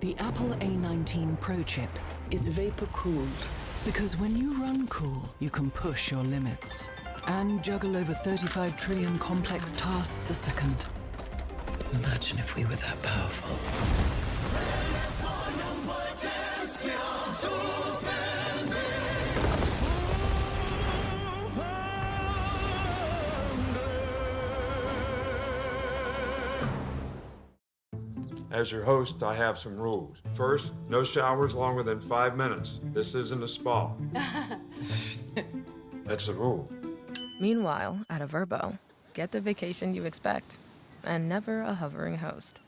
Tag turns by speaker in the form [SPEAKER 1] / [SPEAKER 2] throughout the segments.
[SPEAKER 1] The Apple A19 Pro chip is vapor-cooled because when you run cool, you can push your limits and juggle over 35 trillion complex tasks a second. Imagine if we were that powerful.
[SPEAKER 2] As your host, I have some rules. First, no showers longer than 5 minutes. This isn't a spa. That's the rule.
[SPEAKER 3] Meanwhile, at a Verbo, get the vacation you expect and never a hovering host.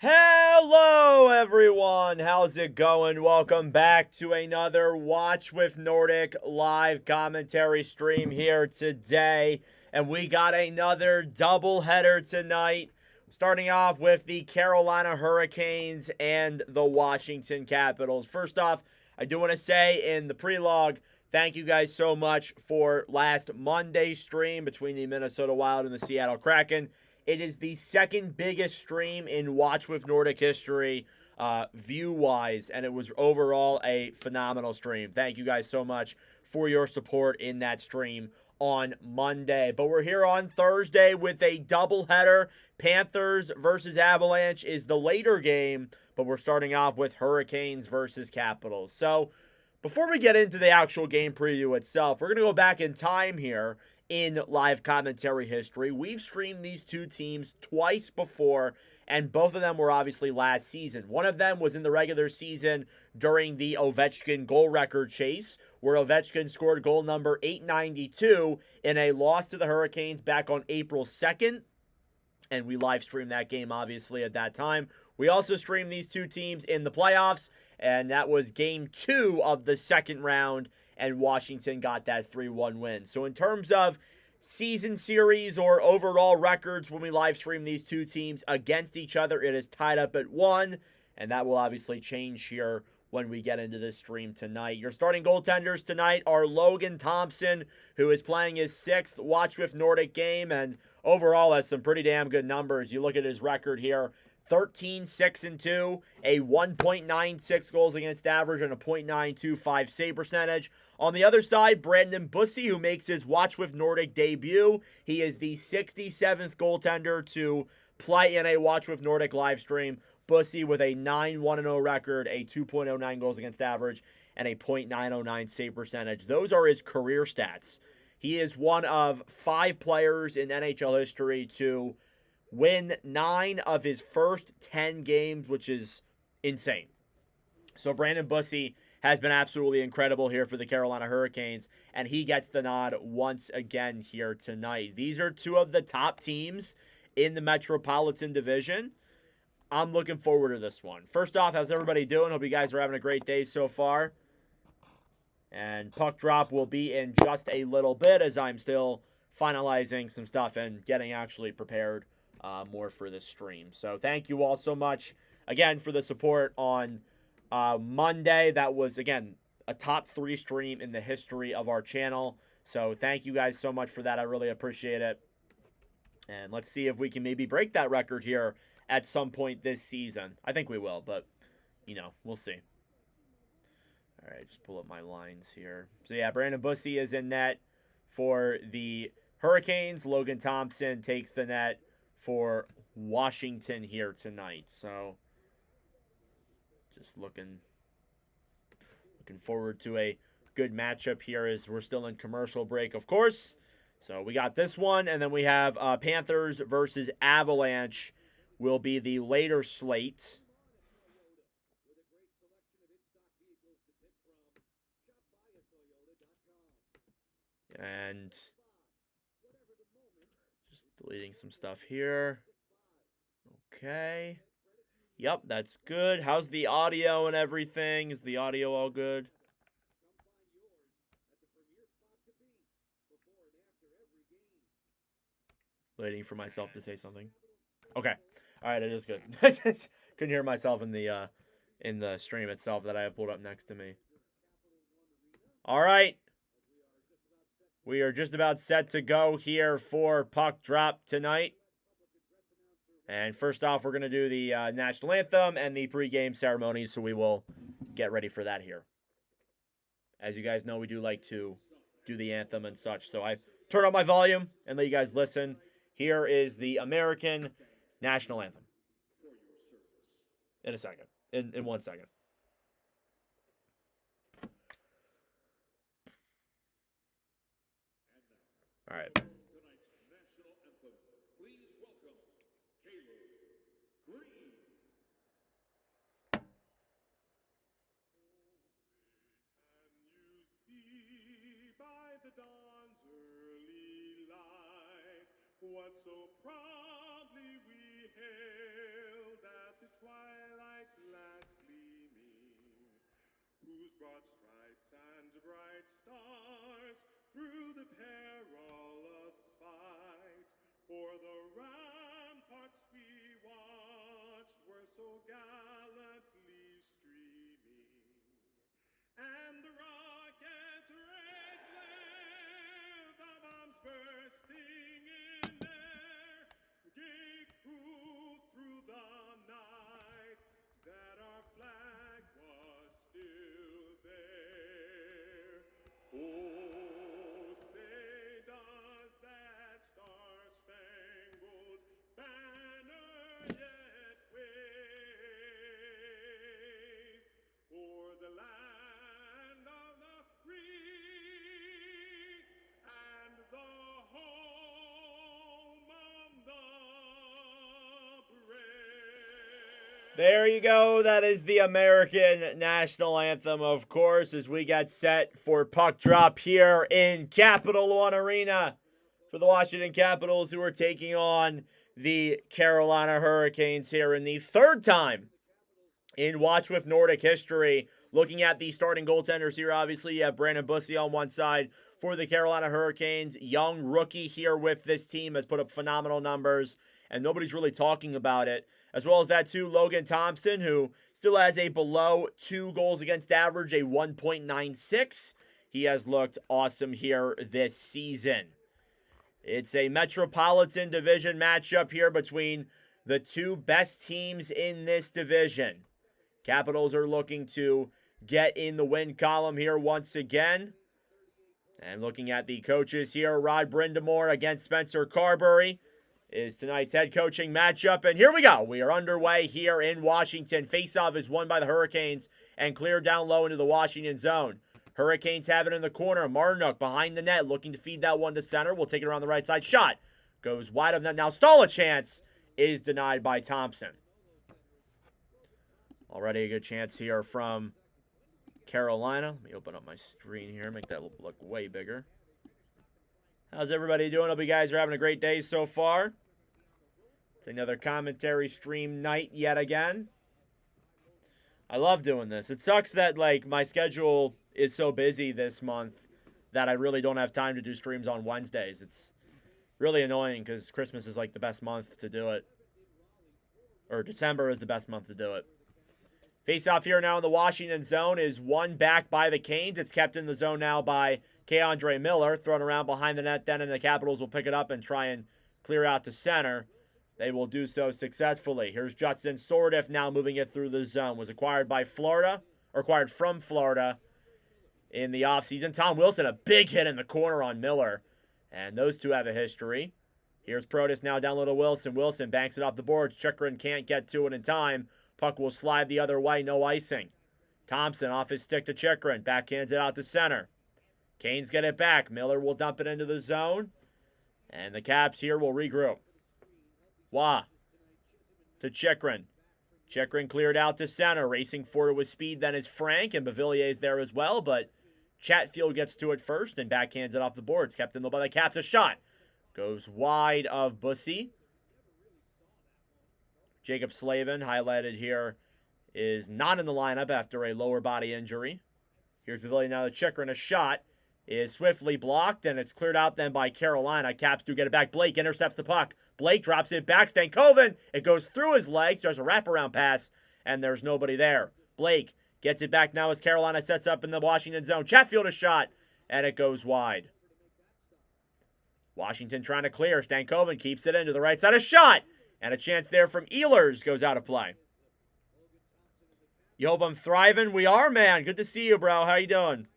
[SPEAKER 4] Hello, everyone. How's it going? Welcome back to another Watch with Nordic live commentary stream here today. And we got another doubleheader tonight, starting off with the Carolina Hurricanes and the Washington Capitals. First off, I do want to say in the pre-log, thank you guys so much for last Monday's stream between the Minnesota Wild and the Seattle Kraken. It is the second biggest stream in Watch with Nordic history, view-wise, and it was overall a phenomenal stream. Thank you guys so much for your support in that stream on Monday. But we're here on Thursday with a doubleheader. Panthers versus Avalanche is the later game, but we're starting off with Hurricanes versus Capitals. So before we get into the actual game preview itself, we're going to go back in time here in live commentary history. We've streamed these two teams twice before, and both of them were obviously last season. One of them was in the regular season during the Ovechkin goal record chase, where Ovechkin scored goal number 892 in a loss to the Hurricanes back on April 2nd, and we live streamed that game obviously at that time. We also streamed these two teams in the playoffs, and that was game 2 of the second round, and Washington got that 3-1 win. So in terms of season series or overall records, when we live stream these two teams against each other, it is tied up at 1, and that will obviously change here when we get into this stream tonight. Your starting goaltenders tonight are Logan Thompson, who is playing his 6th Watch with Nordic game, and overall has some pretty damn good numbers. You look at his record here: 13-6-2, a 1.96 goals against average, and a .925 save percentage. On the other side, Brandon Bussi, who makes his Watch with Nordic debut. He is the 67th goaltender to play in a Watch with Nordic live stream. Bussi with a 9-1-0 record, a 2.09 goals against average, and a .909 save percentage. Those are his career stats. He is one of 5 players in NHL history to win 9 of his first 10 games, which is insane. So Brandon Bussi has been absolutely incredible here for the Carolina Hurricanes, and he gets the nod once again here tonight. These are two of the top teams in the Metropolitan Division. I'm looking forward to this one. First off, how's everybody doing? Hope you guys are having a great day so far. And puck drop will be in just a little bit, as I'm still finalizing some stuff and getting actually prepared more for this stream. So thank you all so much again for the support on Monday. That was, again, a top 3 stream in the history of our channel. So thank you guys so much for that. I really appreciate it. And let's see if we can maybe break that record here at some point this season. I think we will, but, you know, we'll see. All right, just pull up my lines here. So, yeah, Brandon Bussi is in net for the Hurricanes. Logan Thompson takes the net for Washington here tonight. So, just looking forward to a good matchup here as we're still in commercial break, of course. So, we got this one, and then we have Panthers versus Avalanche will be the later slate. And just deleting some stuff here. Okay. Yep, that's good. How's the audio and everything? Is the audio all good? Waiting for myself to say something. Okay. All right, it is good. Couldn't hear myself in the stream itself that I have pulled up next to me. All right. We are just about set to go here for puck drop tonight. And first off, we're going to do the national anthem and the pregame ceremony, so we will get ready for that here. As you guys know, we do like to do the anthem and such, so I turn up my volume and let you guys listen. Here is the American national anthem. In a second. In 1 second. All right.
[SPEAKER 5] What so proudly we hailed at the twilight's last gleaming, whose broad stripes and bright stars through the perilous fight o'er the ramparts we watched were so gallantly streaming, and the rocket's red glare, the bombs bursting in air, gave proof through the night that our flag was still there. Oh, say does that star-spangled banner yet wave o'er the land of the free and the home of the brave.
[SPEAKER 4] There you go. That is the American national anthem, of course, as we get set for puck drop here in Capital One Arena for the Washington Capitals, who are taking on the Carolina Hurricanes here in the third time in Watch with Nordic history. Looking at the starting goaltenders here, obviously, you have Brandon Bussi on one side for the Carolina Hurricanes. Young rookie here with this team, has put up phenomenal numbers, and nobody's really talking about it. As well as that, too, Logan Thompson, who still has a below 2 goals against average, a 1.96. He has looked awesome here this season. It's a Metropolitan Division matchup here between the two best teams in this division. Capitals are looking to get in the win column here once again. And looking at the coaches here, Rod Brindamore against Spencer Carberry is tonight's head coaching matchup. And here we go. We are underway here in Washington. Faceoff is won by the Hurricanes and cleared down low into the Washington zone. Hurricanes have it in the corner. Marnook behind the net, looking to feed that one to center. We'll take it around the right side. Shot goes wide of net. Now stall a chance is denied by Thompson. Already a good chance here from Carolina. Let me open up my screen here, make that look way bigger. How's everybody doing? Hope you guys are having a great day so far. It's another commentary stream night yet again. I love doing this. It sucks that, like, my schedule is so busy this month that I really don't have time to do streams on Wednesdays. It's really annoying because Christmas is, like, the best month to do it. Or December is the best month to do it. Face-off here now in the Washington zone is won back by the Canes. It's kept in the zone now by Keandre Miller. Thrown around behind the net then, and the Capitals will pick it up and try and clear out to center. They will do so successfully. Here's Justin Sordiff now moving it through the zone. Was acquired from Florida in the offseason. Tom Wilson, a big hit in the corner on Miller. And those two have a history. Here's Protas now down low to Wilson. Wilson banks it off the boards. Chychrun can't get to it in time. Puck will slide the other way, no icing. Thompson off his stick to Chychrun. Backhands it out to center. Canes get it back. Miller will dump it into the zone. And the Caps here will regroup. Wah to Chychrun. Chychrun cleared out to center. Racing forward with speed then is Frank, and Bevillier's there as well, but Chatfield gets to it first and backhands it off the boards. Kept in low by the Caps. A shot goes wide of Bussi. Jacob Slavin, highlighted here, is not in the lineup after a lower body injury. Here's Bevilier now to Chychrun. A shot is swiftly blocked, and it's cleared out then by Carolina. Caps do get it back. Blake intercepts the puck. Blake drops it back. Stankoven, it goes through his legs. There's a wraparound pass, and there's nobody there. Blake gets it back now as Carolina sets up in the Washington zone. Chatfield a shot, and it goes wide. Washington trying to clear. Stankoven keeps it into the right side. A shot! And a chance there from Ehlers goes out of play. You hope I'm thriving? We are, man. Good to see you, bro. How you doing?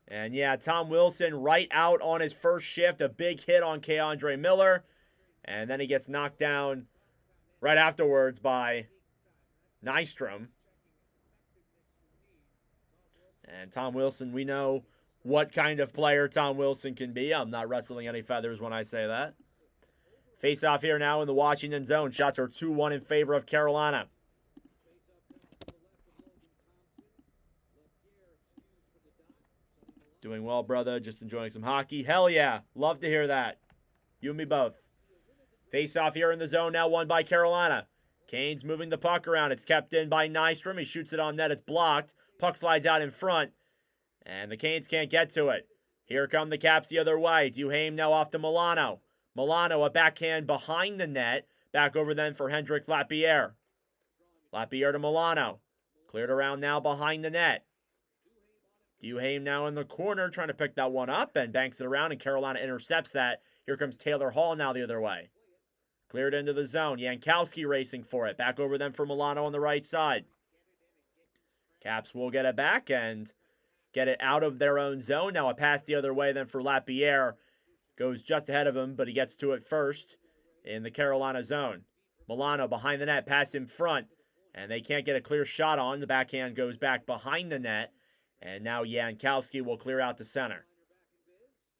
[SPEAKER 4] And yeah, Tom Wilson right out on his first shift. A big hit on Keandre Miller. And then he gets knocked down right afterwards by Nystrom. And Tom Wilson, we know what kind of player Tom Wilson can be. I'm not rustling any feathers when I say that. Face-off here now in the Washington zone. Shots are 2-1 in favor of Carolina. Doing well, brother. Just enjoying some hockey. Hell yeah. Love to hear that. You and me both. Face off here in the zone now, won by Carolina. Canes moving the puck around. It's kept in by Nystrom. He shoots it on net. It's blocked. Puck slides out in front. And the Canes can't get to it. Here come the Caps the other way. Duhaime now off to Milano. Milano, a backhand behind the net. Back over then for Hendrix Lapierre. Lapierre to Milano. Cleared around now behind the net. Duhaime now in the corner trying to pick that one up and banks it around, and Carolina intercepts that. Here comes Taylor Hall now the other way. Cleared into the zone. Jankowski racing for it. Back over then for Milano on the right side. Caps will get it back and get it out of their own zone. Now a pass the other way then for Lapierre. Goes just ahead of him, but he gets to it first in the Carolina zone. Milano behind the net, pass in front. And they can't get a clear shot on. The backhand goes back behind the net. And now Jankowski will clear out the center.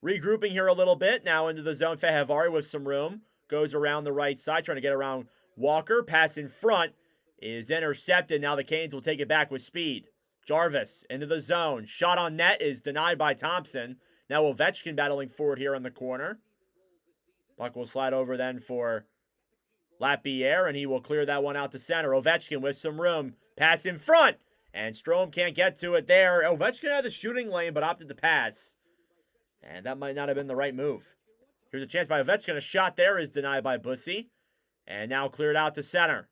[SPEAKER 4] Regrouping here a little bit. Now into the zone. Fehevari with some room. Goes around the right side, trying to get around Walker. Pass in front is intercepted. Now the Canes will take it back with speed. Jarvis into the zone. Shot on net is denied by Thompson. Now Ovechkin battling forward here in the corner. Puck will slide over then for Lapierre, and he will clear that one out to center. Ovechkin with some room. Pass in front. And Strome can't get to it there. Ovechkin had the shooting lane, but opted to pass. And that might not have been the right move. Here's a chance by Ovechkin. A shot there is denied by Bussy. And now cleared out to center.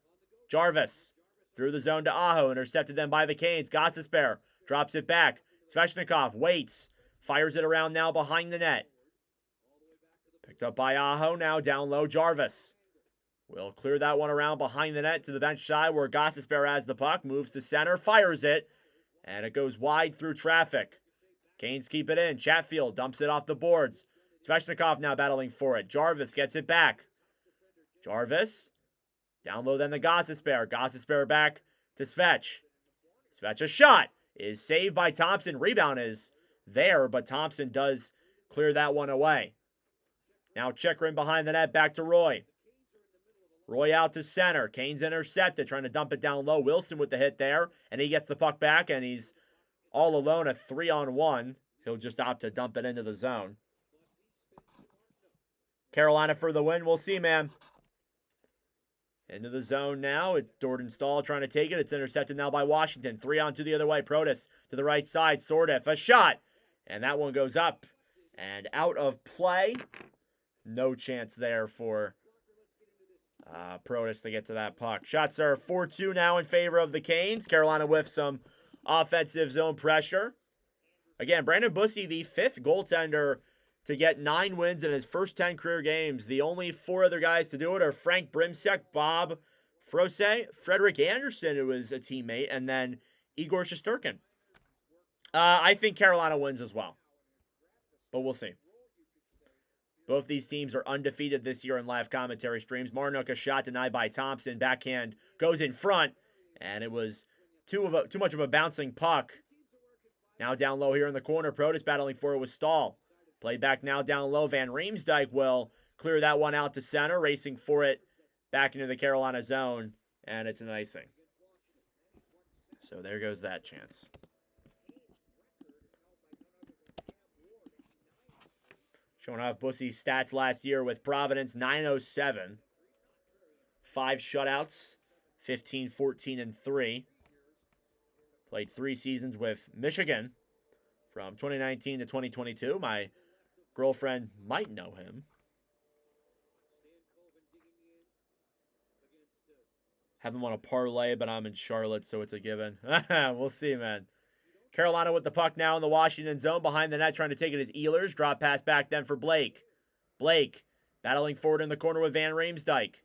[SPEAKER 4] Jarvis through the zone to Aho. Intercepted then by the Canes. Gostisbehere drops it back. Svechnikov waits. Fires it around now behind the net. Picked up by Aho. Now down low, Jarvis. Will clear that one around behind the net to the bench side where Gostisbehere has the puck. Moves to center. Fires it. And it goes wide through traffic. Canes keep it in. Chatfield dumps it off the boards. Svechnikov now battling for it. Jarvis gets it back. Jarvis. Down low then the Gostisbehere. Gostisbehere back to Svech. Svech a shot. Is saved by Thompson. Rebound is there, but Thompson does clear that one away. Now Chychrun behind the net. Back to Roy. Roy out to center. Canes intercepted, trying to dump it down low. Wilson with the hit there, and he gets the puck back, and he's all alone, a 3-on-1. He'll just opt to dump it into the zone. Carolina for the win. We'll see, man. Into the zone now. It's Jordan Stahl trying to take it. It's intercepted now by Washington. 3-on-2 the other way. Protas to the right side. Sordev, a shot. And that one goes up and out of play. No chance there for Protas to get to that puck. Shots are 4-2 now in favor of the Canes. Carolina with some offensive zone pressure. Again, Brandon Bussy, the 5th goaltender to get 9 wins in his first 10 career games. The only 4 other guys to do it are Frank Brimsek, Bob Froese, Frederick Anderson, who was a teammate, and then Igor Shesterkin. I think Carolina wins as well, but we'll see. Both these teams are undefeated this year in live commentary streams. Marnook, a shot denied by Thompson. Backhand goes in front, and it was too much of a bouncing puck. Now down low here in the corner. Protas battling for it with Stahl. Played back now down low. Van Riemsdyk will clear that one out to center. Racing for it back into the Carolina zone, and it's an icing. So there goes that chance. Showing off Bussy's stats last year with Providence, 907. 5 shutouts, 15, 14, and 3. Played 3 seasons with Michigan from 2019 to 2022. My girlfriend might know him. Have him on a parlay, but I'm in Charlotte, so it's a given. We'll see, man. Carolina with the puck now in the Washington zone. Behind the net, trying to take it is Ehlers. Drop pass back then for Blake. Blake battling forward in the corner with Van Riemsdyk.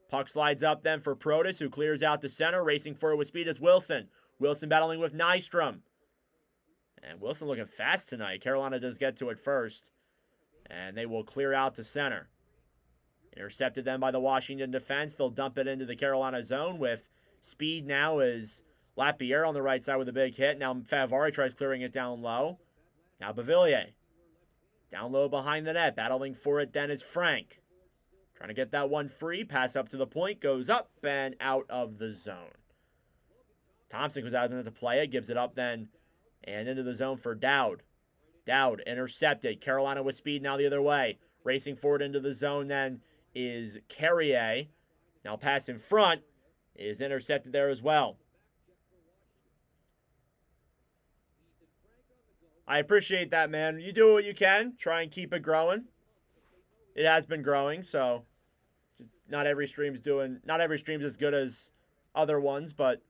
[SPEAKER 4] Puck slides up then for Protas, who clears out to center. Racing for it with speed is Wilson. Wilson battling with Nystrom. And Wilson looking fast tonight. Carolina does get to it first. And they will clear out to center. Intercepted then by the Washington defense. They'll dump it into the Carolina zone with speed now is Lapierre on the right side with a big hit. Now Fehevari tries clearing it down low. Now Beauvillier. Down low behind the net. Battling for it then is Frank. Trying to get that one free. Pass up to the point. Goes up and out of the zone. Thompson goes out into the play it. Gives it up then and into the zone for Dowd. Dowd intercepted. Carolina with speed now the other way. Racing forward into the zone then is Carrier. Now pass in front is intercepted there as well. I appreciate that, man. You do what you can. Try and keep it growing. It has been growing, so not every stream's as good as other ones, but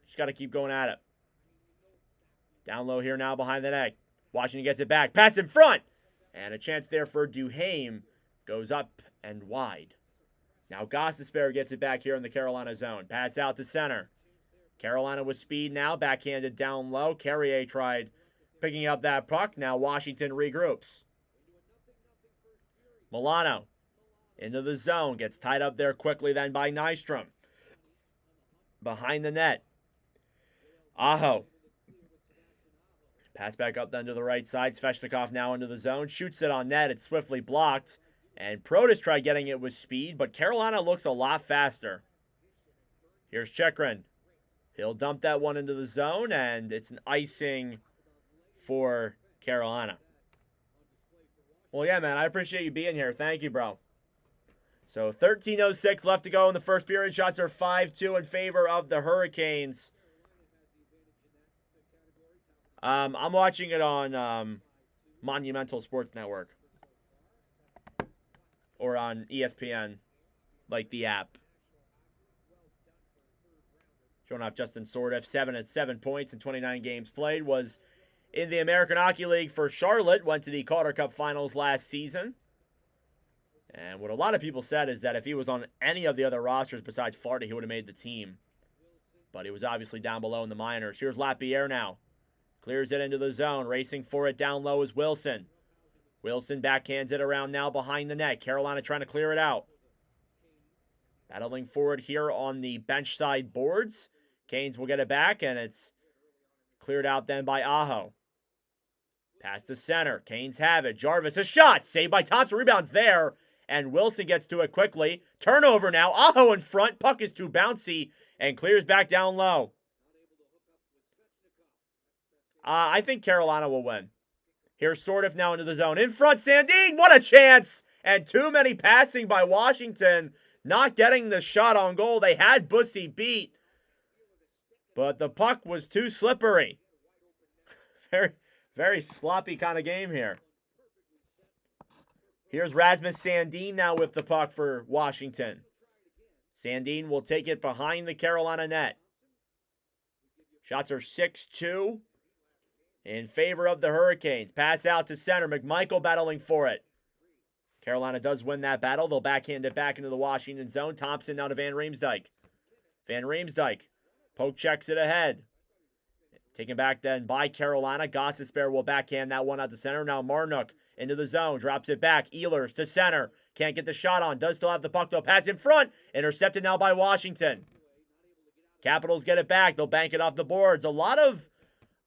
[SPEAKER 4] just got to keep going at it. Down low here now behind the net. Washington gets it back. Pass in front. And a chance there for Duhaime. Goes up and wide. Now Gostisbehere gets it back here in the Carolina zone. Pass out to center. Carolina with speed now. Backhanded down low. Carrier tried picking up that puck. Now Washington regroups. Milano into the zone. Gets tied up there quickly then by Nystrom. Behind the net. Aho. Pass back up then to the right side. Svechnikov now into the zone. Shoots it on net. It's swiftly blocked. And Protas tried getting it with speed, but Carolina looks a lot faster. Here's Chekrin. He'll dump that one into the zone, and it's an icing for Carolina. Well, yeah, man, I appreciate you being here. Thank you, bro. So 13:06 left to go in the first period. Shots are 5-2 in favor of the Hurricanes. I'm watching it on Monumental Sports Network. Or on ESPN, like the app. Showing off Justin Sordiff, 7 points in 29 games played. Was in the American Hockey League for Charlotte. Went to the Calder Cup Finals last season. And what a lot of people said is that if he was on any of the other rosters besides Florida, he would have made the team. But he was obviously down below in the minors. Here's Lapierre now. Clears it into the zone. Racing for it down low is Wilson. Wilson backhands it around now behind the net. Carolina trying to clear it out. Battling forward here on the bench side boards. Canes will get it back, and it's cleared out then by Aho. Pass to center. Canes have it. Jarvis, a shot. Saved by Thompson. Rebounds there, and Wilson gets to it quickly. Turnover now. Aho in front. Puck is too bouncy and clears back down low. I think Carolina will win. Here's Sordiff now into the zone. In front, Sandin. What a chance! And too many passing by Washington. Not getting the shot on goal. They had Bussy beat. But the puck was too slippery. Very, very sloppy kind of game here. Here's Rasmus Sandin now with the puck for Washington. Sandin will take it behind the Carolina net. Shots are 6-2. In favor of the Hurricanes. Pass out to center. McMichael battling for it. Carolina does win that battle. They'll backhand it back into the Washington zone. Thompson now to Van Riemsdyk. Van Riemsdyk. Poke checks it ahead. Taken back then by Carolina. Gostisbehere will backhand that one out to center. Now Marnook into the zone. Drops it back. Ehlers to center. Can't get the shot on. Does still have the puck though. Pass in front. Intercepted now by Washington. Capitals get it back. They'll bank it off the boards. A lot of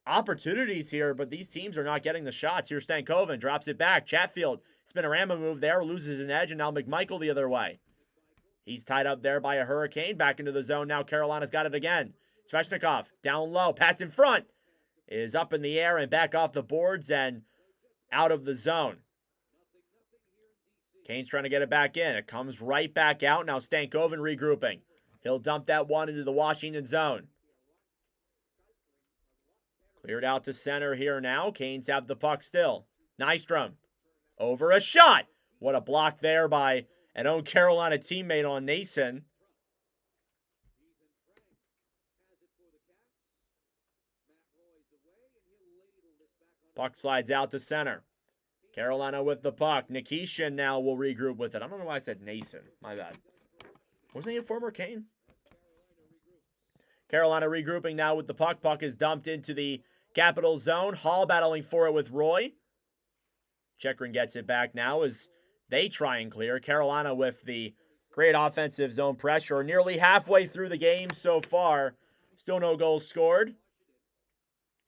[SPEAKER 4] opportunities here, but these teams are not getting the shots. Here's Stankoven, drops it back. Chatfield, spinorama move there, loses an edge, and now McMichael the other way. He's tied up there by a Hurricane. Back into the zone. Now Carolina's got it again. Svechnikov, down low, pass in front. Is up in the air and back off the boards and out of the zone. Canes trying to get it back in. It comes right back out. Now Stankoven regrouping. He'll dump that one into the Washington zone. Cleared out to center here now. Canes have the puck still. Nystrom. Over a shot. What a block there by an own Carolina teammate on Nason. Puck slides out to center. Carolina with the puck. Nikishin now will regroup with it. I don't know why I said Nason. My bad. Wasn't he a former Cane? Carolina regrouping now with the puck. Puck is dumped into the Capital zone. Hall battling for it with Roy. Chekrin gets it back now as they try and clear. Carolina with the great offensive zone pressure. Nearly halfway through the game so far. Still no goals scored.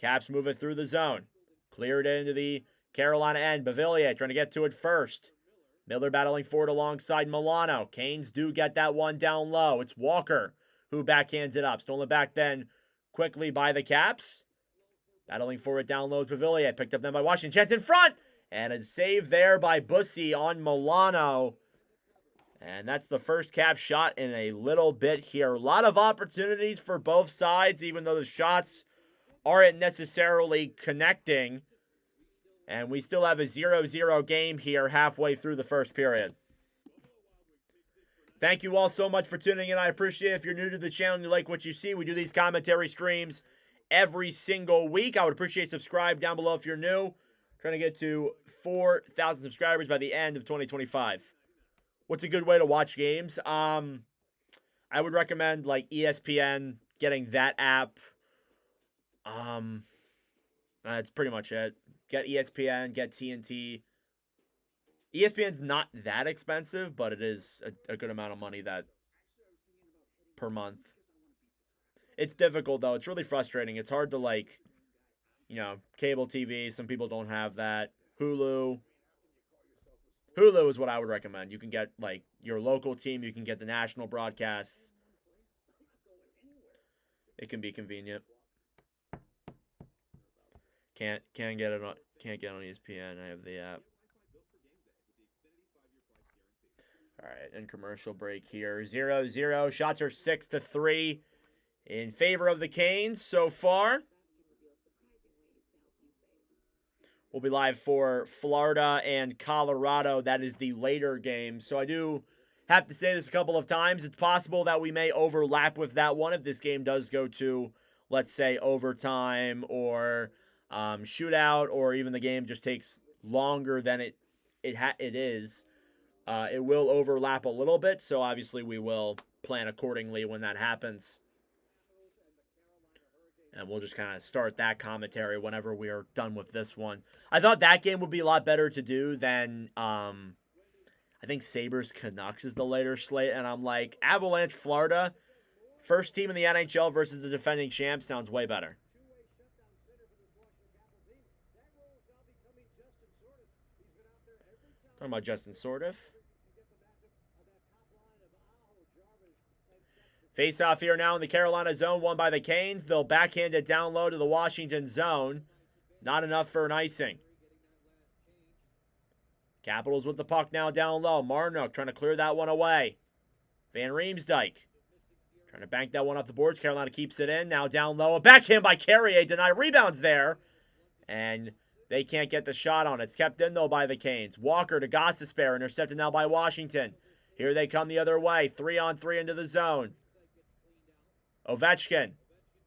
[SPEAKER 4] Caps move it through the zone. Cleared into the Carolina end. Bavillier trying to get to it first. Miller battling for it alongside Milano. Canes do get that one down low. It's Walker who backhands it up. Stolen back then quickly by the Caps. Battling for it down low is Bavillier. Picked up then by Washington. Chance in front. And a save there by Bussy on Milano. And that's the first cap shot in a little bit here. A lot of opportunities for both sides, even though the shots aren't necessarily connecting. And we still have a 0-0 game here halfway through the first period. Thank you all so much for tuning in. I appreciate it. If you're new to the channel and you like what you see, we do these commentary streams every single week. I would appreciate subscribe down below if you're new. Trying to get to 4,000 subscribers by the end of 2025. What's a good way to watch games? I would recommend like ESPN, getting that app. That's pretty much it. Get ESPN, get TNT. ESPN's not that expensive, but it is a good amount of money that per month. It's difficult, though. It's really frustrating. It's hard to, like, you know, cable TV. Some people don't have that. Hulu. Hulu is what I would recommend. You can get, like, your local team. You can get the national broadcasts. It can be convenient. Can't get it on ESPN. I have the app. All right, and commercial break here. 0-0. Shots are 6-3 in favor of the Canes so far. We'll be live for Florida and Colorado. That is the later game. So I do have to say this a couple of times. It's possible that we may overlap with that one if this game does go to, let's say, overtime or shootout, or even the game just takes longer than it is. It will overlap a little bit, so obviously we will plan accordingly when that happens. And we'll just kind of start that commentary whenever we are done with this one. I thought that game would be a lot better to do than, I think Sabres Canucks is the later slate. And I'm like, Avalanche Florida, first team in the NHL versus the defending champ sounds way better. Talking about Justin Sordiff. Face off here now in the Carolina zone, won by the Canes. They'll backhand it down low to the Washington zone. Not enough for an icing. Capitals with the puck now down low. Marnook trying to clear that one away. Van Riemsdyk trying to bank that one off the boards. Carolina keeps it in. Now down low. A backhand by Carrier. Denied rebounds there. And they can't get the shot on it. It's kept in, though, by the Canes. Walker to Gostisbehere. Intercepted now by Washington. Here they come the other way. 3-on-3 into the zone. Ovechkin.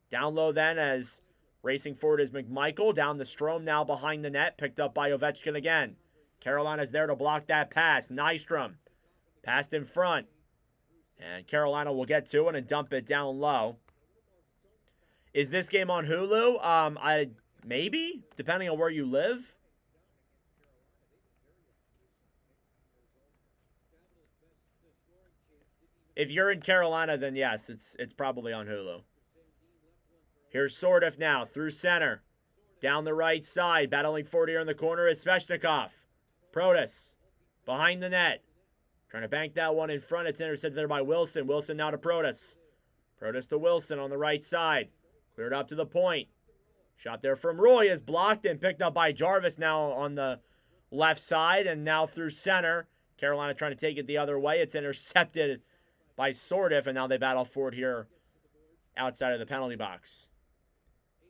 [SPEAKER 4] Down low then as racing forward is McMichael. Down the Strome now behind the net. Picked up by Ovechkin again. Carolina's there to block that pass. Nystrom. Passed in front. And Carolina will get to it and dump it down low. Is this game on Hulu? Maybe, depending on where you live. If you're in Carolina, then yes, it's probably on Hulu. Here's Sordiff now, through center. Down the right side, battling forward here in the corner is Svechnikov. Protas, behind the net. Trying to bank that one in front. It's intercepted there by Wilson. Wilson now to Protas. Protas to Wilson on the right side. Cleared up to the point. Shot there from Roy is blocked and picked up by Jarvis now on the left side. And now through center. Carolina trying to take it the other way. It's intercepted by Sordiff. And now they battle forward here outside of the penalty box.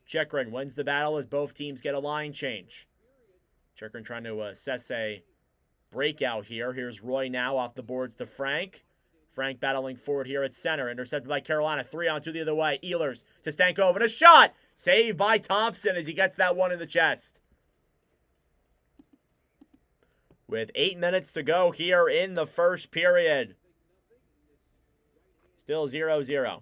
[SPEAKER 4] Chychrun wins the battle as both teams get a line change. Chychrun trying to assess a breakout here. Here's Roy now off the boards to Frank. Frank battling forward here at center. Intercepted by Carolina. 3-on-2 the other way. Ehlers to Stankov. And a shot! Saved by Thompson as he gets that one in the chest. With 8 minutes to go here in the first period. Still 0-0.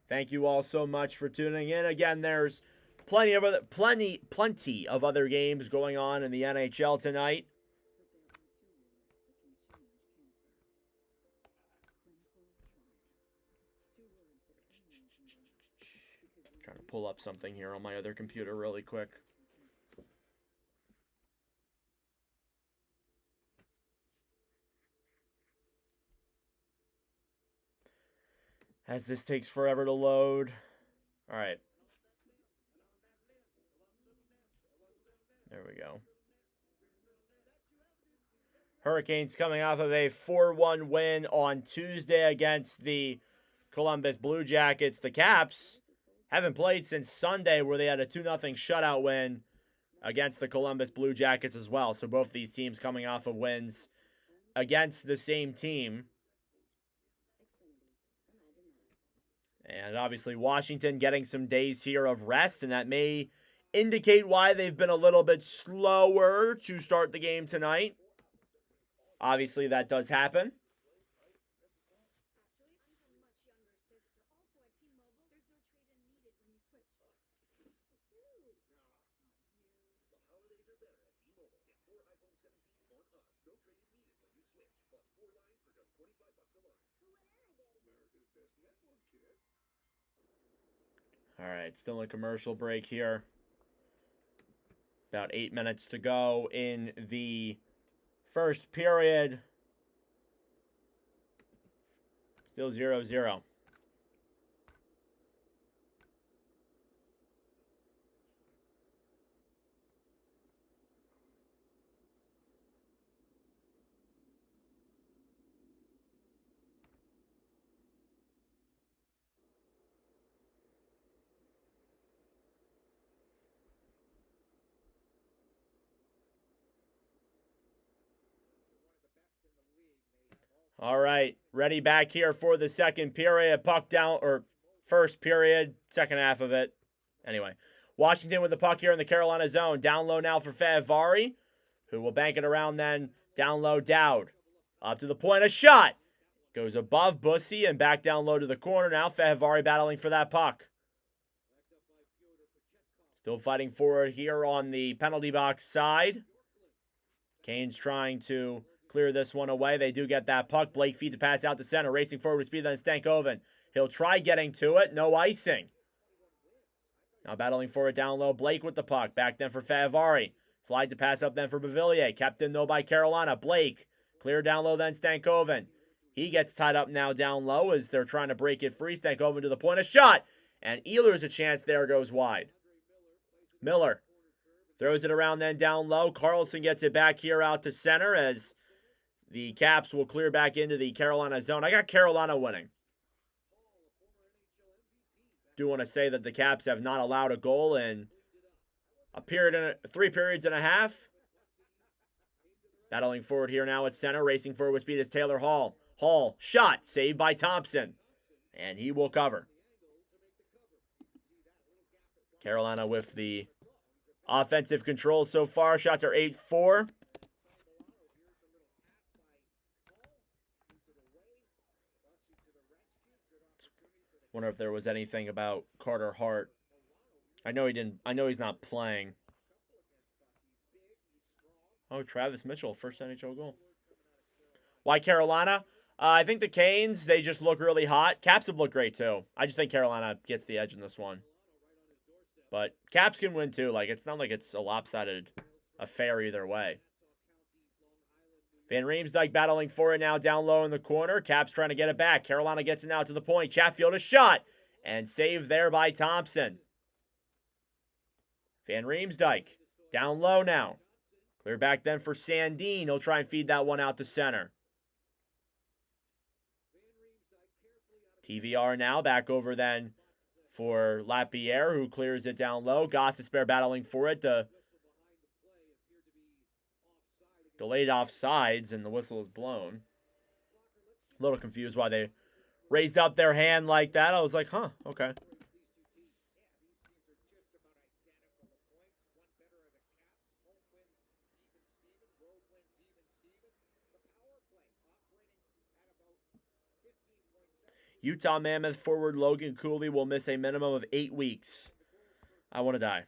[SPEAKER 4] Thank you all so much for tuning in. Again, there's plenty of other games going on in the NHL tonight. Trying to pull up something here on my other computer really quick. As this takes forever to load. All right. There we go. Hurricanes coming off of a 4-1 win on Tuesday against the Columbus Blue Jackets. The Caps haven't played since Sunday, where they had a 2-0 shutout win against the Columbus Blue Jackets as well. So both these teams coming off of wins against the same team. And obviously Washington getting some days here of rest, and that may indicate why they've been a little bit slower to start the game tonight. Obviously that does happen. All right, still a commercial break here. About 8 minutes to go in the first period. Still 0-0. All right, ready back here for the second period. Puck down, or first period, second half of it. Anyway, Washington with the puck here in the Carolina zone. Down low now for Favari, who will bank it around then. Down low, Dowd. Up to the point, a shot. Goes above Bussy and back down low to the corner now. Favari battling for that puck. Still fighting forward here on the penalty box side. Canes trying to clear this one away. They do get that puck. Blake feeds the pass out to center. Racing forward with speed, then Stankoven. He'll try getting to it. No icing. Now battling for it down low. Blake with the puck. Back then for Favari. Slides a pass up then for Beauvillier. Kept in though by Carolina. Blake. Clear down low then Stankoven. He gets tied up now down low as they're trying to break it free. Stankoven to the point. A shot. And Ehlers a chance there, goes wide. Miller throws it around then down low. Carlson gets it back here out to center as the Caps will clear back into the Carolina zone. I got Carolina winning. Do want to say that the Caps have not allowed a goal in a period and 3 periods and a half. Battling forward here now at center. Racing forward with speed is Taylor Hall. Hall, shot, saved by Thompson. And he will cover. Carolina with the offensive control so far. Shots are 8-4. Wonder if there was anything about Carter Hart. I know he's not playing. Oh, Travis Mitchell, first NHL goal. Why Carolina? I think the Canes, they just look really hot. Caps have looked great too. I just think Carolina gets the edge in this one. But Caps can win too. Like, it's not like it's a lopsided affair either way. Van Riemsdyk battling for it now down low in the corner. Caps trying to get it back. Carolina gets it now to the point. Chatfield a shot. And saved there by Thompson. Van Riemsdyk down low now. Clear back then for Sandin. He'll try and feed that one out to center. TVR now back over then for Lapierre, who clears it down low. Gostisbehere battling for it. The delayed offsides, and the whistle is blown. A little confused why they raised up their hand like that. I was like, huh, okay. Utah Mammoth forward Logan Cooley will miss a minimum of 8 weeks. I want to die.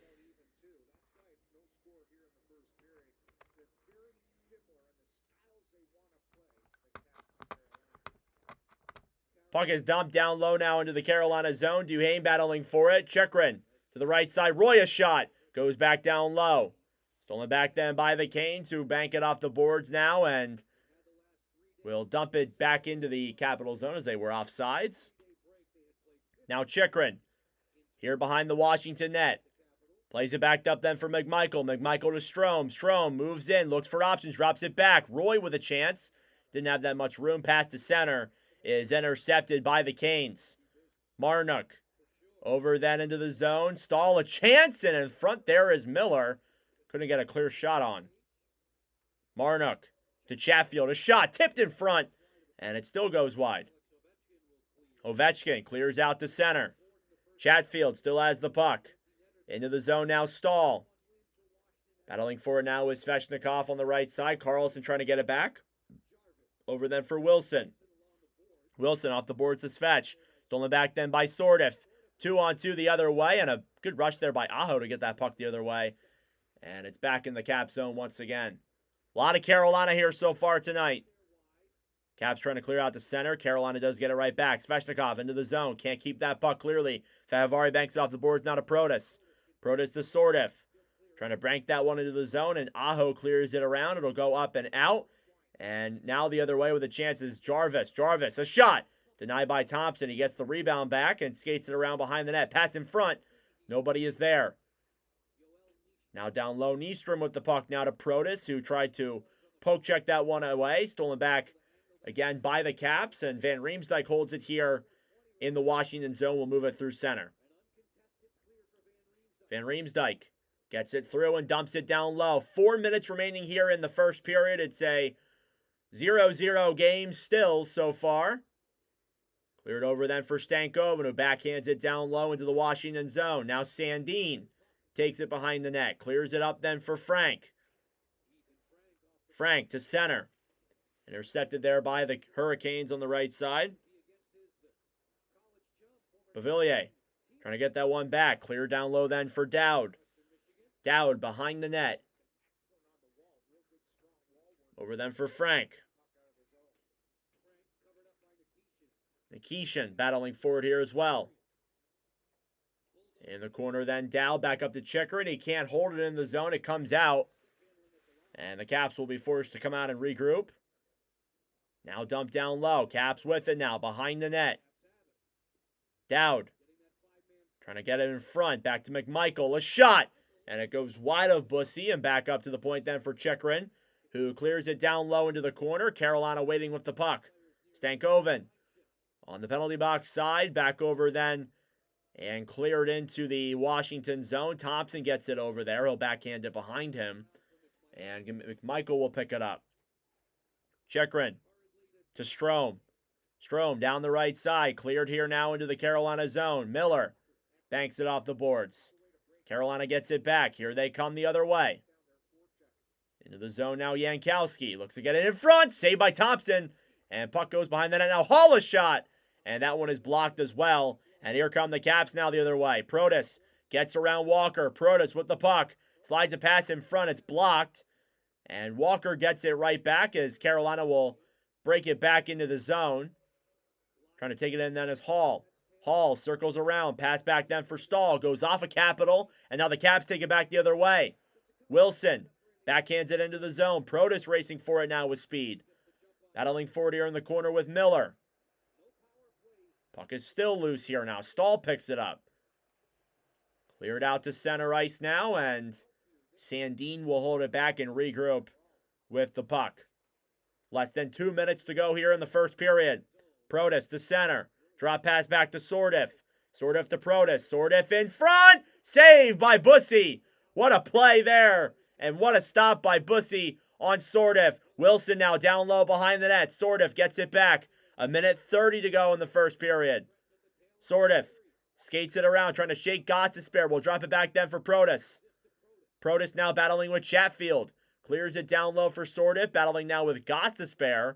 [SPEAKER 4] Puck is dumped down low now into the Carolina zone. Duhaime battling for it. Chikrin to the right side. Roy a shot. Goes back down low. Stolen back then by the Canes, who bank it off the boards now and will dump it back into the Capital zone as they were offsides. Now Chikrin here behind the Washington net. Plays it back up then for McMichael. McMichael to Strome. Strome moves in, looks for options, drops it back. Roy with a chance. Didn't have that much room. Pass to center is intercepted by the Canes. Marnock over then into the zone. Stahl a chance, and in front there is Miller. Couldn't get a clear shot on. Marnock to Chatfield. A shot tipped in front, and it still goes wide. Ovechkin clears out to center. Chatfield still has the puck. Into the zone now, Stahl. Battling for it now is Svechnikov on the right side. Carlson trying to get it back. Over then for Wilson. Wilson off the boards to Svech. Stolen back then by Sordiff. 2-on-2 the other way, and a good rush there by Aho to get that puck the other way. And it's back in the Cap zone once again. A lot of Carolina here so far tonight. Caps trying to clear out the center. Carolina does get it right back. Svechnikov into the zone. Can't keep that puck clearly. Fahavari banks it off the boards now to Protas. Protas to Sordiff. Trying to bank that one into the zone, and Aho clears it around. It'll go up and out. And now the other way with a chance is Jarvis. Jarvis, a shot. Denied by Thompson. He gets the rebound back and skates it around behind the net. Pass in front. Nobody is there. Now down low, Nystrom with the puck now to Protas, who tried to poke check that one away. Stolen back again by the Caps, and Van Riemsdyk holds it here in the Washington zone. We'll move it through center. Van Riemsdyk gets it through and dumps it down low. 4 minutes remaining here in the first period. It's a 0-0 game still so far. Cleared over then for Stankoven, who backhands it down low into the Washington zone. Now Sandin takes it behind the net. Clears it up then for Frank. Frank to center. Intercepted there by the Hurricanes on the right side. Bavillier trying to get that one back. Clear down low then for Dowd. Dowd behind the net. Over then for Frank. Nikishin battling forward here as well. In the corner then, Dowd back up to Chikrin. He can't hold it in the zone. It comes out. And the Caps will be forced to come out and regroup. Now dumped down low. Caps with it now, behind the net. Dowd trying to get it in front. Back to McMichael. A shot. And it goes wide of Bussy and back up to the point then for Chikrin, who clears it down low into the corner. Carolina waiting with the puck. Stankoven on the penalty box side. Back over then and cleared into the Washington zone. Thompson gets it over there. He'll backhand it behind him. And McMichael will pick it up. Chikrin to Strome. Strome down the right side. Cleared here now into the Carolina zone. Miller banks it off the boards. Carolina gets it back. Here they come the other way. Into the zone now, Jankowski. Looks to get it in front. Saved by Thompson. And puck goes behind the net. Now Hall a shot. And that one is blocked as well. And here come the Caps now the other way. Protas gets around Walker. Protas with the puck. Slides a pass in front. It's blocked. And Walker gets it right back as Carolina will break it back into the zone. Trying to take it in then is Hall. Hall circles around. Pass back then for Stahl. Goes off a Capital. And now the Caps take it back the other way. Wilson backhands it into the zone. Protas racing for it now with speed. Battling forward here in the corner with Miller. Puck is still loose here now. Stahl picks it up. Cleared out to center ice now, and Sandin will hold it back and regroup with the puck. Less than 2 minutes to go here in the first period. Protas to center. Drop pass back to Sordiff. Sordiff to Protas. Sordiff in front. Saved by Bussy. What a play there. And what a stop by Bussy on Sordiff. Wilson now down low behind the net. Sordiff gets it back. 1:30 to go in the first period. Sordiff skates it around, trying to shake Gostisbehere. We'll drop it back then for Protas. Protas now battling with Chatfield. Clears it down low for Sordiff. Battling now with Gostisbehere.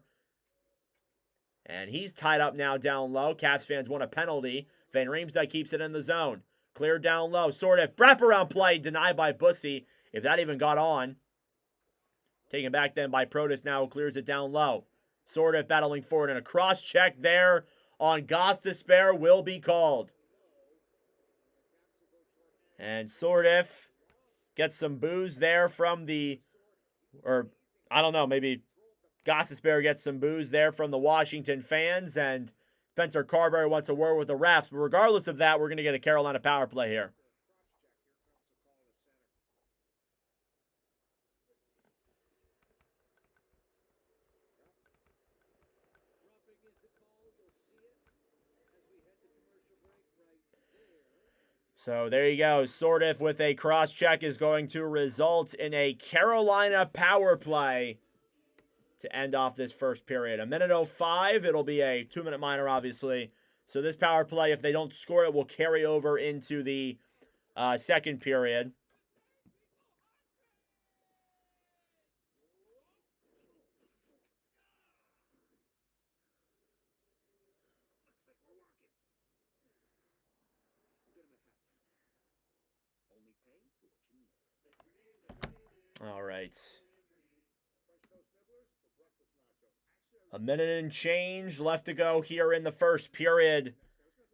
[SPEAKER 4] And he's tied up now down low. Caps fans want a penalty. Van Riemsdyk keeps it in the zone. Cleared down low. Sordiff, wraparound play denied by Bussy. If that even got on. Taken back then by Protas now, clears it down low. Sordiff battling forward, and a cross check there on Gostisbehere will be called. And Sordiff gets some boos there from the, or I don't know, maybe Gostisbehere gets some boos there from the Washington fans, and Spencer Carberry wants a word with the refs. But regardless of that, we're going to get a Carolina power play here. So there you go. Sort of with a cross-check is going to result in a Carolina power play to end off this first period. 1:05. It'll be a 2-minute minor, obviously. So this power play, if they don't score it, will carry over into the second period. All right. A minute and change left to go here in the first period.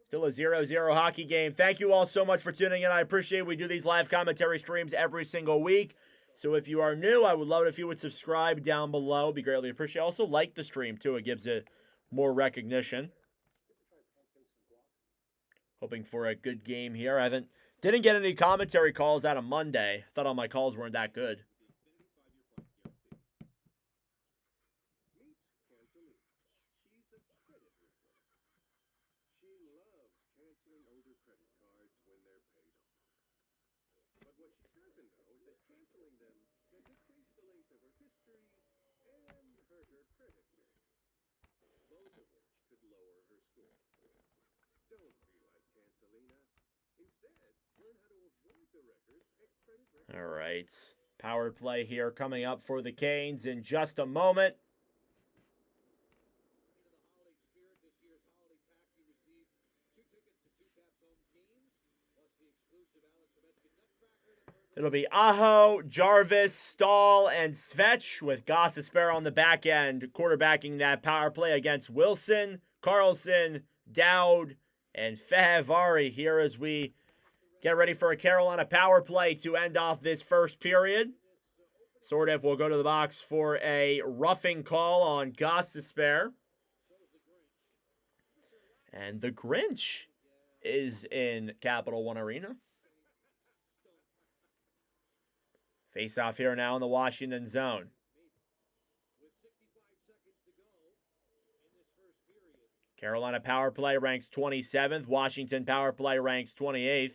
[SPEAKER 4] Still a 0-0 hockey game. Thank you all so much for tuning in. I appreciate it. We do these live commentary streams every single week. So if you are new, I would love it if you would subscribe down below. It'd be greatly appreciated. Also like the stream too. It gives it more recognition. Hoping for a good game here. Didn't get any commentary calls out of Monday. Thought all my calls weren't that good. All right. Power play here coming up for the Canes in just a moment. It'll be Aho, Jarvis, Stahl, and Svetch with Gossesper on the back end, quarterbacking that power play against Wilson, Carlson, Dowd, and Fehevari here as we get ready for a Carolina power play to end off this first period. Sort of will go to the box for a roughing call on Gossesper. And the Grinch is in Capital One Arena. Face off here now in the Washington zone. Carolina power play ranks 27th. Washington power play ranks 28th.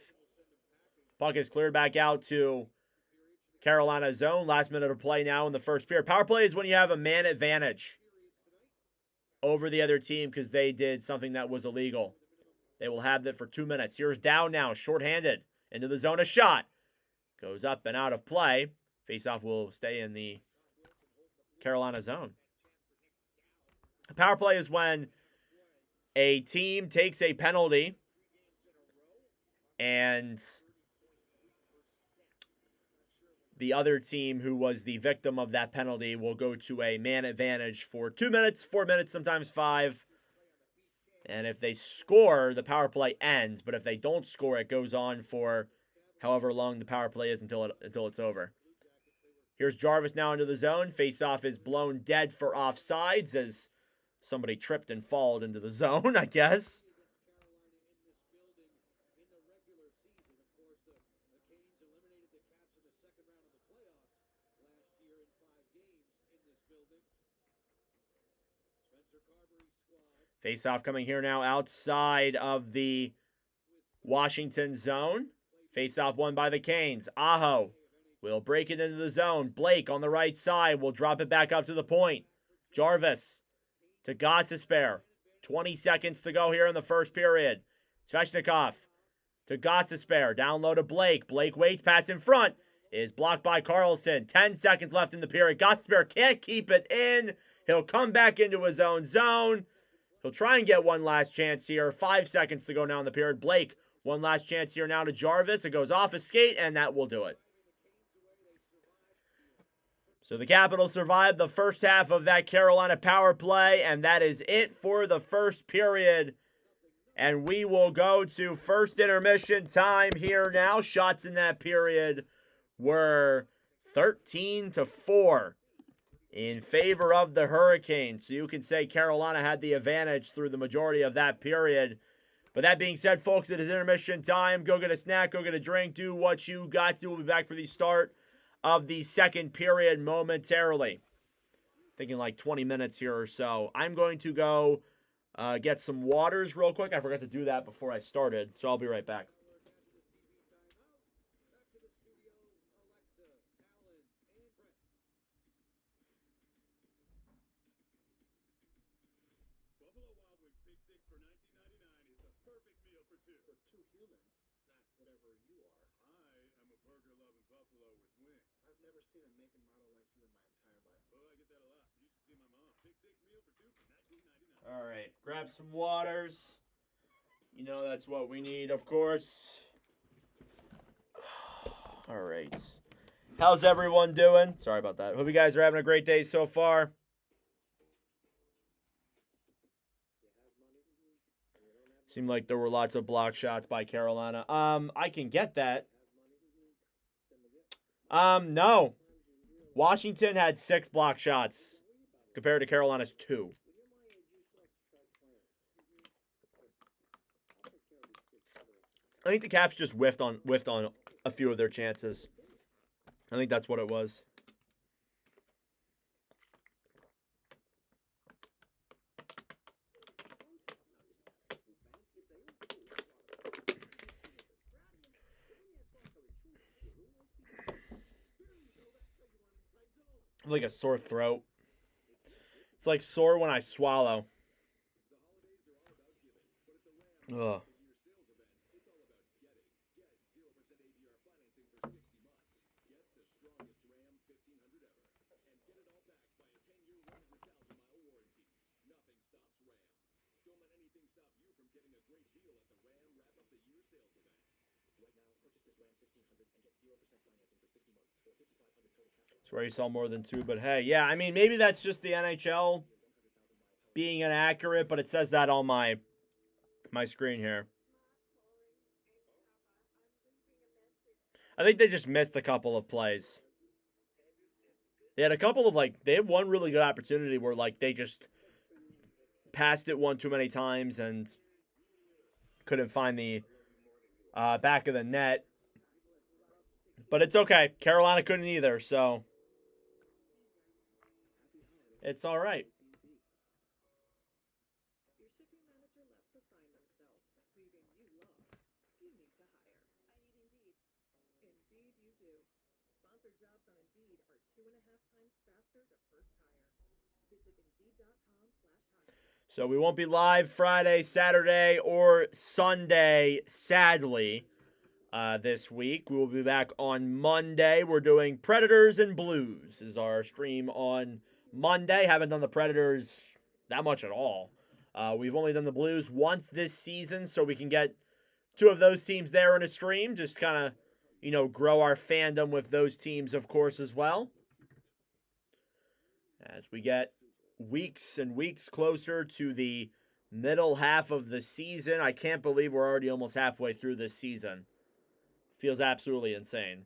[SPEAKER 4] Puck is cleared back out to Carolina zone. Last minute of play now in the first period. Power play is when you have a man advantage over the other team because they did something that was illegal. They will have that for 2 minutes. Here's Down now, shorthanded. Into the zone, a shot. Goes up and out of play. Faceoff will stay in the Carolina zone. A power play is when a team takes a penalty and the other team who was the victim of that penalty will go to a man advantage for 2 minutes, 4 minutes, sometimes 5. And if they score, the power play ends. But if they don't score, it goes on for however long the power play is until it's over. Here's Jarvis now into the zone. Faceoff is blown dead for offsides as somebody tripped and falled into the zone, I guess. Faceoff coming here now outside of the Washington zone. Faceoff won by the Canes. Aho will break it into the zone. Blake on the right side will drop it back up to the point. Jarvis to Gossesper. 20 seconds to go here in the first period. Svechnikov to Gossesper. Down low to Blake. Blake waits. Pass in front. Is blocked by Carlson. 10 seconds left in the period. Gossesper can't keep it in. He'll come back into his own zone. He'll try and get one last chance here. 5 seconds to go now in the period. Blake, one last chance here now to Jarvis. It goes off his skate, and that will do it. So the Capitals survived the first half of that Carolina power play, and that is it for the first period. And we will go to first intermission time here now. Shots in that period were 13-4 in favor of the Hurricanes. So you can say Carolina had the advantage through the majority of that period. But that being said, folks, it is intermission time. Go get a snack, go get a drink, do what you got to. We'll be back for the start of the second period momentarily. Thinking like 20 minutes here or so. I'm going to go get some waters real quick. I forgot to do that before I started, so I'll be right back.
[SPEAKER 5] two humans, not whatever you are. I am a burger-loving buffalo with wings. I've never seen a make and model like you in my entire life. Oh, I get that a lot. You should see my mom. Big six meal for two for $19.99.
[SPEAKER 4] All right, grab some waters. You know that's what we need, of course. All right. How's everyone doing? Sorry about that. Hope you guys are having a great day so far. Seemed like there were lots of block shots by Carolina. I can get that. No. Washington had 6 block shots compared to Carolina's 2. I think the Caps just whiffed on a few of their chances. I think that's what it was. Like a sore throat. It's like sore when I swallow. Ugh. Swear you saw more than 2, but hey, yeah, I mean, maybe that's just the NHL being inaccurate, but it says that on my screen here. I think they just missed a couple of plays. They had a couple of, they had one really good opportunity where, they just passed it one too many times and couldn't find the back of the net. But it's okay. Carolina couldn't either, so it's all right.
[SPEAKER 6] Your shipping manager left to find themselves, leaving you lost. You need to hire. I need Indeed. Indeed you do. Sponsored jobs on Indeed are 2.5 times faster to first hire. Visit Indeed.com/hire.
[SPEAKER 4] So we won't be live Friday, Saturday, or Sunday, sadly, this week. We will be back on Monday. We're doing Predators and Blues is our stream on Monday. Haven't done the Predators that much at all. We've only done the Blues once this season, so we can get 2 of those teams there in a stream. Just kind of, grow our fandom with those teams, of course, as well. As we get weeks and weeks closer to the middle half of the season. I can't believe we're already almost halfway through this season. Feels absolutely insane.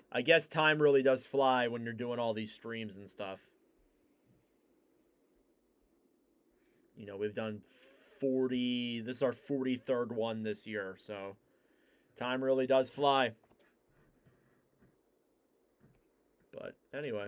[SPEAKER 4] I guess time really does fly when you're doing all these streams and stuff. We've done 40. This is our 43rd one this year, so time really does fly. But anyway.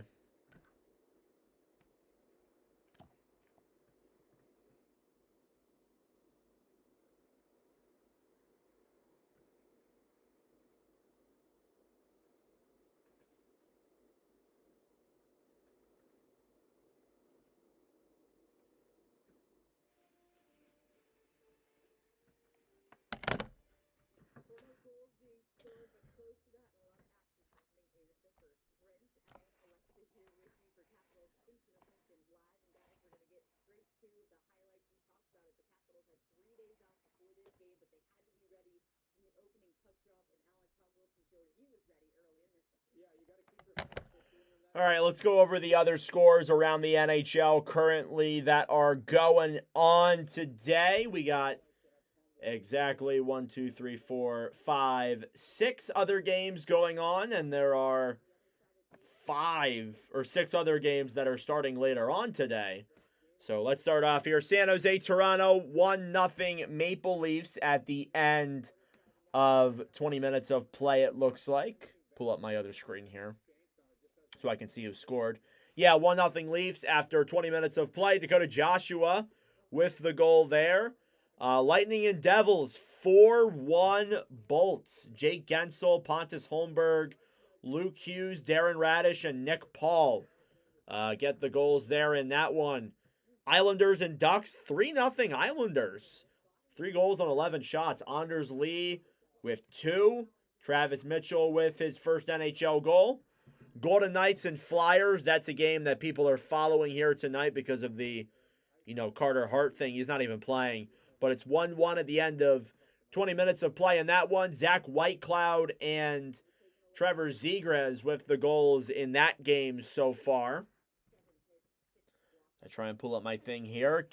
[SPEAKER 4] All right, let's go over the other scores around the NHL currently that are going on today. We got exactly 1, 2, 3, 4, 5, 6 other games going on, and there are 5 or 6 other games that are starting later on today. So let's start off here. San Jose, Toronto, 1-0 Maple Leafs at the end of 20 minutes of play, it looks like. Pull up my other screen here so I can see who scored. Yeah, 1-0 Leafs after 20 minutes of play. Dakota Joshua with the goal there. Lightning and Devils, 4-1 Bolts. Jake Gensel, Pontus Holmberg, Luke Hughes, Darren Radish, and Nick Paul get the goals there in that one. Islanders and Ducks, 3-0 Islanders. 3 goals on 11 shots. Anders Lee with 2. Travis Mitchell with his first NHL goal. Golden Knights and Flyers, that's a game that people are following here tonight because of the, Carter Hart thing. He's not even playing. But it's 1-1 at the end of 20 minutes of play in that one. Zach Whitecloud and Trevor Zegras with the goals in that game so far. I try and pull up my thing here.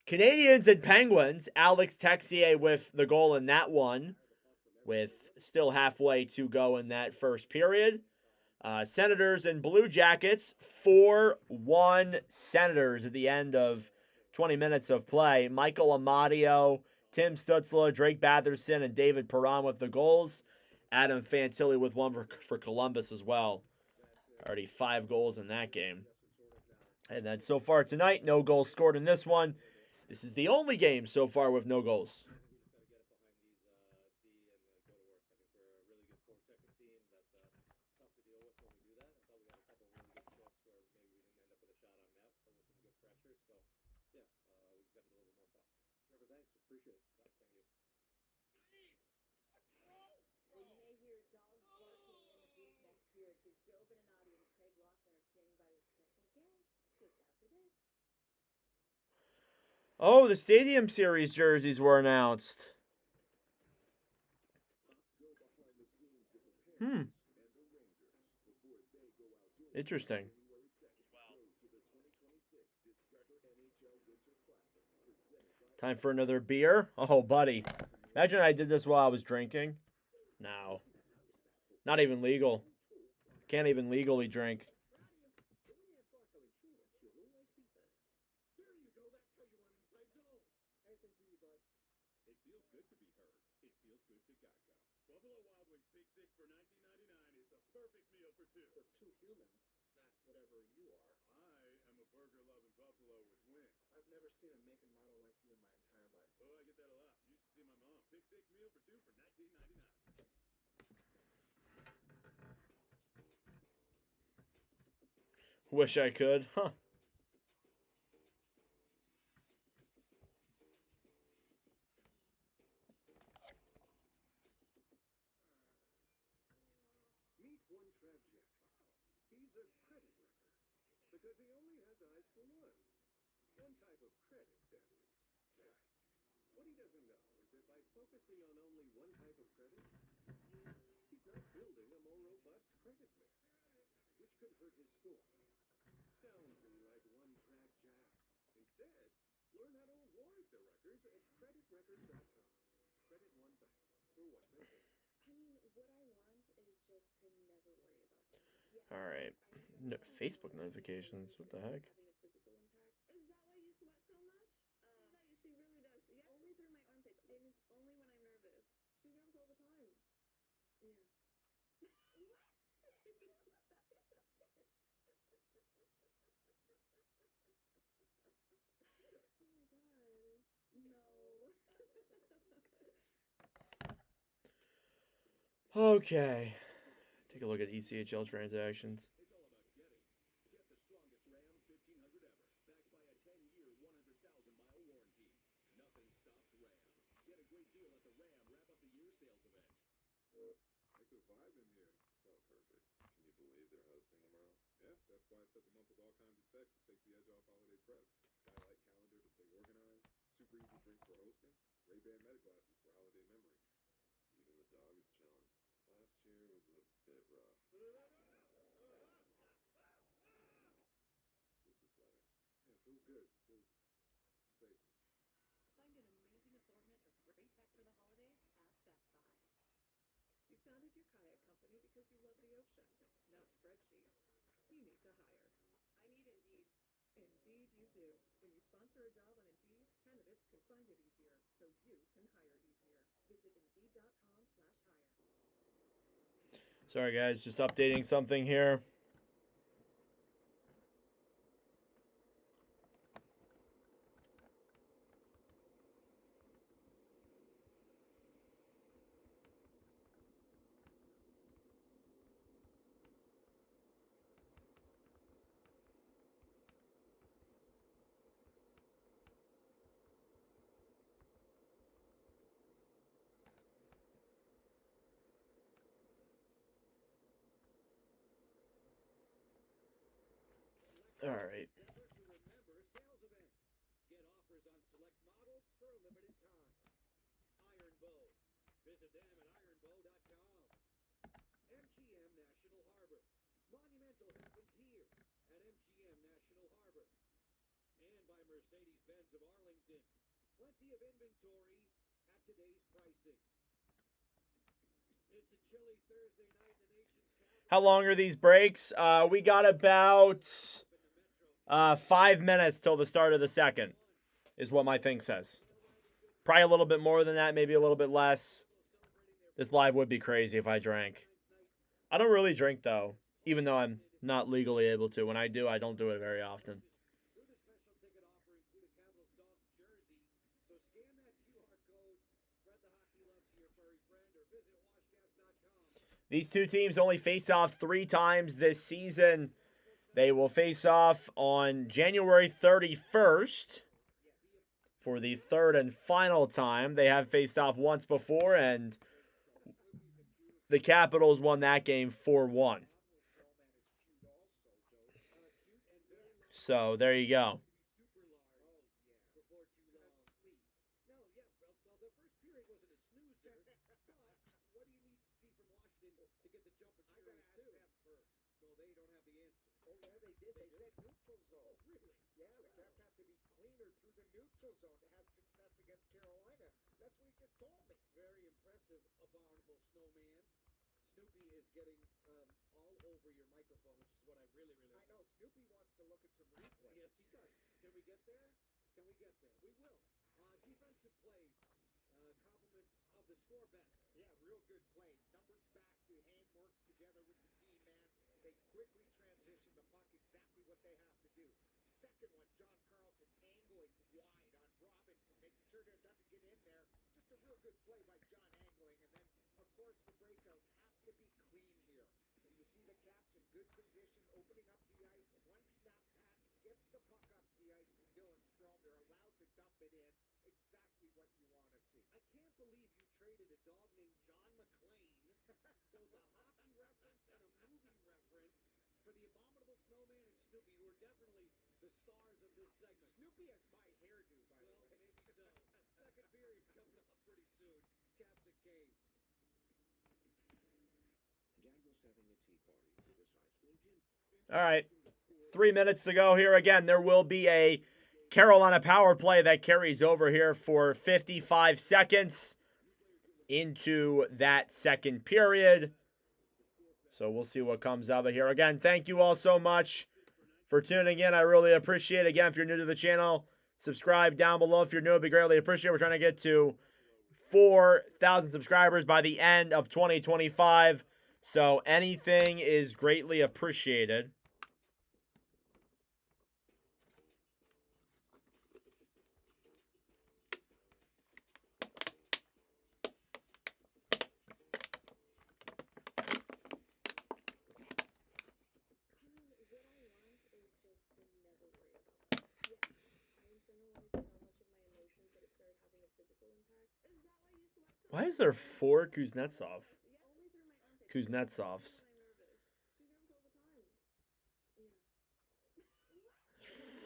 [SPEAKER 4] Canadians and Penguins. Alex Texier with the goal in that one, with still halfway to go in that first period. Senators and Blue Jackets, 4-1 Senators at the end of 20 minutes of play. Michael Amadio, Tim Stutzla, Drake Batherson, and David Perron with the goals. Adam Fantilli with one for Columbus as well. Already 5 goals in that game. And then so far tonight, no goals scored in this one. This is the only game so far with no goals. Oh, the Stadium Series jerseys were announced. Interesting. Time for another beer? Oh, buddy. Imagine I did this while I was drinking. No. Not even legal. Can't even legally drink. Wish I could. Huh. All right. No, Facebook notifications. What the heck? Okay. Take a look at ECHL transactions. Sorry, guys, just updating something here. All right.
[SPEAKER 5] Get offers on select models for a limited time. Iron Bow. Visit them at ironbow.com. MGM National Harbor. Monumental happens here at MGM National Harbor. And by Mercedes-Benz of Arlington. Plenty of inventory at today's pricing. It's a chilly Thursday night in the nation's capital.
[SPEAKER 4] How long are these breaks? We got about 5 minutes till the start of the second, is what my thing says. Probably a little bit more than that, maybe a little bit less. This live would be crazy if I drank. I don't really drink, though, even though I'm not legally able to. When I do, I don't do it very often. These two teams only face off 3 times this season. They will face off on January 31st for the third and final time. They have faced off once before, and the Capitals won that game 4-1. So there you go.
[SPEAKER 5] Very impressive, abominable snowman. Snoopy is getting all over your microphone, which is what I really I know. Snoopy wants to look at some replay. Yes, he does. Can we get there? Can we get there? We will. Defensive plays. Compliments of the score bet. Yeah, real good play. Numbers back. The hand works together with the team, man. They quickly transition the puck, exactly what they have to do. Second one, John Carlson angling wide on Robinson, making sure there doesn't get in there. Just a real good play by John angling. And then, of course, the breakouts have to be clean here. And you see the Caps in good position, opening up the ice. One snap pass gets the puck up the ice to Dylan Strome. They're allowed to dump it in. Exactly what you want to see. I can't believe you traded a dog named John McClane, both a hockey reference and a movie reference, for the abominable snowman and Snoopy, who are definitely the stars of this segment. Snoopy has my hairdo, by the way. Maybe so. Second period coming up pretty soon. Caps and Caves.
[SPEAKER 4] All right. 3 minutes to go here. Again, there will be a Carolina power play that carries over here for 55 seconds into that second period. So we'll see what comes out of here. Again, thank you all so much for tuning in. I really appreciate it. Again, if you're new to the channel, subscribe down below. If you're new, it'd be greatly appreciated. We're trying to get to 4,000 subscribers by the end of 2025. So anything is greatly appreciated. Why is there 4 Kuznetsovs?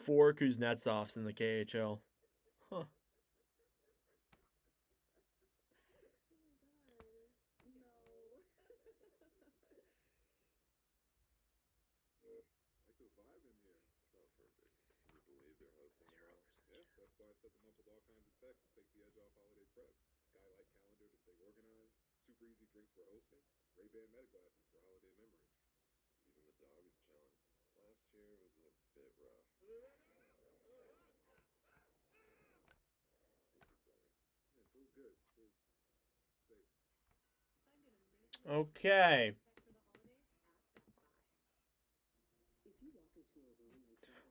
[SPEAKER 4] 4 Kuznetsovs in the KHL. Huh.
[SPEAKER 5] That's why I set them up with all kinds of tech to take the edge off holiday prep. Skylight calendar to stay organized. Super easy drinks for hosting. Ray-Ban meta glasses for holiday memory. Even the dog is chilling. Last year was a bit rough. Yeah, it feels good. It feels safe.
[SPEAKER 4] Okay.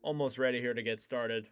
[SPEAKER 4] Almost ready here to get started.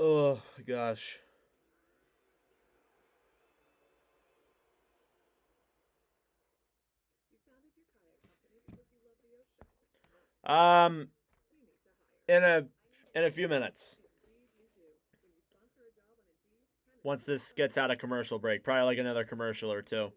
[SPEAKER 4] Oh, gosh. In a few minutes. Once this gets out of commercial break, probably like another commercial or two.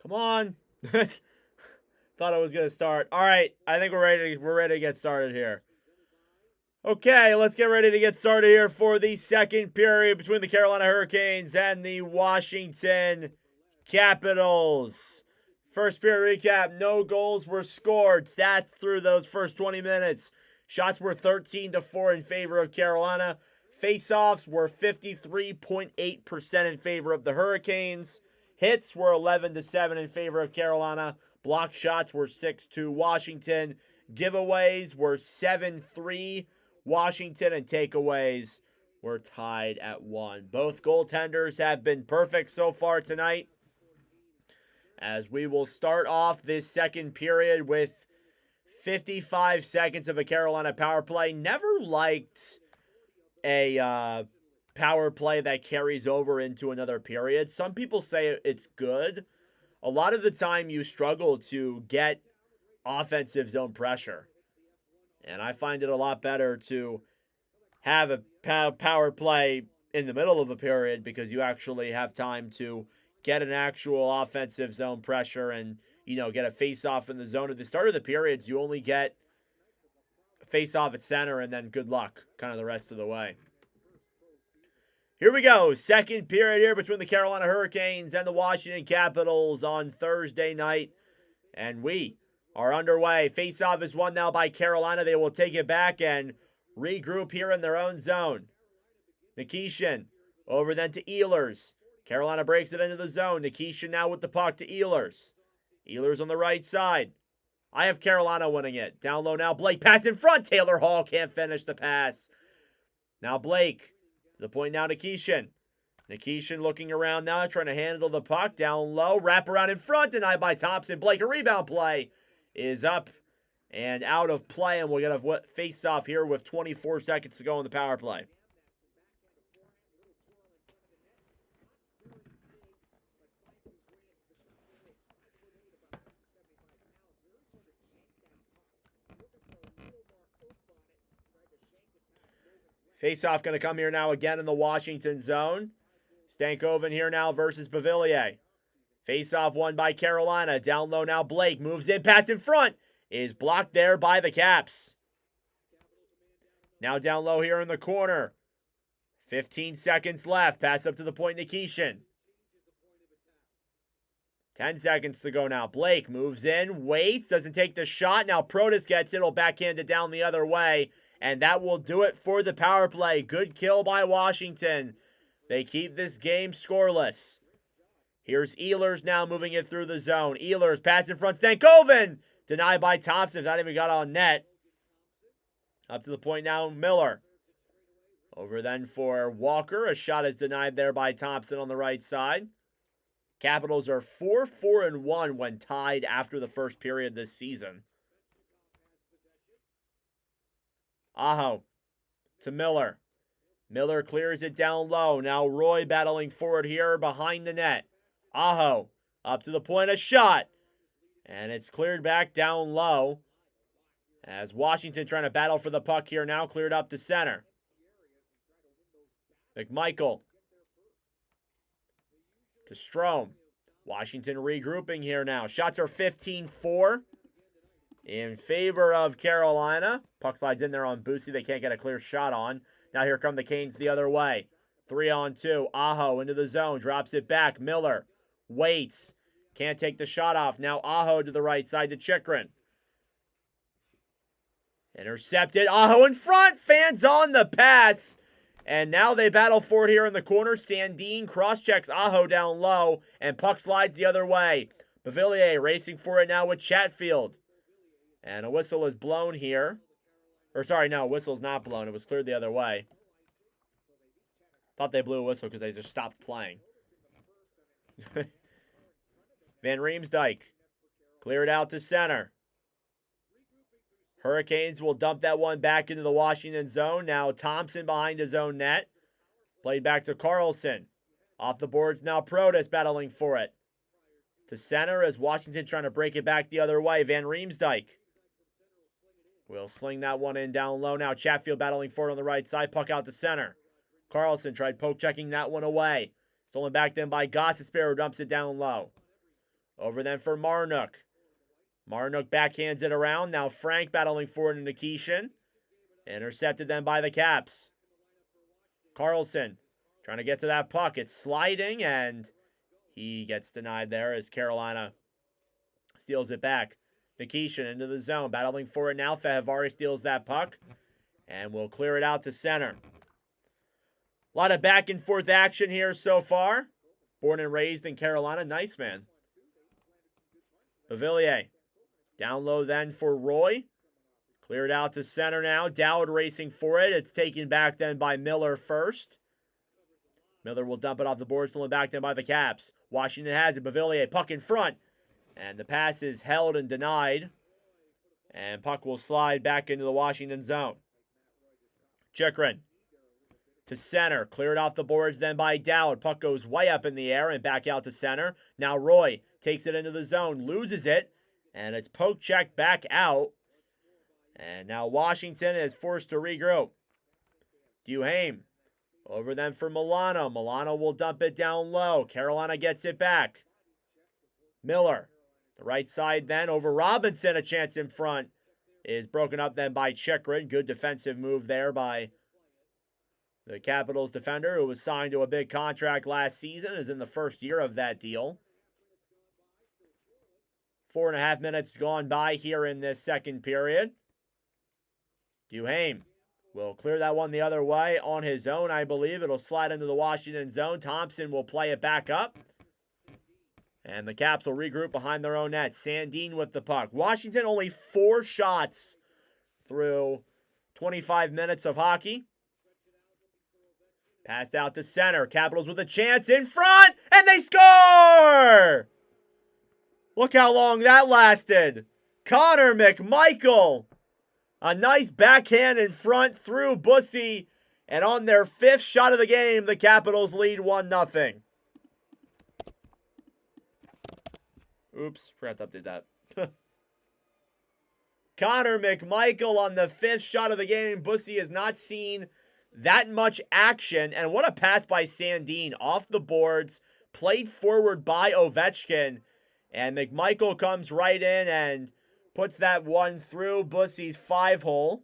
[SPEAKER 4] Come on. Thought I was gonna start. All right, I think we're ready to get started here. Okay, let's get ready to get started here for the second period between the Carolina Hurricanes and the Washington Capitals. First period recap, no goals were scored. Stats through those first 20 minutes. Shots were 13-4 in favor of Carolina. Faceoffs were 53.8% in favor of the Hurricanes. Hits were 11-7 in favor of Carolina. Block shots were 6-2 Washington. Giveaways were 7-3 Washington, and takeaways were tied at 1. Both goaltenders have been perfect so far tonight. As we will start off this second period with 55 seconds of a Carolina power play. Never liked a power play that carries over into another period. Some people say it's good. A lot of the time you struggle to get offensive zone pressure. And I find it a lot better to have a power play in the middle of a period because you actually have time to get an actual offensive zone pressure and, get a face-off in the zone. At the start of the periods, you only get a face-off at center and then good luck kind of the rest of the way. Here we go. Second period here between the Carolina Hurricanes and the Washington Capitals on Thursday night. And we are underway. Face-off is won now by Carolina. They will take it back and regroup here in their own zone. Nikishin over then to Ehlers. Carolina breaks it into the zone. Nikishin now with the puck to Ehlers. Ehlers on the right side. I have Carolina winning it. Down low now. Blake pass in front. Taylor Hall can't finish the pass. Now Blake to the point now Nikishin. Nikishin looking around now, trying to handle the puck. Down low. Wrap around in front. Denied by Thompson. Blake, a rebound play is up and out of play. And we'll get a face-off here with 24 seconds to go in the power play. Face-off going to come here now again in the Washington zone. Stankoven here now versus Beauvillier. Face-off won by Carolina. Down low now Blake. Moves in, pass in front. Is blocked there by the Caps. Now down low here in the corner. 15 seconds left. Pass up to the point Nikishin. 10 seconds to go now. Blake moves in, waits, doesn't take the shot. Now Protas gets it. Will backhand it down the other way. And that will do it for the power play. Good kill by Washington. They keep this game scoreless. Here's Ehlers now moving it through the zone. Ehlers pass in front. Stankoven denied by Thompson. Not even got on net. Up to the point now, Miller. Over then for Walker. A shot is denied there by Thompson on the right side. Capitals are 4-4-1 when tied after the first period this season. Aho to Miller. Miller clears it down low. Now Roy battling forward here behind the net. Aho up to the point, a shot. And it's cleared back down low. As Washington trying to battle for the puck here now. Cleared up to center. McMichael to Strome. Washington regrouping here now. Shots are 15-4 in favor of Carolina. Puck slides in there on Busey. They can't get a clear shot on. Now here come the Canes the other way. 3-on-2. Aho into the zone. Drops it back. Miller waits. Can't take the shot off. Now Aho to the right side to Chikrin. Intercepted. Aho in front. Fans on the pass. And now they battle for it here in the corner. Sandin cross-checks Aho down low. And puck slides the other way. Bavillier racing for it now with Chatfield. And a whistle is blown here. Or sorry, no, whistle's not blown. It was cleared the other way. Thought they blew a whistle because they just stopped playing. Van Riemsdyk. Cleared out to center. Hurricanes will dump that one back into the Washington zone. Now Thompson behind his own net. Played back to Carlson. Off the boards now Protas battling for it. To center as Washington trying to break it back the other way. Van Riemsdyk will sling that one in down low. Now Chatfield battling for it on the right side. Puck out to center. Carlson tried poke checking that one away. Stolen back then by Gossespierre, who dumps it down low. Over then for Marnook. Marnook backhands it around. Now Frank battling for it in Nikishin. Intercepted then by the Caps. Carlson trying to get to that puck. It's sliding and he gets denied there as Carolina steals it back. Nikishin into the zone. Battling for it now. Fehervari steals that puck and will clear it out to center. A lot of back and forth action here so far. Born and raised in Carolina. Nice, man. Bavillier. Down low then for Roy. Cleared out to center now. Dowd racing for it. It's taken back then by Miller first. Miller will dump it off the board. Stolen back then by the Caps. Washington has it. Bavillier, puck in front. And the pass is held and denied. And puck will slide back into the Washington zone. Chikrin to center. Cleared off the boards then by Dowd. Puck goes way up in the air and back out to center. Now Roy takes it into the zone. Loses it. And it's poke check back out. And now Washington is forced to regroup. Duhaime. Over then for Milano. Milano will dump it down low. Carolina gets it back. Miller. The right side then over Robinson. A chance in front. Is broken up then by Chikrin. Good defensive move there by the Capitals defender, who was signed to a big contract last season, is in the first year of that deal. 4.5 minutes gone by here in this second period. Duhaime will clear that one the other way on his own, I believe. It'll slide into the Washington zone. Thompson will play it back up. And the Caps will regroup behind their own net. Sandin with the puck. Washington only 4 shots through 25 minutes of hockey. Passed out to center. Capitals with a chance in front. And they score! Look how long that lasted. Connor McMichael. A nice backhand in front through Bussy. And on their 5th shot of the game, the Capitals lead 1-0. Oops, forgot to update that. Connor McMichael on the 5th shot of the game. Bussy has not seen that much action. And what a pass by Sandin. Off the boards. Played forward by Ovechkin. And McMichael comes right in and puts that one through Bussy's 5-hole.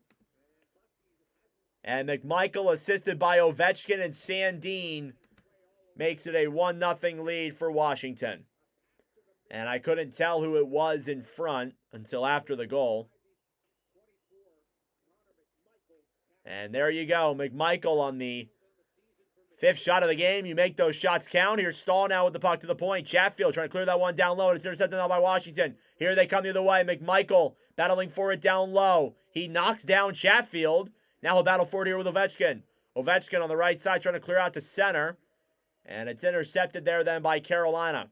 [SPEAKER 4] And McMichael, assisted by Ovechkin and Sandin, makes it a 1-0 lead for Washington. And I couldn't tell who it was in front until after the goal. And there you go. McMichael on the 5th shot of the game. You make those shots count. Here's Stahl now with the puck to the point. Chatfield trying to clear that one down low. It's intercepted now by Washington. Here they come the other way. McMichael battling for it down low. He knocks down Chatfield. Now he'll battle for it here with Ovechkin. Ovechkin on the right side trying to clear out to center. And it's intercepted there then by Carolina.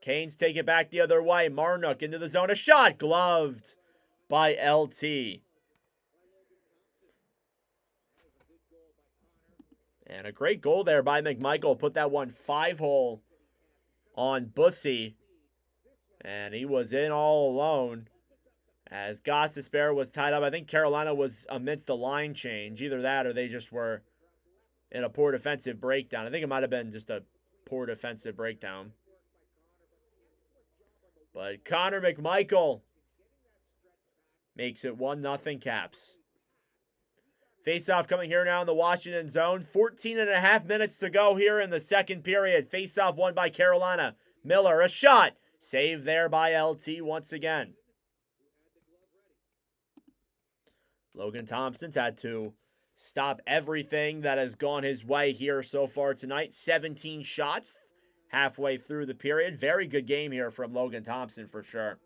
[SPEAKER 4] Canes take it back the other way. Marnook into the zone. A shot gloved by LT. And a great goal there by McMichael. Put that one 5-hole on Bussy. And he was in all alone as Gossespierre was tied up. I think Carolina was amidst a line change. Either that or they just were in a poor defensive breakdown. I think it might have been just a poor defensive breakdown. But Connor McMichael makes it 1-0 Caps. Faceoff coming here now in the Washington zone. 14.5 minutes to go here in the second period. Faceoff won by Carolina. Miller, a shot. Saved there by LT once again. Logan Thompson's had to stop everything that has gone his way here so far tonight. 17 shots halfway through the period. Very good game here from Logan Thompson for sure.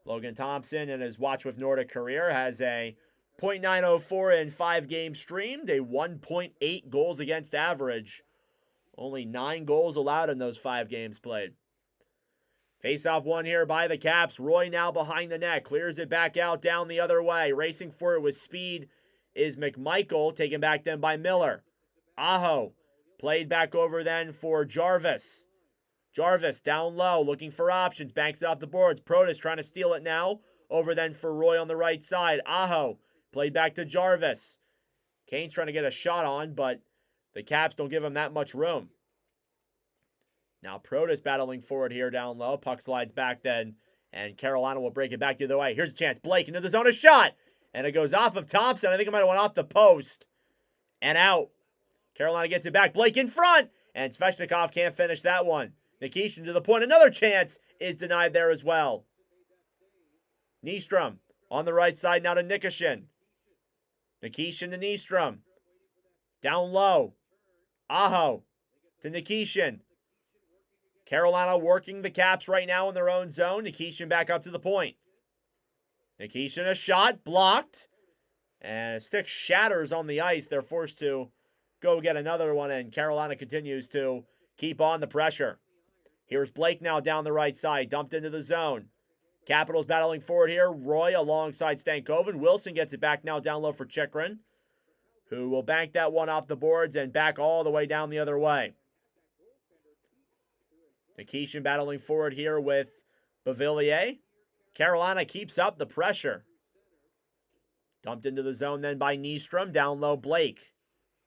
[SPEAKER 4] Logan Thompson in his Watch with Nordic career has a .904 in 5 games streamed, a 1.8 goals against average. Only 9 goals allowed in those 5 games played. Face-off one here by the Caps. Roy now behind the net. Clears it back out down the other way. Racing for it with speed is McMichael. Taken back then by Miller. Aho. Played back over then for Jarvis. Jarvis down low. Looking for options. Banks it off the boards. Protas trying to steal it now. Over then for Roy on the right side. Aho. Played back to Jarvis. Kane's trying to get a shot on, but the Caps don't give him that much room. Now Protas battling forward here down low. Puck slides back then, and Carolina will break it back the other way. Here's a chance. Blake into the zone. A shot! And it goes off of Thompson. I think it might have went off the post. And out. Carolina gets it back. Blake in front! And Svechnikov can't finish that one. Nikishin to the point. Another chance is denied there as well. Nystrom on the right side now to Nikishin. Nikishin to Nystrom. Down low. Aho to Nikishin. Carolina working the Caps right now in their own zone. Nikishin back up to the point. Nikishin a shot. Blocked. And a stick shatters on the ice. They're forced to go get another one, and Carolina continues to keep on the pressure. Here's Blake now down the right side. Dumped into the zone. Capitals battling forward here. Roy alongside Stankoven. Wilson gets it back now down low for Chychrun, who will bank that one off the boards and back all the way down the other way. Nikishin battling forward here with Bavillier. Carolina keeps up the pressure. Dumped into the zone then by Nystrom. Down low, Blake.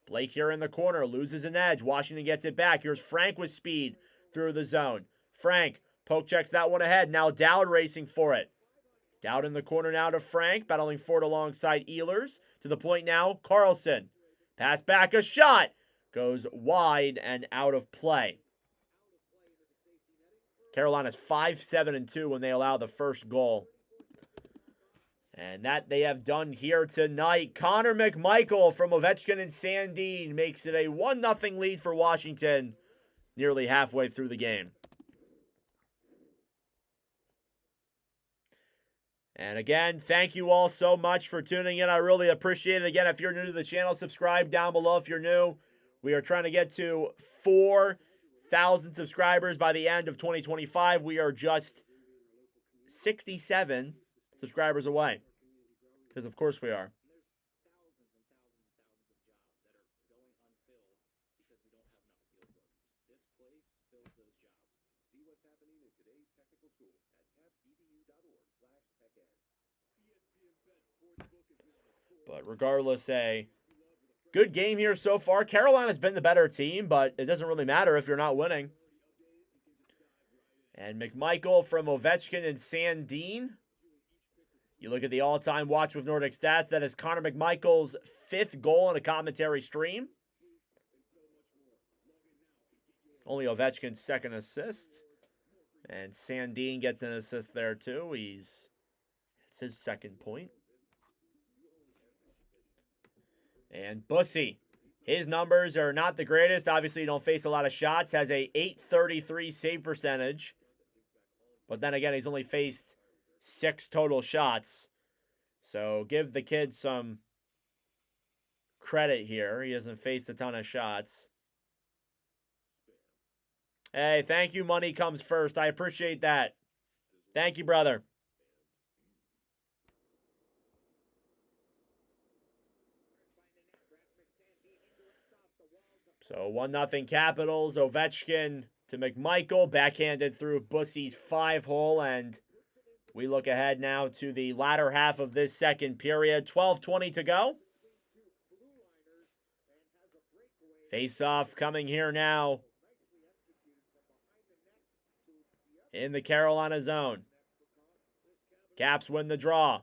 [SPEAKER 4] Blake here in the corner. Loses an edge. Washington gets it back. Here's Frank with speed through the zone. Frank poke checks that one ahead. Now Dowd racing for it. Dowd in the corner now to Frank. Battling forward alongside Ehlers. To the point now, Carlson. Pass back, a shot. Goes wide and out of play. Carolina's 5-7-2 when they allow the first goal. And that they have done here tonight. Connor McMichael from Ovechkin and Sandin makes it a 1-0 lead for Washington nearly halfway through the game. And again, thank you all so much for tuning in. I really appreciate it. Again, if you're new to the channel, subscribe down below if you're new. We are trying to get to 4,000 subscribers by the end of 2025. We are just 67 subscribers away. Because of course we are. But regardless, a good game here so far. Carolina's been the better team, but it doesn't really matter if you're not winning. And McMichael from Ovechkin and Sandin. You look at the all-time Watch with Nordic stats. That is Connor McMichael's 5th goal in a commentary stream. Only Ovechkin's 2nd assist. And Sandin gets an assist there too. It's his 2nd point. And Bussy, his numbers are not the greatest. Obviously, you don't face a lot of shots. Has a .833 save percentage. But then again, he's only faced 6 total shots. So give the kid some credit here. He hasn't faced a ton of shots. Hey, thank you. Money comes first. I appreciate that. Thank you, brother. So 1-0 Capitals. Ovechkin to McMichael. Backhanded through Bussy's 5-hole. And we look ahead now to the latter half of this second period. 12:20 to go. Face-off coming here now in the Carolina zone. Caps win the draw.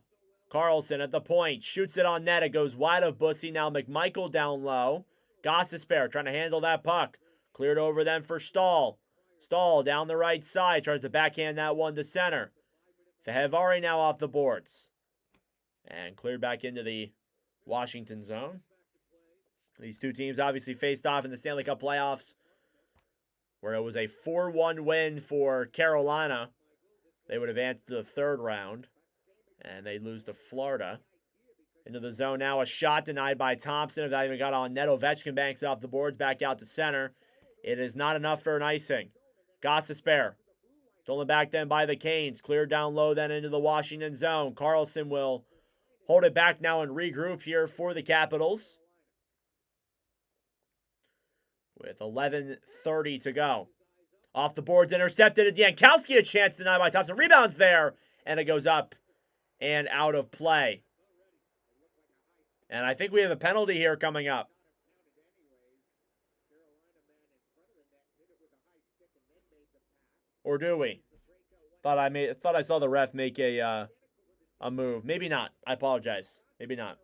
[SPEAKER 4] Carlson at the point. Shoots it on net. It goes wide of Bussy. Now McMichael down low. Gostisbehere trying to handle that puck. Cleared over then for Stahl. Stahl down the right side. Tries to backhand that one to center. Fehervari now off the boards. And cleared back into the Washington zone. These two teams obviously faced off in the Stanley Cup playoffs, where it was a 4-1 win for Carolina. They would advance to the third round, and they'd lose to Florida. Into the zone now, a shot denied by Thompson. If that even got on net, Ovechkin banks off the boards, back out to center. It is not enough for an icing. Gostisbehere, stolen back then by the Canes. Cleared down low then into the Washington zone. Carlson will hold it back now and regroup here for the Capitals. With 11:30 to go. Off the boards, intercepted at Jankowski. A chance denied by Thompson. Rebounds there, and it goes up and out of play. And I think we have a penalty here coming up. Or do we? Thought I saw the ref make a move. Maybe not. I apologize. Maybe not.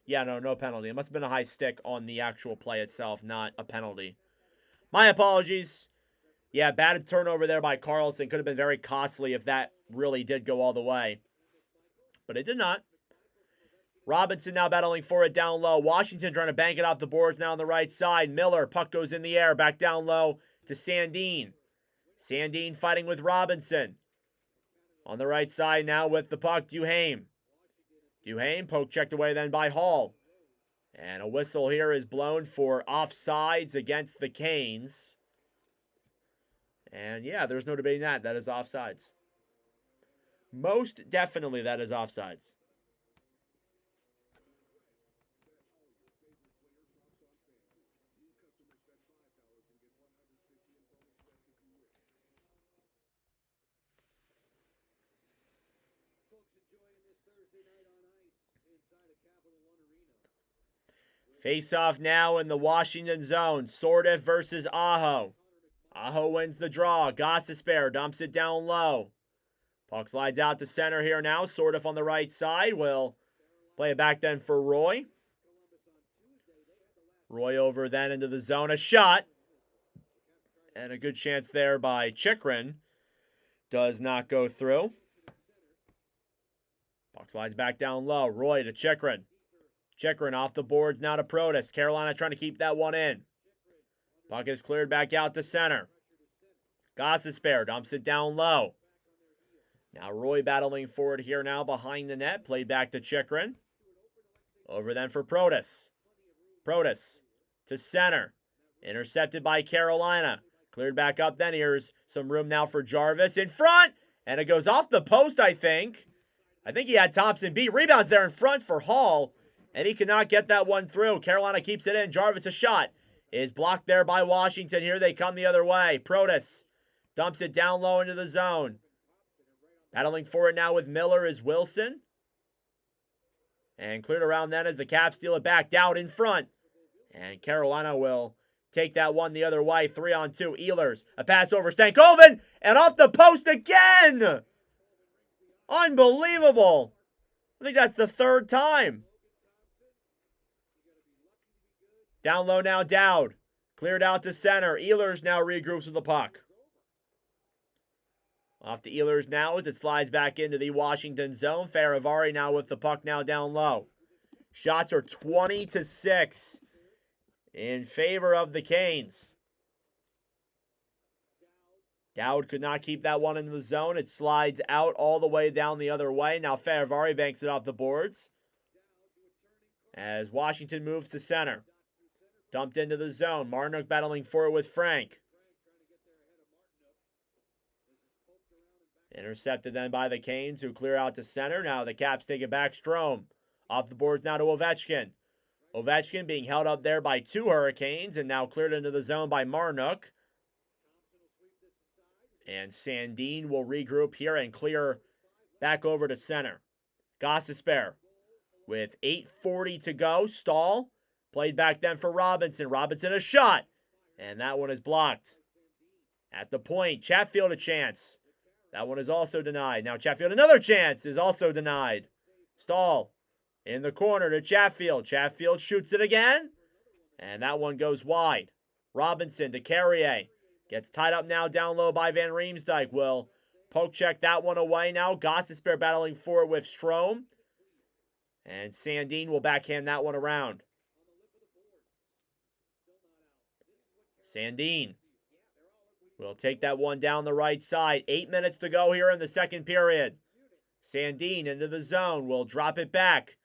[SPEAKER 4] Yeah, no penalty. It must have been a high stick on the actual play itself, not a penalty. My apologies. Yeah, bad turnover there by Carlson. Could have been very costly if that really did go all the way. But it did not. Robinson now battling for it down low. Washington trying to bank it off the boards now on the right side. Miller, puck goes in the air. Back down low to Sandin. Sandin fighting with Robinson. On the right side now with the puck, Duhaime. Duhaime, poke checked away then by Hall. And a whistle here is blown for offsides against the Canes. And yeah, there's no debating that. That is offsides. Most definitely that is offsides. Face off now in the Washington zone. Sordiff versus Aho. Aho wins the draw. Gostisbehere dumps it down low. Puck slides out to center here now. Sordiff on the right side will play it back then for Roy. Roy over then into the zone. A shot. And a good chance there by Chychrun. Does not go through. Puck slides back down low. Roy to Chychrun. Chychrun off the boards now to Protas. Carolina trying to keep that one in. Puck is cleared back out to center. Gostisbehere dumps it down low. Now Roy battling forward here now behind the net. Played back to Chychrun. Over then for Protas. Protas to center. Intercepted by Carolina. Cleared back up then. Here's some room now for Jarvis in front. And it goes off the post, I think. I think he had Thompson beat. Rebounds there in front for Hall. And he cannot get that one through. Carolina keeps it in. Jarvis a shot. Is blocked there by Washington. Here they come the other way. Protas dumps it down low into the zone. Battling for it now with Miller is Wilson. And cleared around then as the Caps steal it back. Dowd in front. And Carolina will take that one the other way. 3-on-2. Ehlers. A pass over Stankoven. And off the post again. Unbelievable. I think that's the third time. Down low now, Dowd. Cleared out to center. Ehlers now regroups with the puck. Off to Ehlers now as it slides back into the Washington zone. Fehervari now with the puck now down low. Shots are 20-6 in favor of the Canes. Dowd could not keep that one in the zone. It slides out all the way down the other way. Now Fehervari banks it off the boards. As Washington moves to center. Dumped into the zone. Martinook battling for it with Frank. Intercepted then by the Canes, who clear out to center. Now the Caps take it back. Strome. Off the boards now to Ovechkin. Ovechkin being held up there by two Hurricanes and now cleared into the zone by Martinook. And Sandin will regroup here and clear back over to center. Gostisbehere with 8:40 to go. Stahl. Played back then for Robinson. Robinson a shot. And that one is blocked. At the point, Chatfield a chance. That one is also denied. Now Chatfield another chance is also denied. Stahl in the corner to Chatfield. Chatfield shoots it again. And that one goes wide. Robinson to Carrier. Gets tied up now down low by Van Riemsdyk. Will poke check that one away now. Gostisbehere battling for it with Strome. And Sandin will backhand that one around. Sandin will take that one down the right side. 8 minutes to go here in the second period. Sandin into the zone. Will drop it back.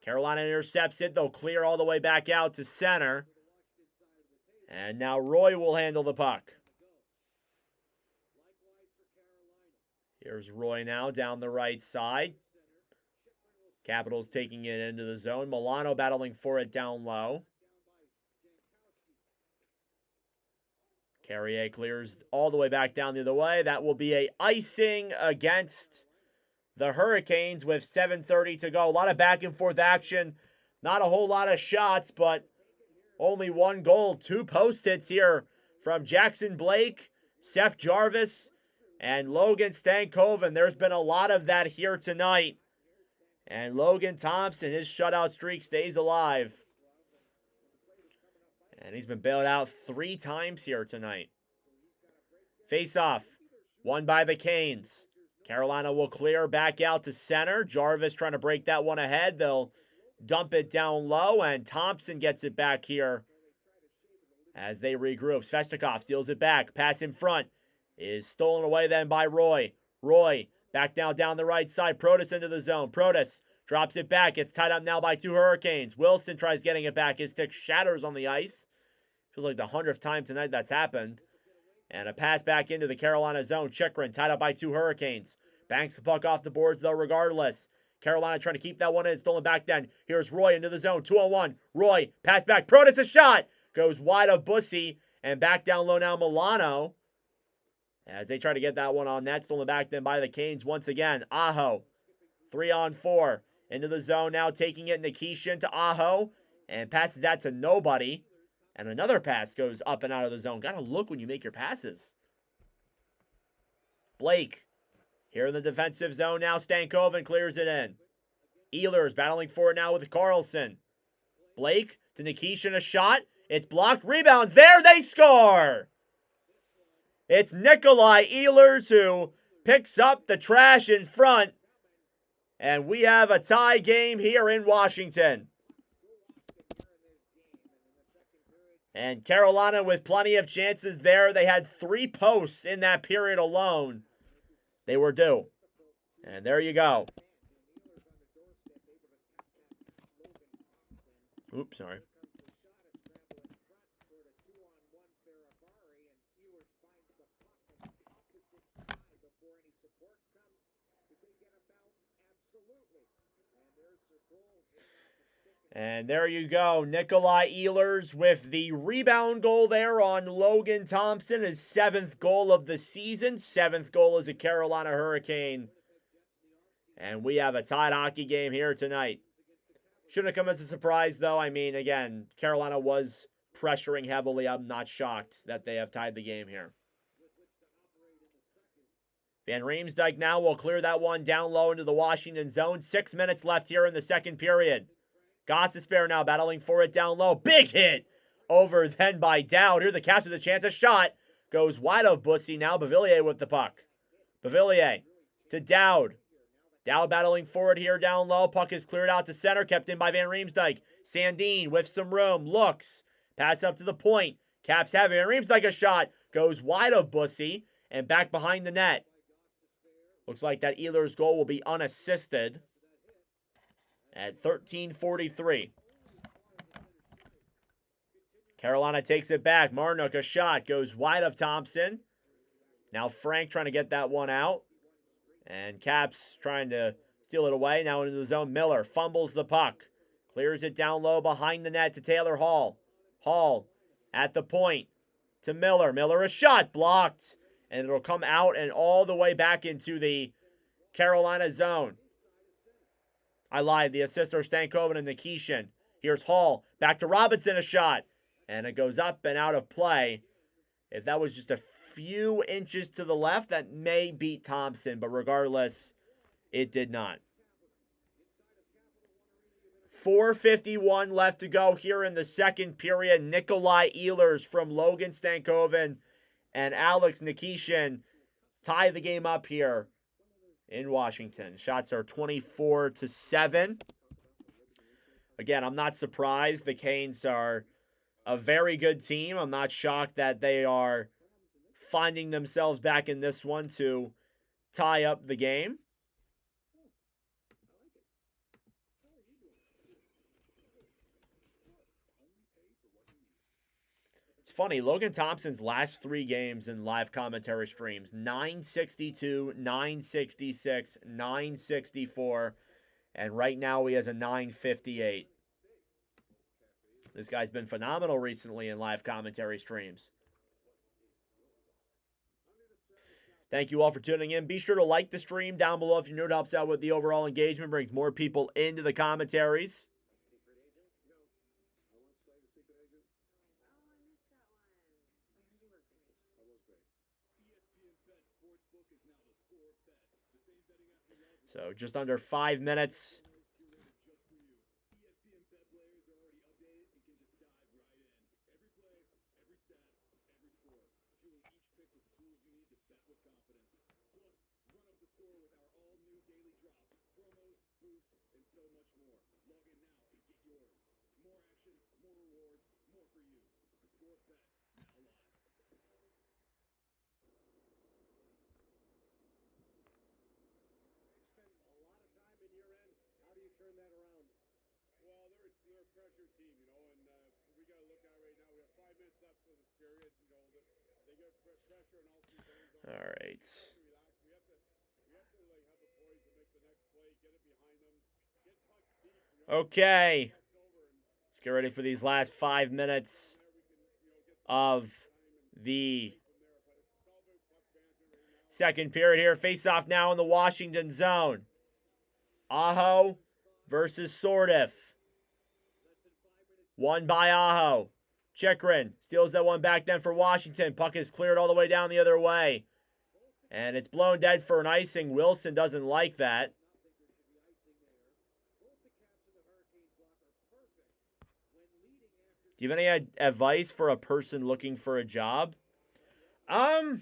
[SPEAKER 4] Carolina intercepts it. They'll clear all the way back out to center. And now Roy will handle the puck. Here's Roy now down the right side. Capitals taking it into the zone. Milano battling for it down low. Carrier clears all the way back down the other way. That will be a icing against the Hurricanes with 7:30 to go. A lot of back and forth action. Not a whole lot of shots, but only one goal. 2 post hits here from Jackson Blake, Seth Jarvis, and Logan Stankoven. There's been a lot of that here tonight. And Logan Thompson, his shutout streak stays alive. And he's been bailed out 3 times here tonight. Face-off, won by the Canes. Carolina will clear back out to center. Jarvis trying to break that one ahead. They'll dump it down low, and Thompson gets it back here as they regroup. Svechnikov steals it back. Pass in front is stolen away then by Roy. Roy back now down the right side. Protas into the zone. Protas drops it back. It's tied up now by 2 Hurricanes. Wilson tries getting it back. His stick shatters on the ice. Feels like the 100th time tonight that's happened. And a pass back into the Carolina zone. Chychrun tied up by 2 Hurricanes. Banks the puck off the boards though regardless. Carolina trying to keep that one in. Stolen back then. Here's Roy into the zone. 2-on-1. Roy, pass back. Protas a shot. Goes wide of Bussy. And back down low now Milano. As they try to get that one on net. Stolen back then by the Canes once again. Aho. 3-on-4. Into the zone now. Taking it Nikishin to Aho. And passes that to nobody. And another pass goes up and out of the zone. Gotta look when you make your passes. Blake. Here in the defensive zone now. Stankoven clears it in. Ehlers battling for it now with Carlson. Blake to Nikishin, a shot. It's blocked. Rebounds. There they score. It's Nikolai Ehlers who picks up the trash in front. And we have a tie game here in Washington. And Carolina with plenty of chances there. They had 3 posts in that period alone. They were due. And there you go. Oops, sorry. And there you go. Nikolai Ehlers with the rebound goal there on Logan Thompson. His 7th goal of the season. 7th goal as a Carolina Hurricane. And we have a tied hockey game here tonight. Shouldn't have come as a surprise, though. I mean, again, Carolina was pressuring heavily. I'm not shocked that they have tied the game here. Van Riemsdyk now will clear that one down low into the Washington zone. 6 minutes left here in the second period. Gostisbehere now battling for it down low. Big hit over then by Dowd. Here the Caps with a chance. A shot goes wide of Bussy. Now Beauvillier with the puck. Beauvillier to Dowd. Dowd battling forward here down low. Puck is cleared out to center. Kept in by Van Riemsdyk. Sandin with some room. Looks. Pass up to the point. Caps have it. Van Riemsdyk a shot. Goes wide of Bussy. And back behind the net. Looks like that Ehlers goal will be unassisted. At 13:43. Carolina takes it back. Marnook, a shot. Goes wide of Thompson. Now Frank trying to get that one out. And Caps trying to steal it away. Now into the zone. Miller fumbles the puck. Clears it down low behind the net to Taylor Hall. Hall at the point to Miller. Miller, a shot. Blocked. And it'll come out and all the way back into the Carolina zone. I lied. The assist are Stankoven and Nikishin. Here's Hall. Back to Robinson, a shot. And it goes up and out of play. If that was just a few inches to the left, that may beat Thompson. But regardless, it did not. 4:51 left to go here in the second period. Nikolai Ehlers from Logan Stankoven and Alex Nikishin tie the game up here in Washington. Shots are 24-7. Again, I'm not surprised. The Canes are a very good team. I'm not shocked that they are finding themselves back in this one to tie up the game. It's funny, Logan Thompson's last 3 games in live commentary streams, 962, 966, 964, and right now he has a 958. This guy's been phenomenal recently in live commentary streams. Thank you all for tuning in. Be sure to like the stream down below if you know it helps out with the overall engagement, brings more people into the commentaries. So just under 5 minutes.
[SPEAKER 5] Turn that around. Well, they're a pressure team, you know, and we got to look at right now. We have 5 minutes left for this period. You know, they get pressure in all 3 zones.
[SPEAKER 4] All right.
[SPEAKER 5] We have to like have the poise to make the next play, get it behind them, get puck deep. You know,
[SPEAKER 4] Okay. Let's get ready for these last 5 minutes of the second period here. Face off now in the Washington zone. Aho versus Sordiff. Won by Aho. Chikrin steals that one back then for Washington. Puck is cleared all the way down the other way. And it's blown dead for an icing. Wilson doesn't like that. Do you have any advice for a person looking for a job? I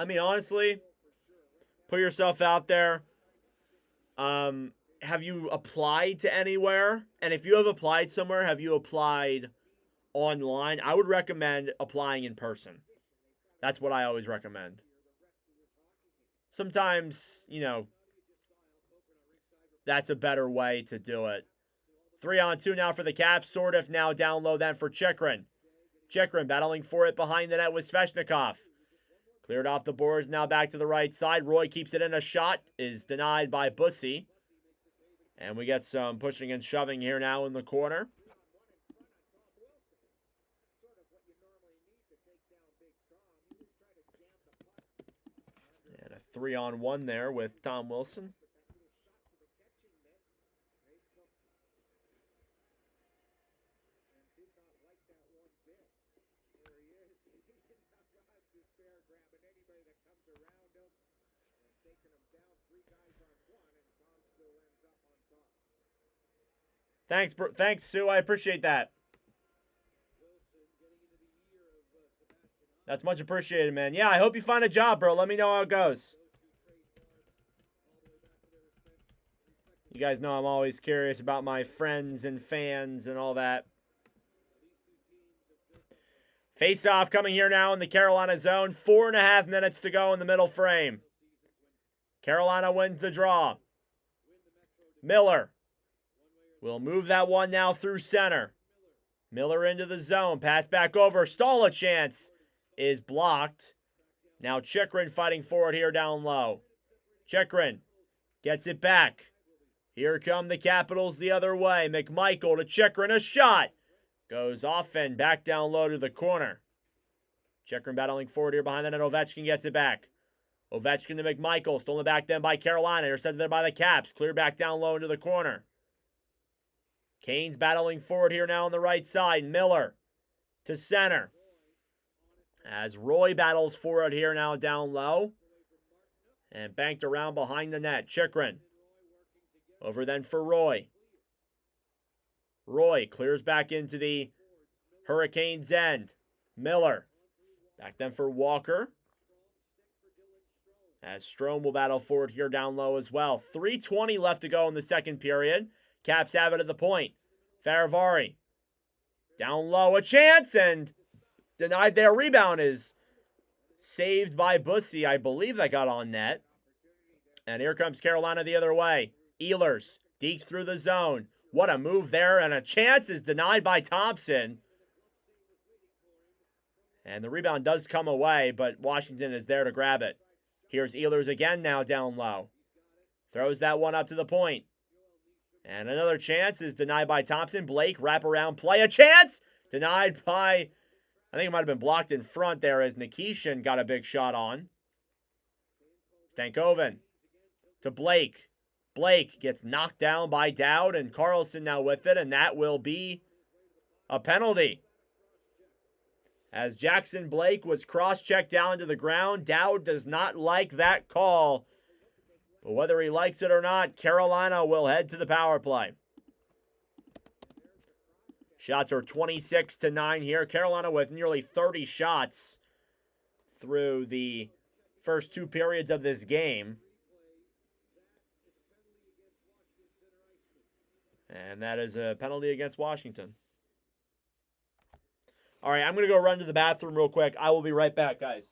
[SPEAKER 4] mean, honestly, put yourself out there. Have you applied to anywhere? And if you have applied somewhere, have you applied online? I would recommend applying in person. That's what I always recommend. Sometimes, you know, that's a better way to do it. 3-on-2 now for the Caps. Sordiff now down low then for Chikrin. Chikrin battling for it behind the net with Svechnikov. Cleared off the boards, now back to the right side. Roy keeps it in. A shot is denied by Bussy. And we get some pushing and shoving here now in the corner. And a 3-on-1 there with Tom Wilson. Thanks, Sue. I appreciate that. That's much appreciated, man. Yeah, I hope you find a job, bro. Let me know how it goes. You guys know I'm always curious about my friends and fans and all that. Face-off coming here now in the Carolina zone. 4.5 minutes to go in the middle frame. Carolina wins the draw. Miller will move that one now through center. Miller into the zone. Pass back over. Stall a chance. Is blocked. Now Chikrin fighting for it here down low. Chikrin gets it back. Here come the Capitals the other way. McMichael to Chikrin. A shot. Goes off and back down low to the corner. Chikrin battling forward here behind the net. Ovechkin gets it back. Ovechkin to McMichael. Stolen back then by Carolina. Intercepted there by the Caps. Clear back down low into the corner. Canes battling forward here now on the right side. Miller to center. As Roy battles for it here now down low. And banked around behind the net. Chikrin. Over then for Roy. Roy clears back into the Hurricanes' end. Miller Back then for Walker. As Strome will battle forward here down low as well. 3:20 left to go in the second period. Caps have it at the point. Faravari. Down low, a chance, and denied their rebound is saved by Bussy. I believe that got on net. And here comes Carolina the other way. Ehlers dekes through the zone. What a move there, and a chance is denied by Thompson. And the rebound does come away, but Washington is there to grab it. Here's Ehlers again now down low. Throws that one up to the point. And another chance is denied by Thompson. Blake, wraparound play. A chance! Denied by, I think it might have been blocked in front there as Nikishin got a big shot on. Stankoven to Blake. Blake gets knocked down by Dowd, and Carlson now with it, and that will be a penalty. As Jackson Blake was cross-checked down to the ground, Dowd does not like that call. But whether he likes it or not, Carolina will head to the power play. Shots are 26-9 here. Carolina with nearly 30 shots through the first two periods of this game. And that is a penalty against Washington. All right, I'm going to go run to the bathroom real quick. I will be right back, guys.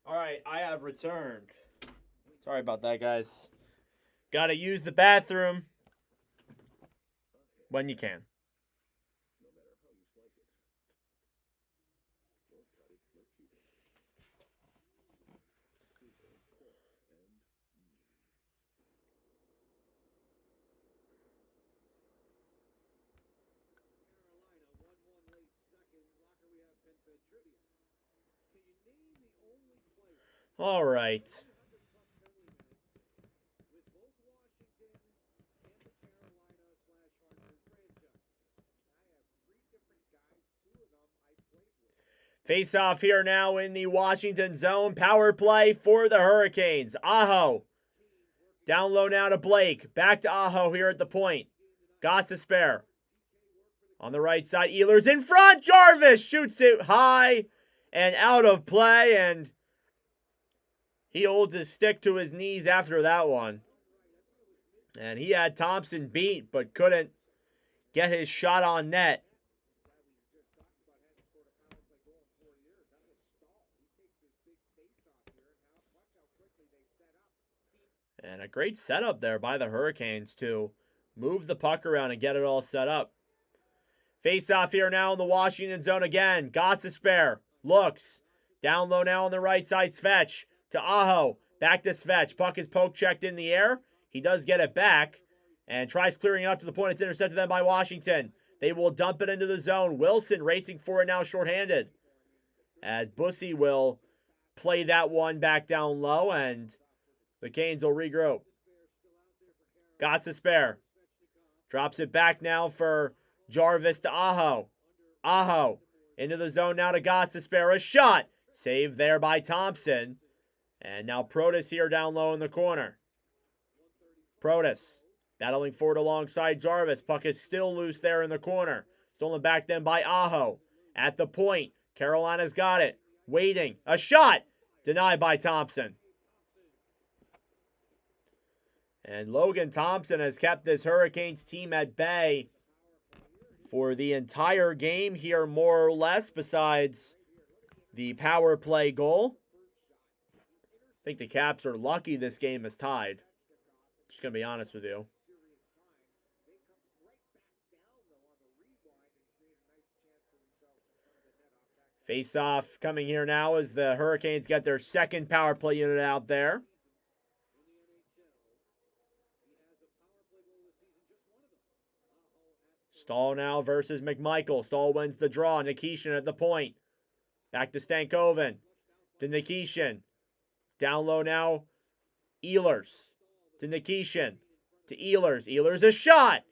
[SPEAKER 4] All right, I have returned. Sorry about that, guys. Got to use the bathroom when you can. All right. Face off here now in the Washington zone. Power play for the Hurricanes. Aho. Down low now to Blake. Back to Aho here at the point. Goss to spare. On the right side, Ehlers in front. Jarvis shoots it high and out of play, and he holds his stick to his knees after that one. And he had Thompson beat, but couldn't get his shot on net. And a great setup there by the Hurricanes to move the puck around and get it all set up. Face off here now in the Washington zone again. Goss to spare. Looks. Down low now on the right side. Svetch to Aho. Back to Svetch. Puck is poke checked in the air. He does get it back and tries clearing it up to the point. It's intercepted then by Washington. They will dump it into the zone. Wilson racing for it now shorthanded. As Bussy will play that one back down low, and the Canes will regroup. Goss to spare. Drops it back now for Jarvis to Aho. Aho into the zone now to Goss to spare. A shot. Saved there by Thompson. And now Protas here down low in the corner. Protas battling forward alongside Jarvis. Puck is still loose there in the corner. Stolen back then by Aho. At the point. Carolina's got it. Waiting. A shot. Denied by Thompson. And Logan Thompson has kept this Hurricanes team at bay for the entire game here, more or less, besides the power play goal. I think the Caps are lucky this game is tied. Just going to be honest with you. Face-off coming here now as the Hurricanes get their second power play unit out there. Stahl now versus McMichael. Stahl wins the draw. Nikishin at the point. Back to Stankoven. To Nikishin. Down low now. Ehlers. To Nikishin. To Ehlers. Ehlers a shot.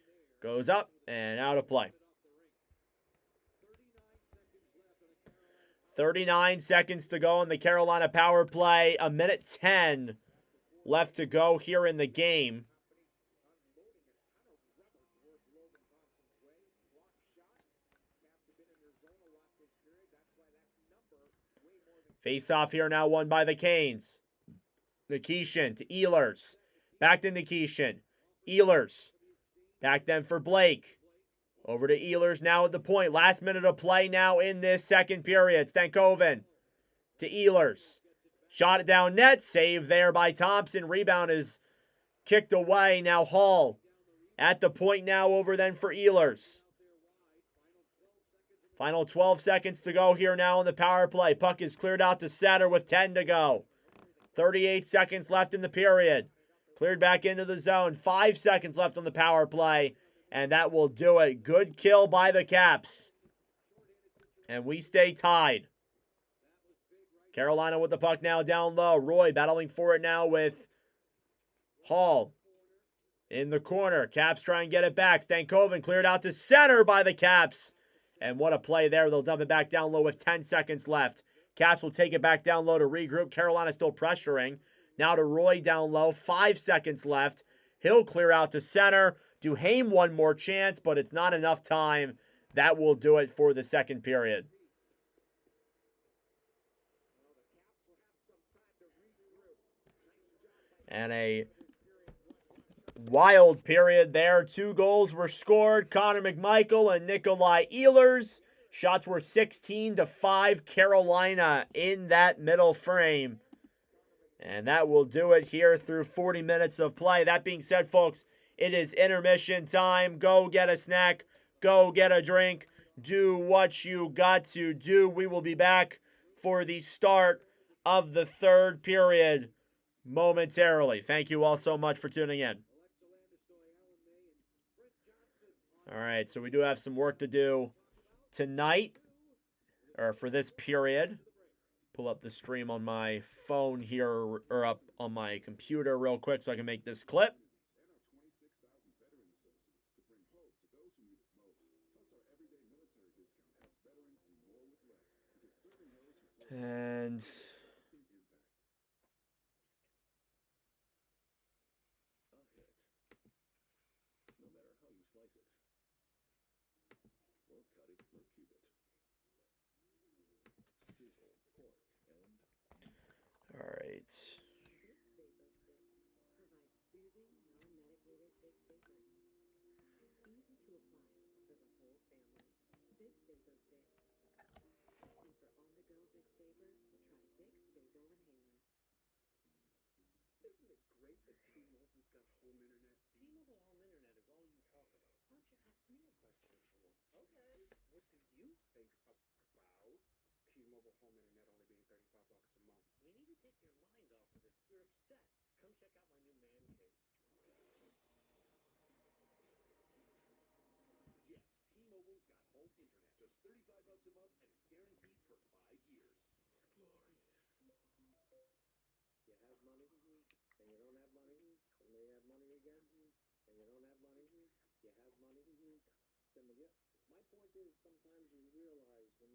[SPEAKER 4] Goes up and out of play. 39 seconds to go in the Carolina power play. 1:10 left to go here in the game. Face-off here now won by the Canes. Nikishin to Ehlers. Back to Nikishin. Ehlers. Back then for Blake. Over to Ehlers now at the point. Last minute of play now in this second period. Stankoven to Ehlers. Shot it down net. Save there by Thompson. Rebound is kicked away. Now Hall at the point now over then for Ehlers. Final 12 seconds to go here now in the power play. Puck is cleared out to center with 10 to go. 38 seconds left in the period. Cleared back into the zone. 5 seconds left on the power play. And that will do it. Good kill by the Caps. And we stay tied. Carolina with the puck now down low. Roy battling for it now with Hall. In the corner. Caps try and get it back. Stankoven cleared out to center by the Caps. And what a play there. They'll dump it back down low with 10 seconds left. Caps will take it back down low to regroup. Carolina still pressuring. Now to Roy down low. 5 seconds left. He'll clear out to center. Duhaime one more chance, but it's not enough time. That will do it for the second period. And a wild period there. 2 goals were scored. Connor McMichael and Nikolai Ehlers. Shots were 16-5 Carolina in that middle frame. And that will do it here through 40 minutes of play. That being said, folks, it is intermission time. Go get a snack. Go get a drink. Do what you got to do. We will be back for the start of the third period momentarily. Thank you all so much for tuning in. All right, so we do have some work to do tonight, or for this period. Pull up the stream on my phone here, or up on my computer real quick so I can make this clip. And all right.
[SPEAKER 5] Isn't it great that T-Mobile's got home internet? T-Mobile home internet is all you talk about. Why don't you ask me a question for once? Okay. What do you think about T-Mobile home internet only being $35 a month? You need to take your mind off of it. You're obsessed. Come check out my new man cave. Yes, T-Mobile's got home internet. Just $35 a month and it's guaranteed for 5 years. It's glorious. You have money, and you don't have money, and you have money again, and you don't have money, you have money, then you. My point is, sometimes you realize when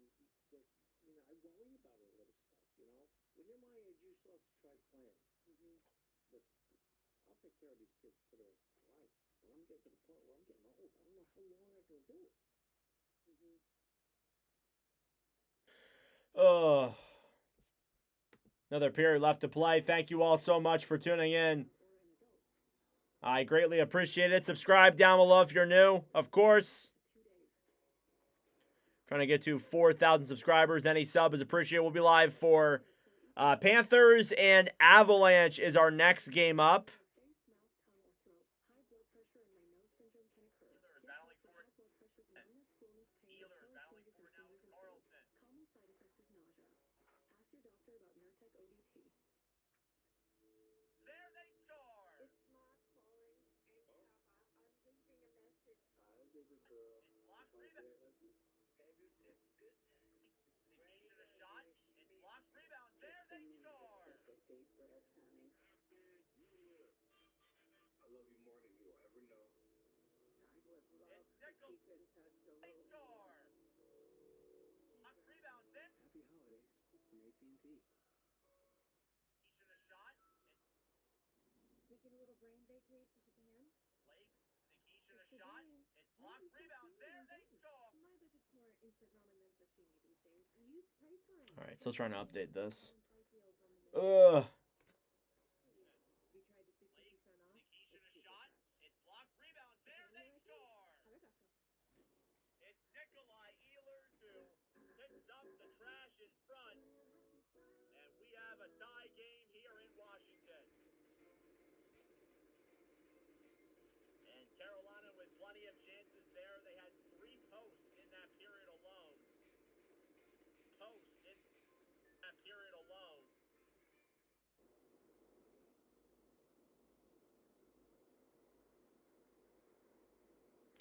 [SPEAKER 5] that, I worry about a little stuff, When you're my age, you still have to try playing. Listen, I'll take care of these kids for the rest of their life. When I'm getting to the point where I'm getting old, I don't know how long I can do it.
[SPEAKER 4] Oh. Another period left to play. Thank you all so much for tuning in I greatly appreciate it. Subscribe down below if you're new, of course. Trying to get to 4,000 subscribers. Any sub is appreciated. We'll be live for Panthers and Avalanche is our next game up. All right, still trying to update this. Ugh.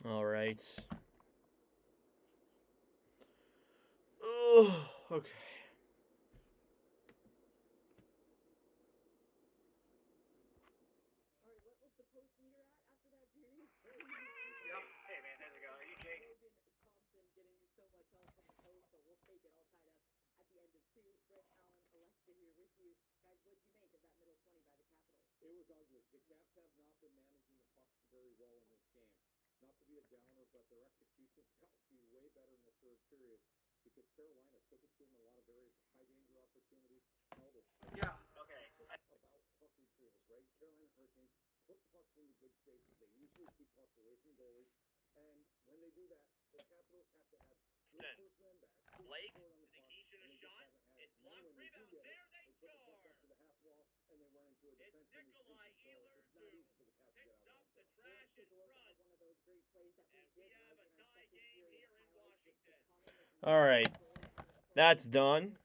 [SPEAKER 4] All right. Ugh. Okay.
[SPEAKER 5] It was ugly. The Caps have not been managing the puck very well in this game. Not to be a downer, but their execution got to be way better in the third period because Carolina took it to them in a lot of areas, high danger opportunities. Held it. About puck retrievals, right? Carolina Hurricanes put the pucks into big spaces. They usually keep pucks away from goalies, and when they do that, the Capitals have to have good first man back. Blake, Nikishin a shot. It's blocked rebound. There they score. They put the puck up to the half wall, and they run into a defenseman who's decent. So it's not easy for the Caps to get out of the trash in front. One of those great plays that we did in our second period.
[SPEAKER 4] All right. That's done.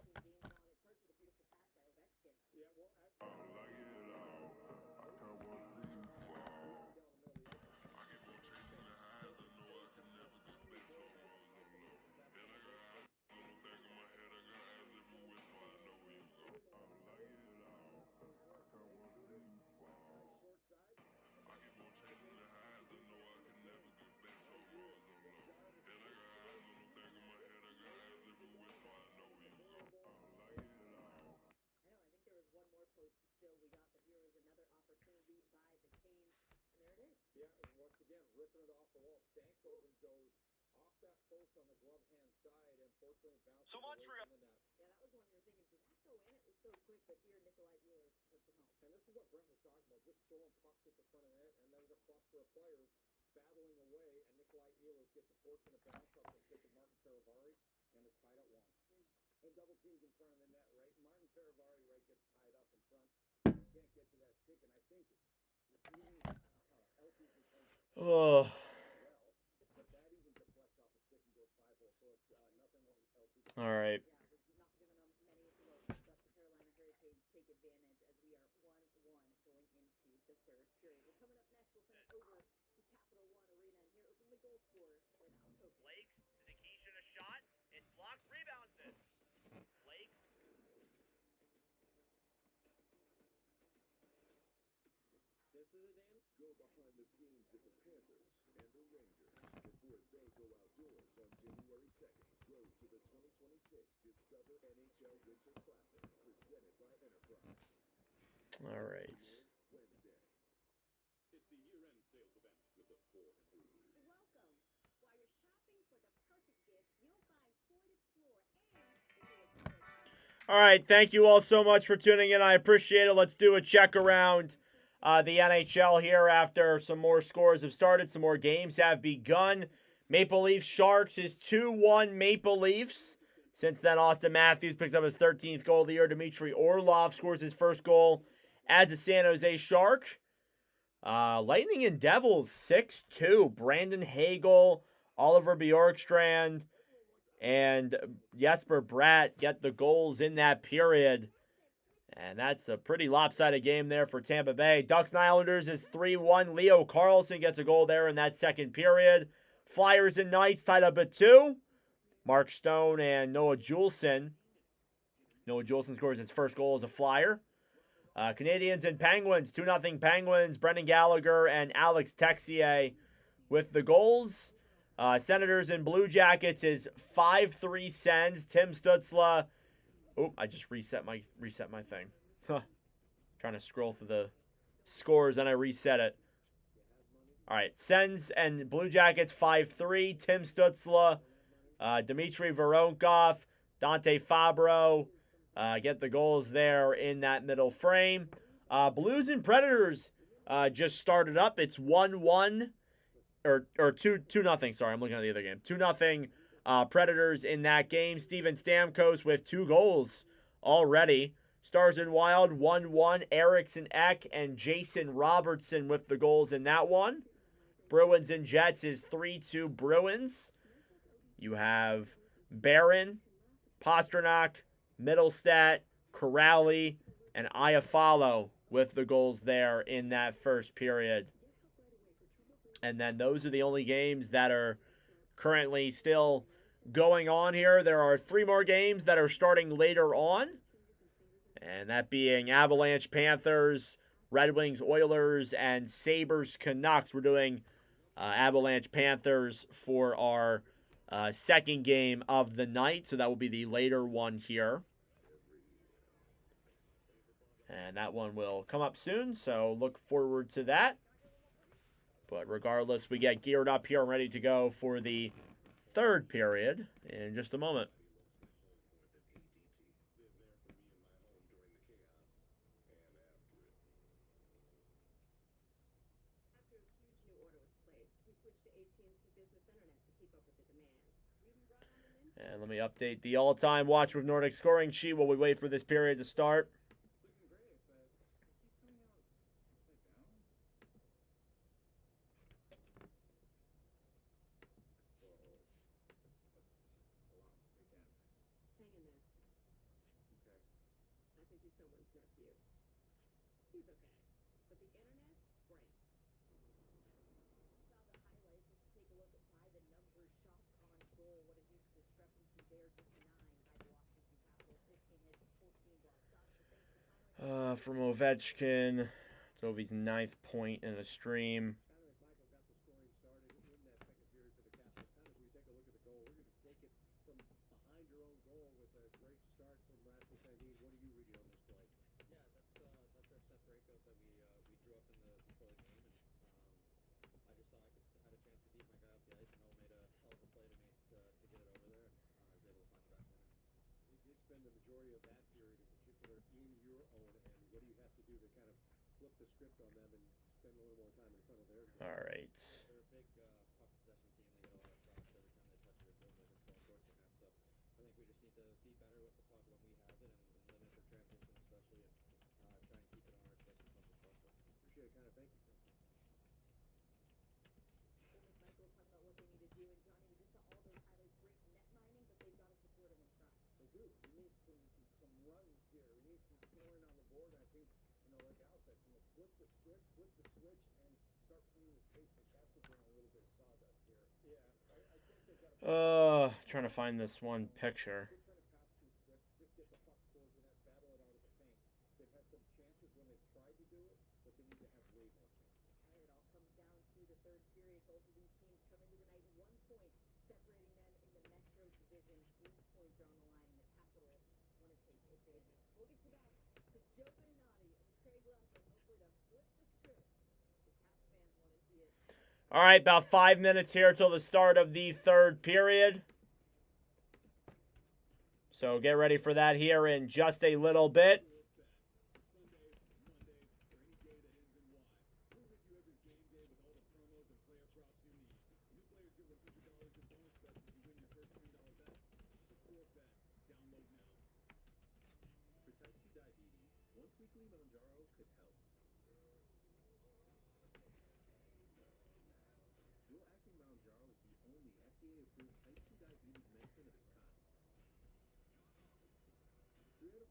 [SPEAKER 5] Yeah, once again, ripping it off the wall. Stankoven goes off that post on the glove hand side and fortunately bounces away from the net. Yeah, that was one you were thinking, did that go in? It was so quick, but here Nikolai Wheeler puts him home. And this is what Brent was talking about, just throwing pucks at the front of the net, and there's a cluster of players battling away, and Nikolai Wheeler gets a fortunate bounce off the stick of Martin Taravari, and it's tied at one. And double teams in front of the net, right? Martin Taravari, right, gets tied up in front. Can't get to that stick, and I think
[SPEAKER 4] Oh. All right.
[SPEAKER 7] Blake, Nikishin a shot. It's blocked, rebounds it. Blake.
[SPEAKER 5] Go behind the scenes with the Panthers and the Rangers before they go outdoors on January 2nd. Go to the 2026 Discover NHL Winter Classic presented by Enterprise.
[SPEAKER 4] All right.
[SPEAKER 5] Wednesday. It's the year-end sales event with the 4 Crew.
[SPEAKER 8] Welcome. While you're shopping for the perfect gift, you'll find Ford Explorer and
[SPEAKER 4] All right. Thank you all so much for tuning in. I appreciate it. Let's do a check around the NHL here after some more scores have started, some more games have begun. Maple Leafs Sharks is 2-1 Maple Leafs. Since then, Austin Matthews picks up his 13th goal of the year. Dmitry Orlov scores his first goal as a San Jose Shark. Lightning and Devils 6-2. Brandon Hagel, Oliver Bjorkstrand, and Jesper Bratt get the goals in that period. And that's a pretty lopsided game there for Tampa Bay. Ducks and Islanders is 3-1. Leo Carlsson gets a goal there in that second period. Flyers and Knights tied up at 2. Mark Stone and Noah Juleson. Noah Juleson scores his first goal as a Flyer. Canadians and Penguins, 2-0 Penguins. Brendan Gallagher and Alex Texier with the goals. Senators and Blue Jackets is 5-3 Sens. Tim Stutzla. Oh, I just reset my thing. Trying to scroll through the scores and I reset it. All right, Sens and Blue Jackets 5-3. Tim Stutzla, Dmitry Voronkov, Dante Fabro get the goals there in that middle frame. Blues and Predators just started up. It's 1-1 or 2-0. Sorry, I'm looking at the other game. 2-0 Predators in that game. Steven Stamkos with 2 goals already. Stars and Wild 1-1. Eriksson Ek and Jason Robertson with the goals in that one. Bruins and Jets is 3-2 Bruins. You have Barron, Pasternak, Middlestat, Corrali, and Iafallo with the goals there in that first period. And then those are the only games that are currently still going on here. There are 3 more games that are starting later on. And that being Avalanche, Panthers, Red Wings, Oilers, and Sabres, Canucks. We're doing Avalanche, Panthers for our second game of the night. So that will be the later one here. And that one will come up soon. So look forward to that. But regardless, we get geared up here and ready to go for the third period in just a moment.
[SPEAKER 6] After a huge new order was placed, we switched to AT&T Business Internet to keep up with the demand.
[SPEAKER 4] And let me update the all-time Watch with Nordic scoring sheet while we wait for this period to start.
[SPEAKER 6] Hang in there. Okay. I think he's someone's nephew. He's okay. But the internet, great. Saw the highlights. Let's take a look at why the numbers shocked on goal. What a huge discrepancy there. Just 9 by the Washington Capitals. 15 hits, 14 block shots. But thanks to Connor.
[SPEAKER 4] From Ovechkin. It's Ovi's 9th point in the stream.
[SPEAKER 5] The majority of that period in particular in your own end. What do you have to do to kind of flip the script on them and spend a little more time in front of their game?
[SPEAKER 4] All right.
[SPEAKER 9] They're a big puck possession team. They get a lot of shots every time they touch it. It feels like it's going towards the net. So I think we just need to be better with the puck when we have it and limit the transition, especially, and try and keep it on our stick as much as possible.
[SPEAKER 5] Appreciate it, kind of. Thank you.
[SPEAKER 6] Michael talk about what they need to do. And Johnny, we just saw all those highlights. Great net mining, but they've got to support him in front.
[SPEAKER 5] They do. We need some runs here. We need some scoring on the board. I think, like Al said, flip the script, flip the switch, and start playing with pace. The Caps have been a little bit of sawdust here. Yeah, I think they've got to...
[SPEAKER 4] Trying to find this one picture.
[SPEAKER 5] They're trying to pass too quick. Just get the puck forward and that battle it out of the paint. They've had some chances when they've tried to do it, but they need to have way more chances.
[SPEAKER 6] It all comes down to the third period. Both of these teams come into the night 1 point, separating them in the Metro Division. 3 points are on the line, and the Capitals want to take advantage. We'll get to that because Joe Beninati and Craig Leffler hopefully to flip the script. The Caps fans want to see it.
[SPEAKER 4] All right, about 5 minutes here till the start of the third period. So get ready for that here in just a little bit.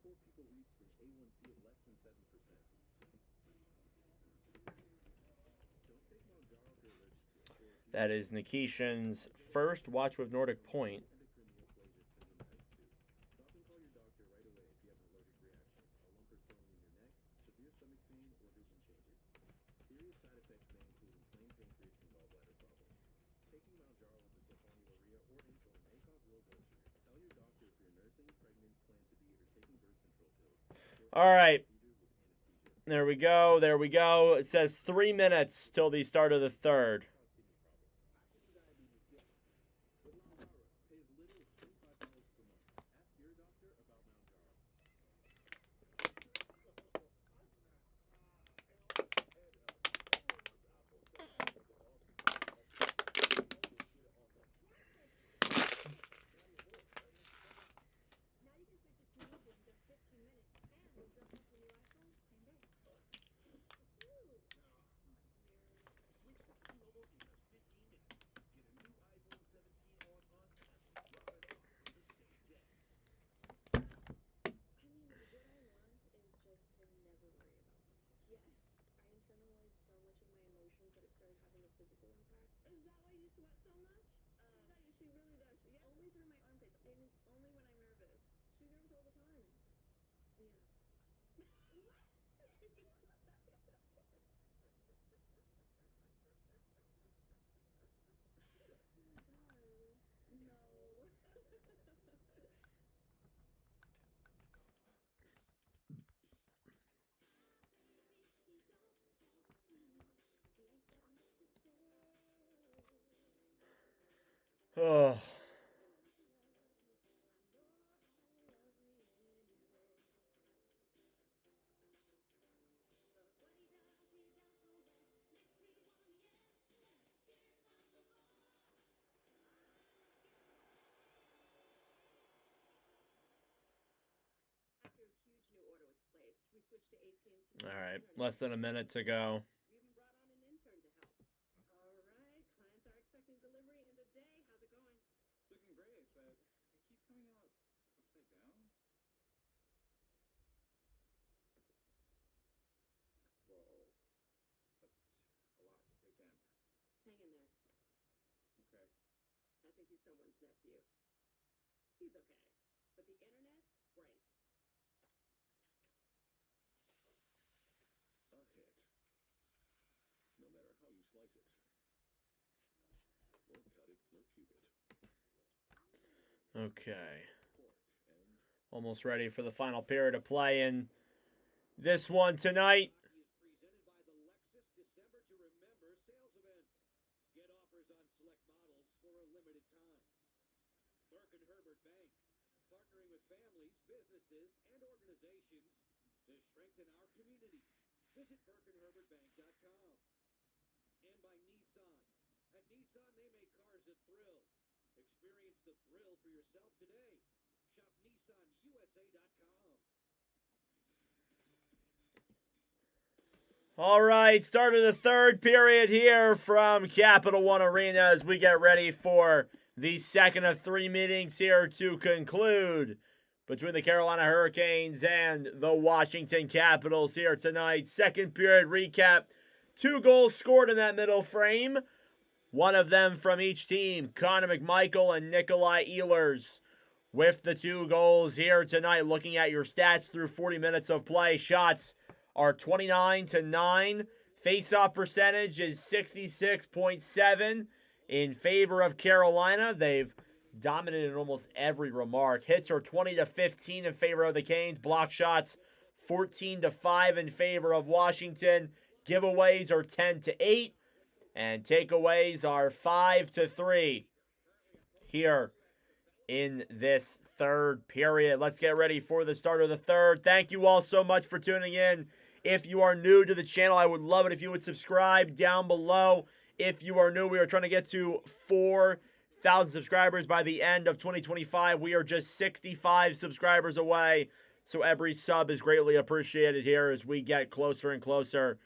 [SPEAKER 5] 4 people reached an A1C of less than 7%. Don't take Mounjaro if you're allergic to it, or if you
[SPEAKER 4] That is Nikishin's first watch with Nordic point.
[SPEAKER 5] endocrine neoplasia syndrome type 2. Stop and call your doctor right away if you have an allergic reaction, a lump or swelling in your neck, severe stomach pain, or vision changes. Serious side effects may include inflamed pancreas and gallbladder problems. Taking Mounjaro with the sulfonylurea or insulin may cause low blood sugar. Tell your doctor if you're nursing, pregnant, plan to be, or taking birth control pills.
[SPEAKER 4] All right.
[SPEAKER 5] Procedures with anesthesia.
[SPEAKER 4] There we go. There we go. It says 3 minutes till the start of the third.
[SPEAKER 5] With Mounjaro, pay as little as $25 per month. Ask your doctor about Mounjaro.
[SPEAKER 8] Now you can switch your TV in just 15 minutes and we'll drop off your new iPhone same day. Ooh.
[SPEAKER 5] Switch to T-Mobile in just 15 minutes. Get a new iPhone 17 on us and drop it off the same day.
[SPEAKER 6] I mean, what I want is just to never worry about money. Yes, I internalized so much of my emotions that it started having a physical impact.
[SPEAKER 8] Is that why you sweat so much? No, she really does. Yeah.
[SPEAKER 6] Only through my armpits, and it's only when I'm nervous. She nerves all the time. Yeah.
[SPEAKER 8] No.
[SPEAKER 4] Oh.
[SPEAKER 6] After a huge new order was placed, we switched to AT&T.
[SPEAKER 4] All right. Less than a minute to go.
[SPEAKER 6] We even brought on an intern to help. All right, clients are expecting delivery in the day. How's it going?
[SPEAKER 5] Looking great, but it keeps coming out upside down. Whoa. That's a lot to take in.
[SPEAKER 6] Hang in there.
[SPEAKER 5] Okay.
[SPEAKER 6] I think he's someone's nephew. He's okay. But the internet, great.
[SPEAKER 5] A hit. No matter how you slice it. Or cut it, or cube it.
[SPEAKER 4] Okay.
[SPEAKER 5] Pork and
[SPEAKER 4] Almost ready for the final period of play in this one tonight.
[SPEAKER 10] Is presented by the Lexus December to Remember sales event. Get offers on select models for a limited time. Burke and Herbert Bank, partnering with families, businesses, and organizations to strengthen our community. Visit BurkeandHerbertBank.com. And by Nissan. At Nissan, they make cars that thrill. Experience the thrill for yourself today. Shop NissanUSA.com.
[SPEAKER 4] All right, start of the third period here from Capital One Arena as we get ready for the second of 3 meetings here to conclude between the Carolina Hurricanes and the Washington Capitals here tonight. Second period recap. 2 goals scored in that middle frame. One of them from each team, Connor McMichael and Nikolai Ehlers with the 2 goals here tonight. Looking at your stats through 40 minutes of play, shots are 29-9. Face-off percentage is 66.7 in favor of Carolina. They've dominated almost every remark. Hits are 20-15 in favor of the Canes. Block shots 14-5 in favor of Washington. Giveaways are 10-8. And takeaways are 5-3 here in this third period. Let's get ready for the start of the third. Thank you all so much for tuning in. If you are new to the channel, I would love it if you would subscribe down below. If you are new, we are trying to get to 4,000 subscribers by the end of 2025. We are just 65 subscribers away. So every sub is greatly appreciated here as we get closer and closer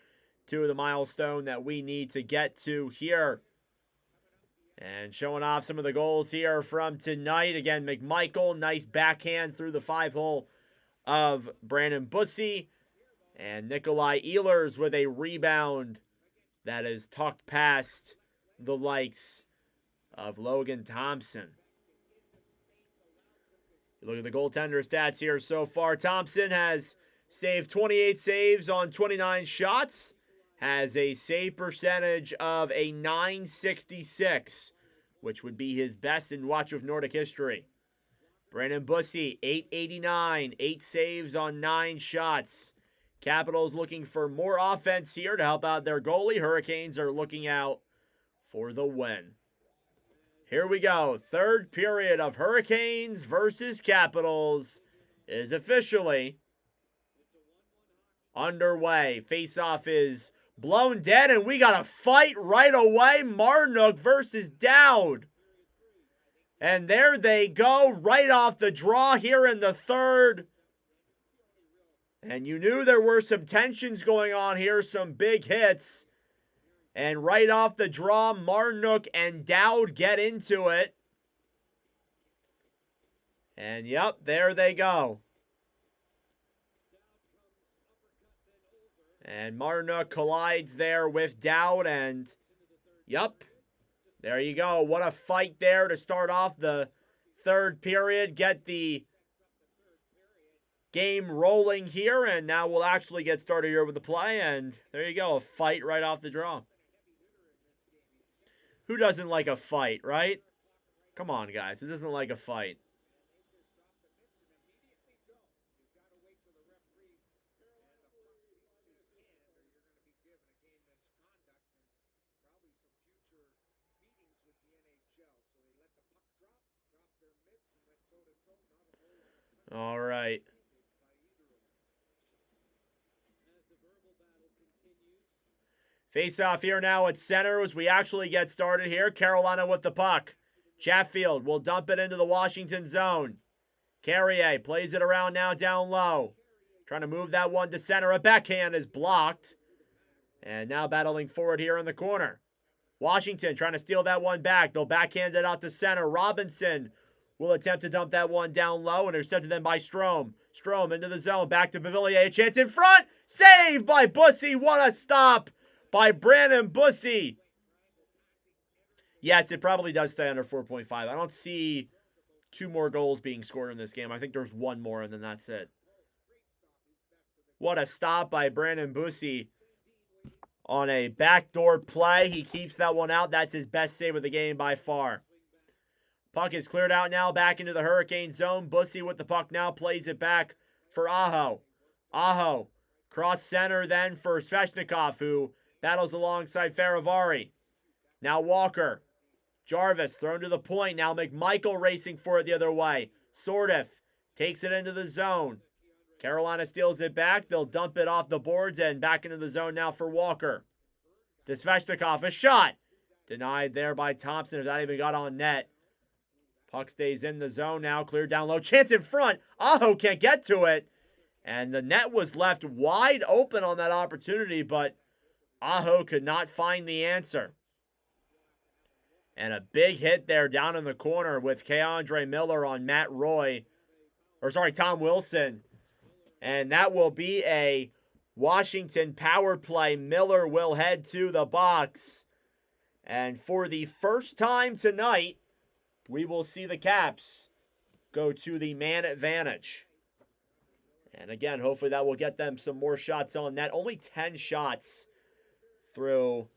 [SPEAKER 4] to the milestone that we need to get to here. And showing off some of the goals here from tonight. Again, McMichael, nice backhand through the 5-hole of Brandon Bussey. And Nikolai Ehlers with a rebound that is tucked past the likes of Logan Thompson. Look at the goaltender stats here so far. Thompson has saved 28 saves on 29 shots. Has a save percentage of a .966, which would be his best in Watch with Nordic history. Brandon Bussey, .889, 8 saves on 9 shots. Capitals looking for more offense here to help out their goalie. Hurricanes are looking out for the win. Here we go. Third period of Hurricanes versus Capitals is officially underway. Face-off is blown dead, and we got a fight right away. Marnook versus Dowd. And there they go, right off the draw here in the third. And you knew there were some tensions going on here, some big hits. And right off the draw, Marnook and Dowd get into it. And yep, there they go. And Marnook collides there with Dowd, and yep, there you go. What a fight there to start off the third period. Get the game rolling here, and now we'll actually get started here with the play, and there you go, a fight right off the draw. Who doesn't like a fight, right? Come on, guys, who doesn't like a fight? All right. Face off here now at center as we actually get started here. Carolina with the puck. Chatfield will dump it into the Washington zone. Carrier plays it around now down low. Trying to move that one to center. A backhand is blocked. And now battling forward here in the corner. Washington trying to steal that one back. They'll backhand it out to center. Robinson will attempt to dump that one down low. Intercepted then by Strome. Strome into the zone. Back to Beauvillier. A chance in front. Saved by Bussey. What a stop by Brandon Bussey. Yes, it probably does stay under 4.5. I don't see 2 more goals being scored in this game. I think there's 1 more, and then that's it. What a stop by Brandon Bussey on a backdoor play. He keeps that one out. That's his best save of the game by far. Puck is cleared out now, back into the Hurricane zone. Bussey with the puck now, plays it back for Aho. Aho, cross center then for Svechnikov, who battles alongside Faravari. Now Walker. Jarvis thrown to the point. Now McMichael racing for it the other way. Sordiff takes it into the zone. Carolina steals it back. They'll dump it off the boards and back into the zone now for Walker. To Svechnikov, a shot. Denied there by Thompson, as that even got on net. Puck stays in the zone now, cleared down low. Chance in front. Aho can't get to it. And the net was left wide open on that opportunity, but Aho could not find the answer. And a big hit there down in the corner with Keandre Miller on Tom Wilson. And that will be a Washington power play. Miller will head to the box. And for the first time tonight, we will see the Caps go to the man advantage. And again, hopefully that will get them some more shots on net. Only 10 shots through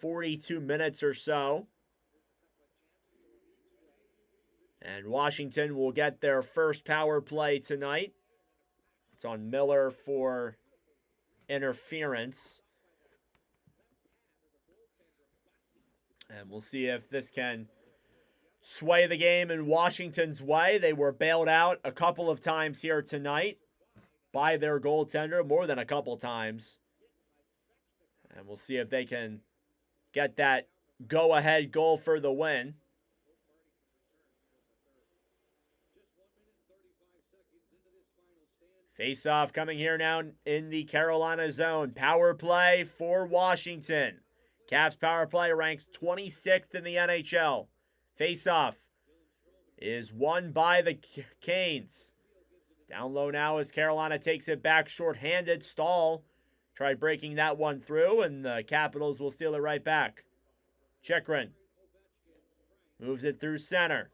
[SPEAKER 4] 42 minutes or so. And Washington will get their first power play tonight. It's on Miller for interference. And we'll see if this can sway the game in Washington's way. They were bailed out a couple of times here tonight by their goaltender, more than a couple times. And we'll see if they can get that go-ahead goal for the win. Face-off coming here now in the Carolina zone. Power play for Washington. Caps power play ranks 26th in the NHL. Face-off is won by the Canes. Down low now as Carolina takes it back shorthanded. Stahl tried breaking that one through, and the Capitals will steal it right back. Chychrun moves it through center.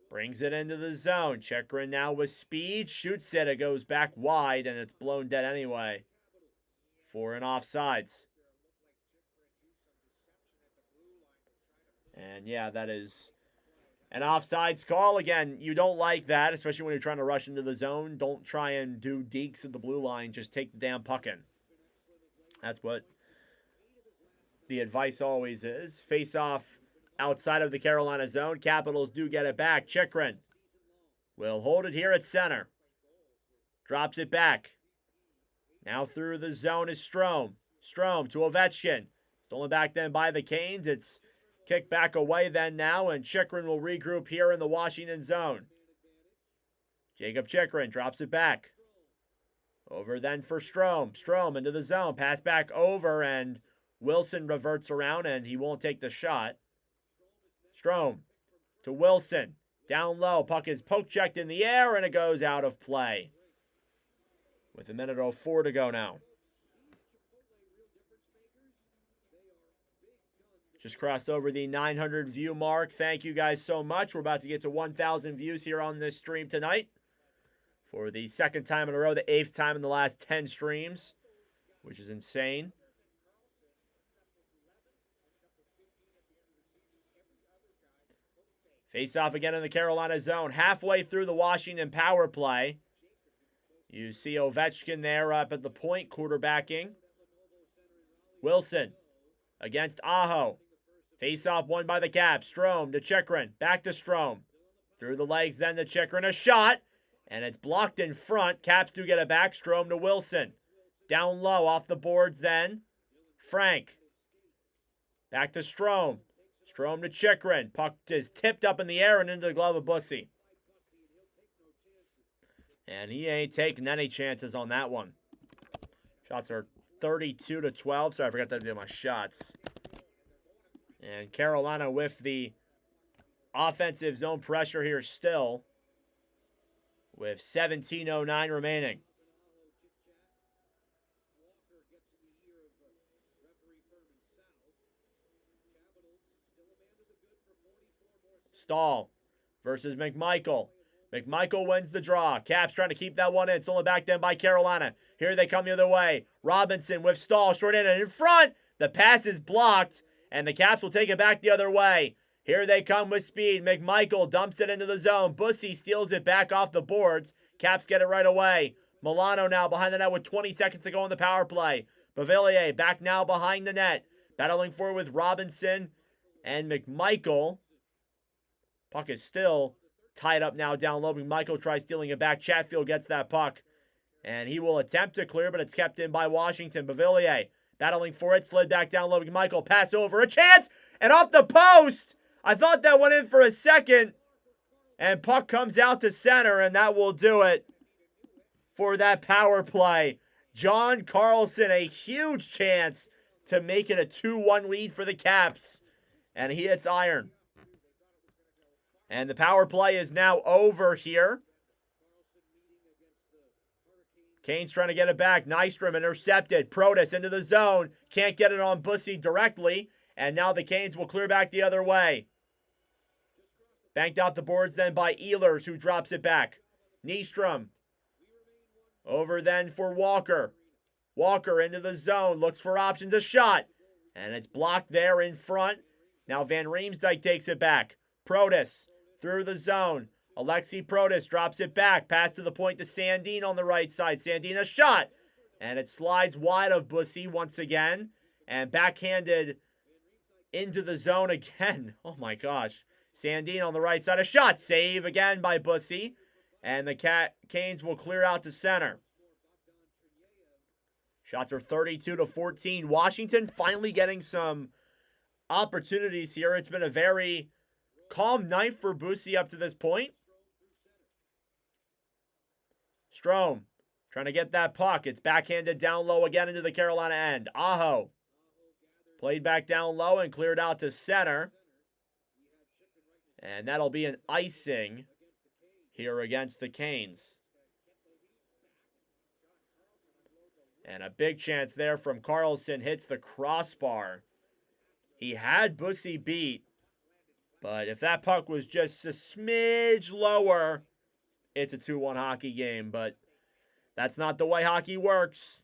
[SPEAKER 4] Brings it into the zone. Chychrun now with speed. Shoots it. It goes back wide, and it's blown dead anyway. For an offsides. And yeah, that is an offsides call. Again, you don't like that, especially when you're trying to rush into the zone. Don't try and do dekes at the blue line. Just take the damn puck in. That's what the advice always is. Face off outside of the Carolina zone. Capitals do get it back. Chychrun will hold it here at center. Drops it back. Now through the zone is Strome. Strome to Ovechkin. Stolen back then by the Canes. It's kicked back away then now, and Chychrun will regroup here in the Washington zone. Jacob Chychrun drops it back. Over then for Strome. Strome into the zone. Pass back over, and Wilson reverts around, and he won't take the shot. Strome to Wilson. Down low. Puck is poke checked in the air, and it goes out of play. With 1:04 to go now. Just crossed over the 900 view mark. Thank you guys so much. We're about to get to 1,000 views here on this stream tonight. For the second time in a row, the 8th time in the last 10 streams, which is insane. Face off again in the Carolina zone. Halfway through the Washington power play. You see Ovechkin there up at the point, quarterbacking. Wilson against Aho. Face off won by the Caps. Strome to Chychrun. Back to Strome. Through the legs then to Chychrun. A shot. And it's blocked in front. Caps do get it back. Strome to Wilson. Down low off the boards then. Frank. Back to Strome. Strome to Chychrun. Puck is tipped up in the air and into the glove of Bussy. And he ain't taking any chances on that one. Shots are 32-12. Sorry, I forgot to do my shots. And Carolina with the offensive zone pressure here still. With 17:09 remaining. Stahl versus McMichael. McMichael wins the draw. Caps trying to keep that one in. Stolen back then by Carolina. Here they come the other way. Robinson with Stahl short in and in front. The pass is blocked, and the Caps will take it back the other way. Here they come with speed. McMichael dumps it into the zone. Bussy steals it back off the boards. Caps get it right away. Milano now behind the net with 20 seconds to go on the power play. Beauvillier back now behind the net. Battling forward with Robinson and McMichael. Puck is still tied up now down low. McMichael tries stealing it back. Chatfield gets that puck. And he will attempt to clear, but it's kept in by Washington. Beauvillier battling for it. Slid back down low. McMichael pass over. A chance! And off the post! I thought that went in for a second. And puck comes out to center, and that will do it for that power play. John Carlson, a huge chance to make it a 2-1 lead for the Caps. And he hits iron. And the power play is now over here. Canes trying to get it back. Nystrom intercepted. Protas into the zone. Can't get it on Bussy directly. And now the Canes will clear back the other way. Banked out the boards then by Ehlers, who drops it back. Nystrom. Over then for Walker. Walker into the zone. Looks for options. A shot. And it's blocked there in front. Now Van Riemsdyk takes it back. Protas through the zone. Alexi Protas drops it back. Pass to the point to Sandin on the right side. Sandin a shot. And it slides wide of Bussy once again. And backhanded into the zone again. Oh my gosh. Sandin on the right side. A shot. Save again by Bussy. And the Canes will clear out to center. Shots are 32-14. Washington finally getting some opportunities here. It's been a very calm night for Bussy up to this point. Strome trying to get that puck. It's backhanded down low again into the Carolina end. Aho played back down low and cleared out to center. And that'll be an icing here against the Canes. And a big chance there from Carlson, hits the crossbar. He had Bussy beat, but if that puck was just a smidge lower, it's a 2-1 hockey game. But that's not the way hockey works.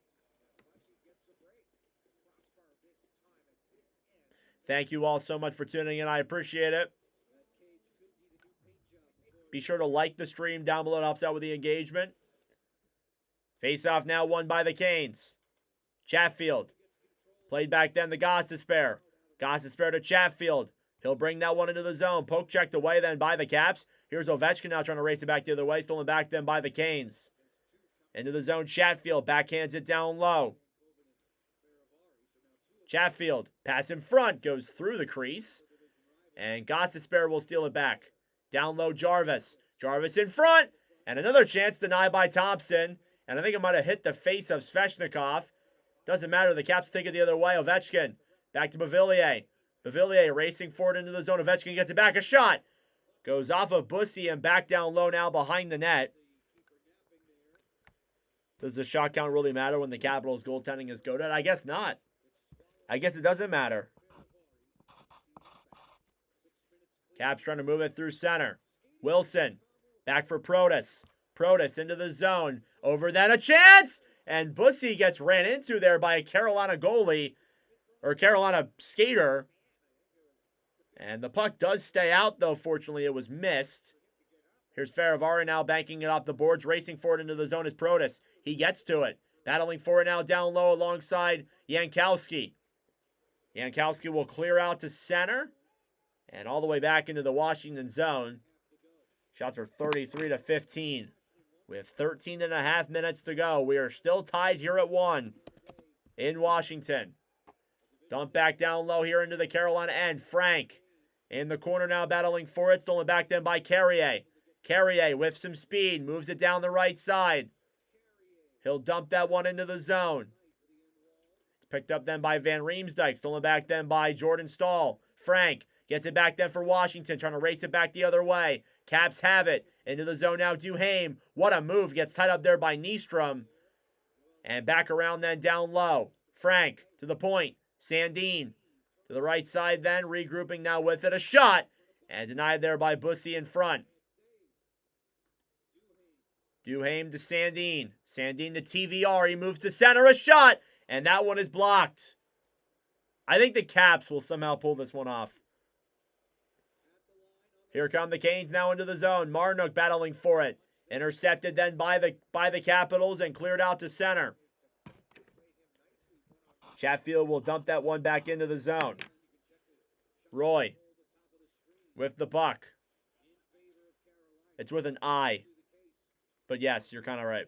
[SPEAKER 4] Thank you all so much for tuning in. I appreciate it. Be sure to like the stream down below. It helps out with the engagement. Face-off now won by the Canes. Chatfield. Played back then to Gostisbehere. Gostisbehere to Chatfield. He'll bring that one into the zone. Poke checked away then by the Caps. Here's Ovechkin now trying to race it back the other way. Stolen back then by the Canes. Into the zone, Chatfield. Backhands it down low. Chatfield. Pass in front. Goes through the crease. And Gostisbehere will steal it back. Down low, Jarvis. Jarvis in front. And another chance denied by Thompson. And I think it might have hit the face of Svechnikov. Doesn't matter. The Caps take it the other way. Ovechkin. Back to Beauvillier. Beauvillier racing forward into the zone. Ovechkin gets it back. A shot. Goes off of Bussy and back down low now behind the net. Does the shot count really matter when the Capitals goaltending is goated? I guess not. I guess it doesn't matter. Caps trying to move it through center. Wilson. Back for Protas. Protas into the zone. Over then a chance! And Bussy gets ran into there by a Carolina goalie. Or Carolina skater. And the puck does stay out, though. Fortunately, it was missed. Here's Faravari now banking it off the boards. Racing forward into the zone is Protas. He gets to it. Battling forward now down low alongside Jankowski. Jankowski will clear out to center. And all the way back into the Washington zone. Shots are 33-15. With 13 and a half minutes to go. We are still tied here at 1 in Washington. Dump back down low here into the Carolina end. Frank in the corner now battling for it. Stolen back then by Carrier. Carrier with some speed. Moves it down the right side. He'll dump that one into the zone. It's picked up then by Van Riemsdyk. Stolen back then by Jordan Stahl. Frank gets it back then for Washington. Trying to race it back the other way. Caps have it. Into the zone now, Duhaime. What a move. Gets tied up there by Nystrom. And back around then down low. Frank to the point. Sandin to the right side then. Regrouping now with it. A shot. And denied there by Bussy in front. Duhaime to Sandin. Sandin to TVR. He moves to center. A shot. And that one is blocked. I think the Caps will somehow pull this one off. Here come the Canes now into the zone. Marnook battling for it. Intercepted then by the Capitals and cleared out to center. Chatfield will dump that one back into the zone. Roy with the puck. It's with an I. But yes, you're kind of right.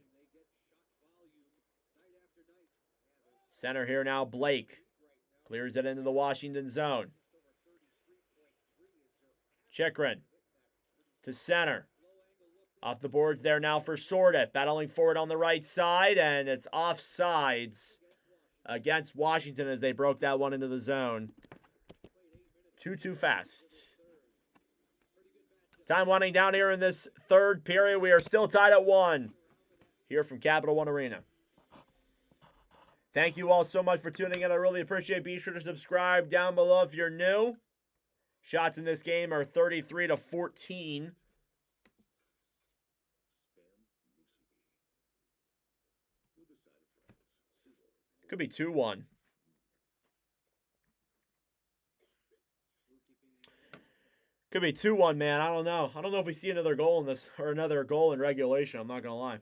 [SPEAKER 4] Center here now, Blake. Clears it into the Washington zone. Chikrin to center. Off the boards there now for Sordev. Battling forward on the right side, and it's offsides against Washington as they broke that one into the zone. Too fast. Time winding down here in this third period. We are still tied at 1 here from Capital One Arena. Thank you all so much for tuning in. I really appreciate it. Be sure to subscribe down below if you're new. Shots in this game are 33-14. Could be 2-1. Could be 2-1, man. I don't know. I don't know if we see another goal in this or another goal in regulation. I'm not going to lie.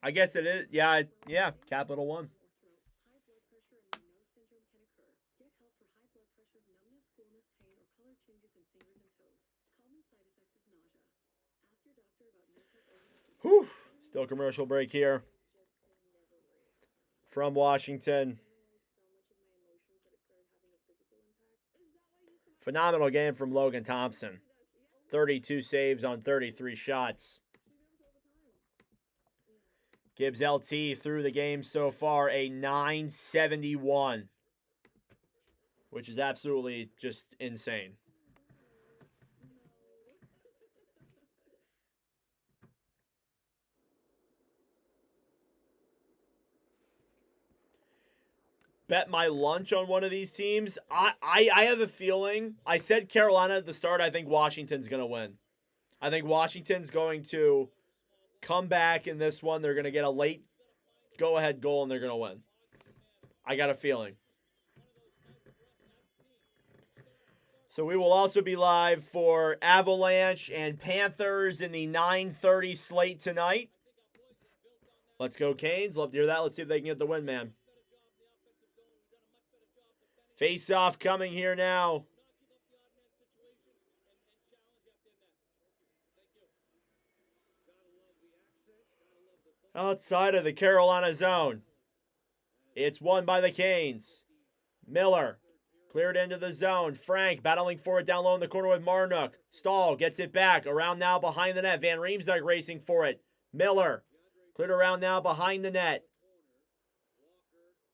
[SPEAKER 4] I guess it is. Yeah, Capital One. Whew. Still commercial break here from Washington. Phenomenal game from Logan Thompson. 32 saves on 33 shots. Gibbs LT through the game so far a 971, which is absolutely just insane. Bet my lunch on one of these teams. I have a feeling. I said Carolina at the start. I think Washington's going to win. I think Washington's going to come back in this one. They're going to get a late go-ahead goal, and they're going to win. I got a feeling. So we will also be live for Avalanche and Panthers in the 9:30 slate tonight. Let's go, Canes. Love to hear that. Let's see if they can get the win, man. Face-off coming here now. Outside of the Carolina zone. It's won by the Canes. Miller cleared into the zone. Frank battling for it down low in the corner with Marnook. Stahl gets it back. Around now behind the net. Van Riemsdyk racing for it. Miller cleared around now behind the net.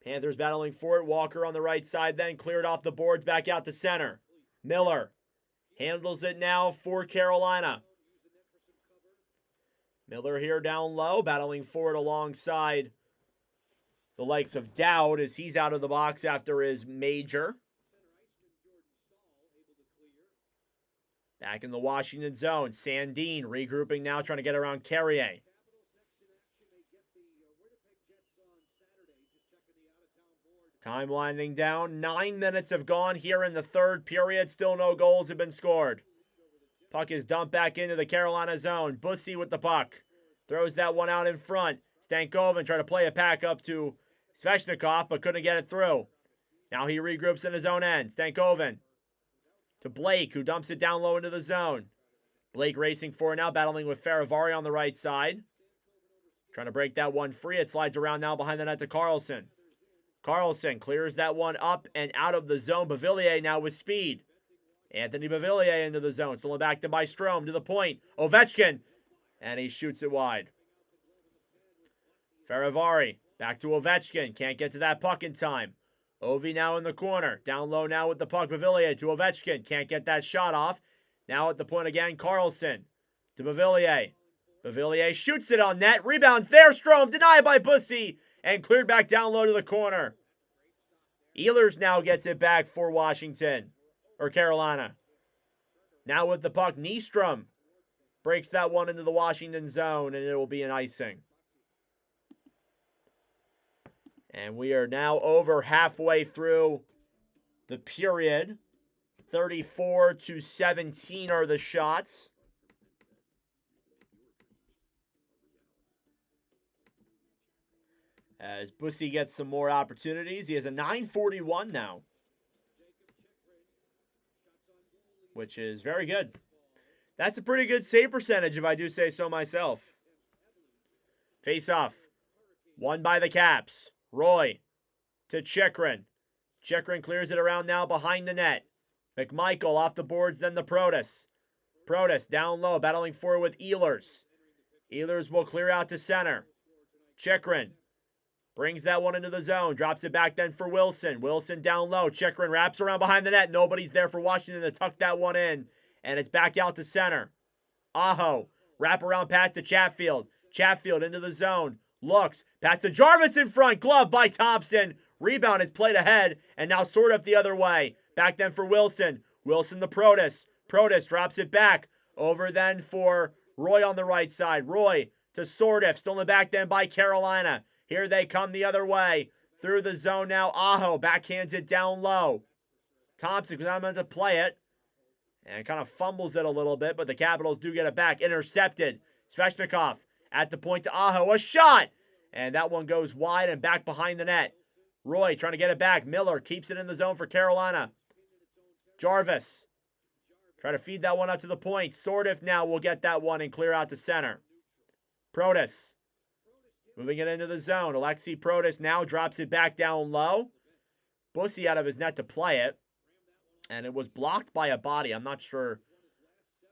[SPEAKER 4] Panthers battling for it. Walker on the right side then. Cleared off the boards back out to center. Miller handles it now for Carolina. Miller here down low. Battling for it alongside the likes of Dowd as he's out of the box after his major. Back in the Washington zone. Sandin regrouping now, trying to get around Carrier. Time winding down. 9 minutes have gone here in the third period. Still no goals have been scored. Puck is dumped back into the Carolina zone. Bussy with the puck. Throws that one out in front. Stankoven trying to play it back up to Svechnikov, but couldn't get it through. Now he regroups in his own end. Stankoven to Blake, who dumps it down low into the zone. Blake racing for it now, battling with Faravari on the right side. Trying to break that one free. It slides around now behind the net to Carlson. Carlson clears that one up and out of the zone. Bavillier now with speed. Anthony Bavillier into the zone. Stolen back to by Strome to the point. Ovechkin. And he shoots it wide. Faravari back to Ovechkin. Can't get to that puck in time. Ovi now in the corner. Down low now with the puck. Bavillier to Ovechkin. Can't get that shot off. Now at the point again. Carlson to Bavillier. Bavillier shoots it on net. Rebounds there. Strome denied by Bussy. And cleared back down low to the corner. Ehlers now gets it back for Washington. Or Carolina. Now with the puck, Nystrom breaks that one into the Washington zone, and it will be an icing. And we are now over halfway through the period. 34-17 are the shots. As Bussy gets some more opportunities. He has a 941 now, which is very good. That's a pretty good save percentage, if I do say so myself. Face-off. Won by the Caps. Roy to Chikrin. Chikrin clears it around now behind the net. McMichael off the boards, then the Protas. Protas down low, battling forward with Ehlers. Ehlers will clear out to center. Chikrin brings that one into the zone. Drops it back then for Wilson. Wilson down low. Chikrin wraps around behind the net. Nobody's there for Washington to tuck that one in. And it's back out to center. Aho. Wrap around pass to Chatfield. Chatfield into the zone. Looks. Pass to Jarvis in front. Glove by Thompson. Rebound is played ahead. And now sort of the other way. Back then for Wilson. Wilson the Protas. Protas drops it back. Over then for Roy on the right side. Roy to Sordiff. Stolen back then by Carolina. Here they come the other way. Through the zone now. Aho backhands it down low. Thompson was not meant to play it. And kind of fumbles it a little bit, but the Capitals do get it back. Intercepted. Svechnikov at the point to Aho. A shot! And that one goes wide and back behind the net. Roy trying to get it back. Miller keeps it in the zone for Carolina. Jarvis. Try to feed that one up to the point. Sordiff now will get that one and clear out to center. Protas. Moving it into the zone. Alexei Protas now drops it back down low. Bussy out of his net to play it. And it was blocked by a body. I'm not sure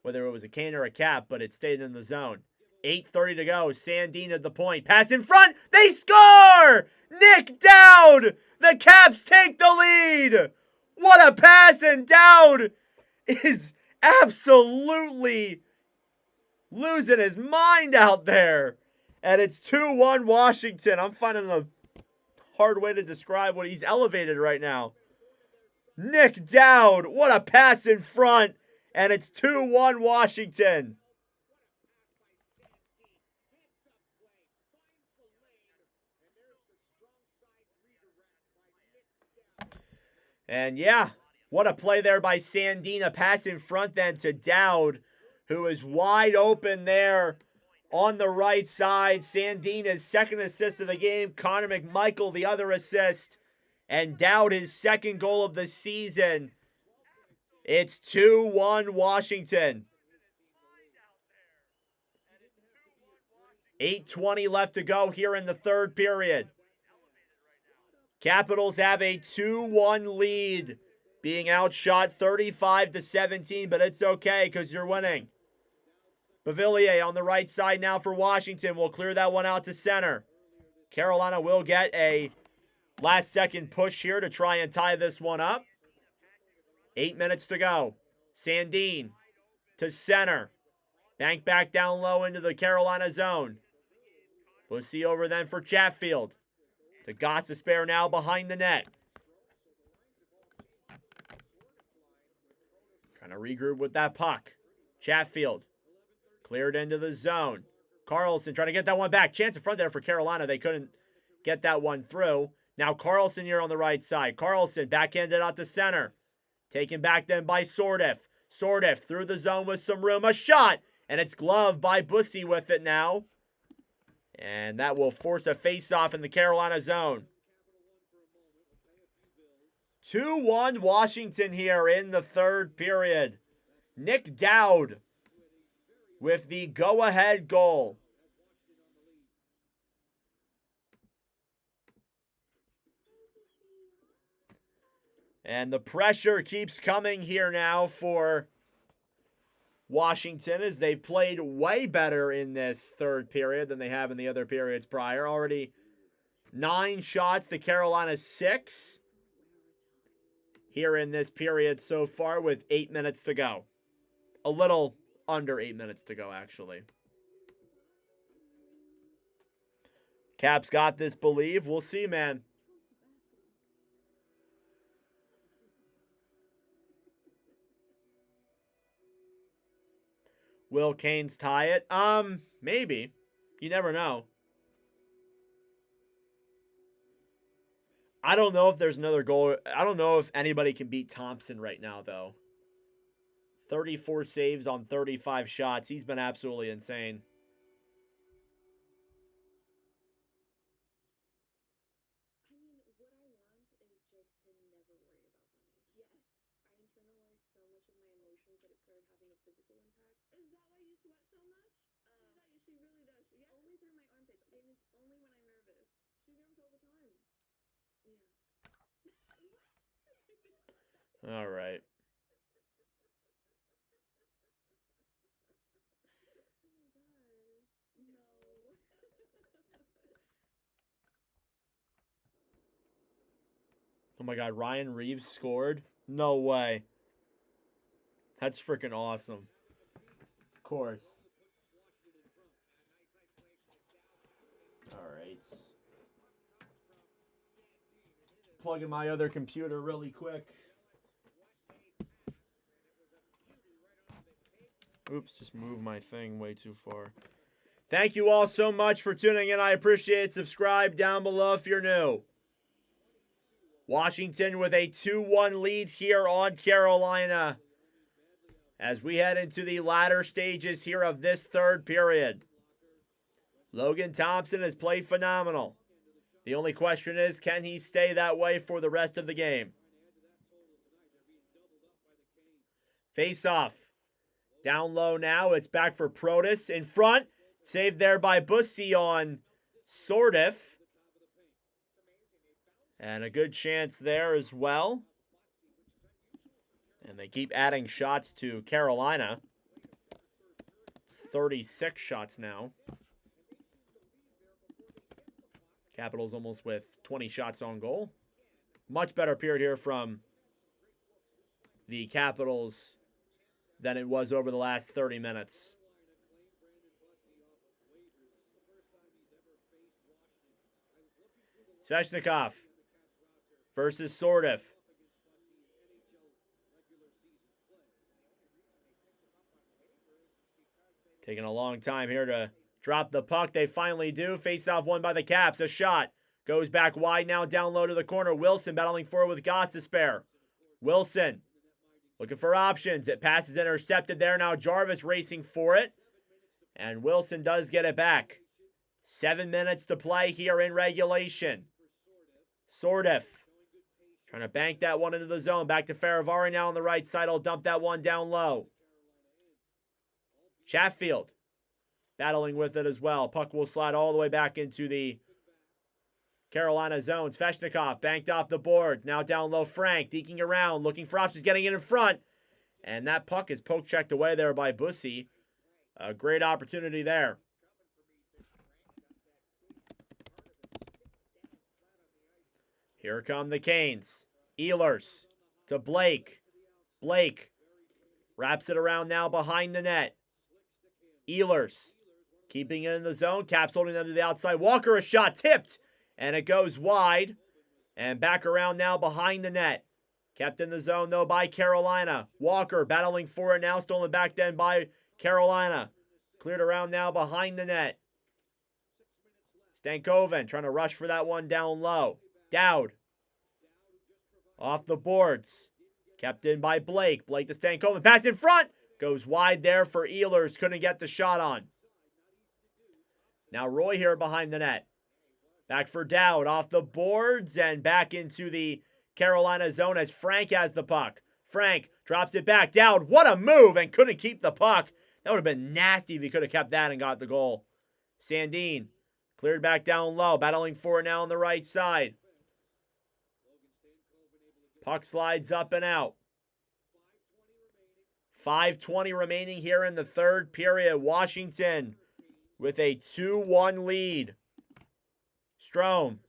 [SPEAKER 4] whether it was a cane or a cap, but it stayed in the zone. 8:30 to go. Sandin at the point. Pass in front. They score! Nick Dowd! The Caps take the lead! What a pass, and Dowd is absolutely losing his mind out there. And it's 2-1 Washington. I'm finding a hard way to describe what he's elevated right now. Nick Dowd, what a pass in front. And it's 2-1 Washington. And yeah, what a play there by Sandin. A pass in front then to Dowd, who is wide open there on the right side. Sandin, his second assist of the game. Connor McMichael, the other assist. And Dowd, his second goal of the season. It's 2-1 Washington. 8:20 left to go here in the third period. Capitals have a 2-1 lead, being outshot 35-17, but it's okay because you're winning. Bavillier on the right side now for Washington will clear that one out to center. Carolina will get a last-second push here to try and tie this one up. 8 minutes to go. Sandin to center. Bank back down low into the Carolina zone. We'll see over then for Chatfield. To Gostisbehere now behind the net. Trying to regroup with that puck. Chatfield cleared into the zone. Carlson trying to get that one back. Chance in front there for Carolina. They couldn't get that one through. Now Carlson here on the right side. Carlson backhanded out to center. Taken back then by Sordiff. Sordiff through the zone with some room. A shot! And it's gloved by Bussy with it now. And that will force a face-off in the Carolina zone. 2-1 Washington here in the third period. Nick Dowd with the go-ahead goal. And the pressure keeps coming here now for Washington, as they've played way better in this third period than they have in the other periods prior. Already 9 shots to Carolina's 6 here in this period so far with 8 minutes to go. A little under 8 minutes to go, actually. Caps got this, believe. We'll see, man. Will Canes tie it? Maybe. You never know. I don't know if there's another goal. I don't know if anybody can beat Thompson right now, though. 34 saves on 35 shots. He's been absolutely insane. All right. Oh my God, Ryan Reeves scored? No way. That's freaking awesome. Of course. All right. Plug in my other computer really quick. Oops, just moved my thing way too far. Thank you all so much for tuning in. I appreciate it. Subscribe down below if you're new. Washington with a 2-1 lead here on Carolina as we head into the latter stages here of this third period. Logan Thompson has played phenomenal. The only question is, can he stay that way for the rest of the game? Face off. Down low now. It's back for Protas. In front. Saved there by Bussy on Sordiff. And a good chance there as well. And they keep adding shots to Carolina. It's 36 shots now. Capitals almost with 20 shots on goal. Much better period here from the Capitals than it was over the last 30 minutes. Svechnikov versus Sordiff. Taking a long time here to drop the puck. They finally do. Face-off won by the Caps. A shot. Goes back wide now, down low to the corner. Wilson battling forward with Gostisbehere. Wilson looking for options. It passes intercepted there. Now Jarvis racing for it. And Wilson does get it back. 7 minutes to play here in regulation. Sordiff trying to bank that one into the zone. Back to Faravari now on the right side. He'll dump that one down low. Chatfield battling with it as well. Puck will slide all the way back into the Carolina zone. Svechnikov banked off the boards. Now down low, Frank deking around, looking for options, getting it in front. And that puck is poke checked away there by Bussy. A great opportunity there. Here come the Canes. Ehlers to Blake. Blake wraps it around now behind the net. Ehlers keeping it in the zone. Caps holding them to the outside. Walker, a shot tipped. And it goes wide. And back around now behind the net. Kept in the zone, though, by Carolina. Walker battling for it now. Stolen back then by Carolina. Cleared around now behind the net. Stankoven trying to rush for that one down low. Dowd. Off the boards. Kept in by Blake. Blake to Stankoven. Pass in front. Goes wide there for Ehlers. Couldn't get the shot on. Now Roy here behind the net. Back for Dowd. Off the boards and back into the Carolina zone as Frank has the puck. Frank drops it back. Dowd, what a move, and couldn't keep the puck. That would have been nasty if he could have kept that and got the goal. Sandin cleared back down low. Battling for it now on the right side. Puck slides up and out. 5:20 remaining here in the third period. Washington with a 2-1 lead. Strome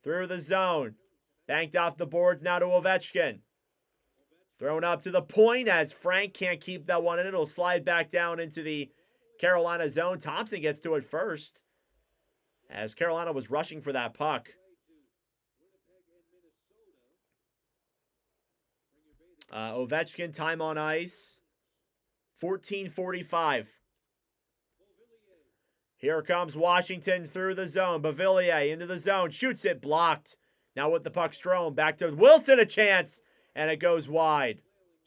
[SPEAKER 4] through the zone. Banked off the boards now to Ovechkin. Thrown up to the point as Frank can't keep that one in. It'll slide back down into the Carolina zone. Thompson gets to it first as Carolina was rushing for that puck. Ovechkin time on ice. 14:45. Here comes Washington through the zone. Beauvillier into the zone. Shoots it. Blocked. Now with the puck, Strome. Back to Wilson. A chance. And it goes wide.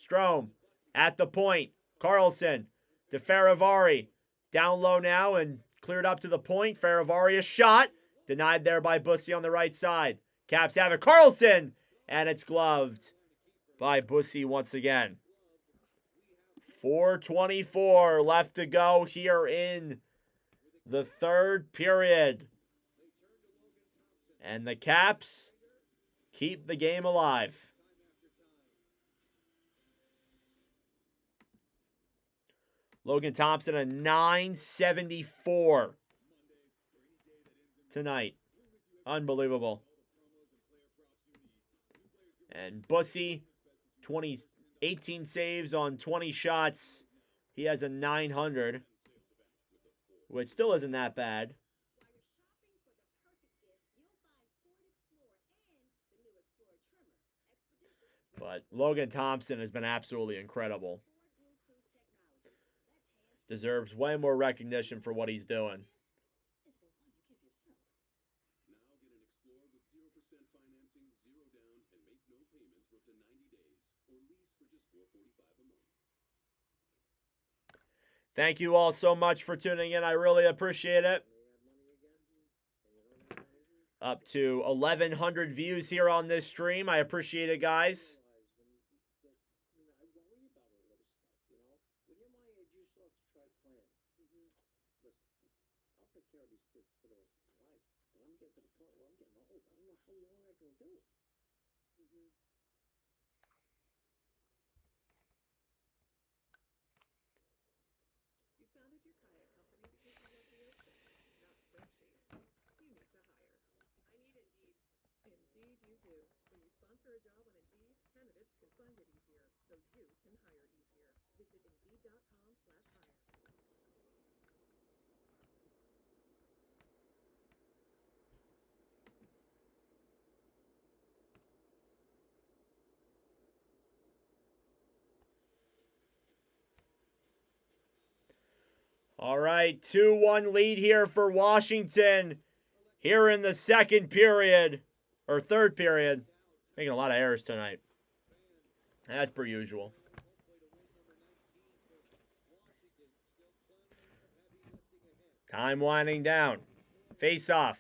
[SPEAKER 4] Strome at the point. Carlson to Faravari. Down low now and cleared up to the point. Faravari a shot. Denied there by Bussy on the right side. Caps have it. Carlson. And it's gloved by Bussy once again. 4:24 left to go here in the third period. And the Caps keep the game alive. Logan Thompson a .974 tonight. Unbelievable. And Bussy, 18 saves on 20 shots. He has a 900, which still isn't that bad. But Logan Thompson has been absolutely incredible. Deserves way more recognition for what he's doing. Thank you all so much for tuning in. I really appreciate it. Up to 1,100 views here on this stream. I appreciate it, guys.
[SPEAKER 6] for a job on Indeed, candidates can find it easier, so you can hire easier. Visit Indeed.com/hire.
[SPEAKER 4] All right, 2-1 lead here for Washington here in the second period, or third period. Making a lot of errors tonight. As per usual. Time winding down. Face off.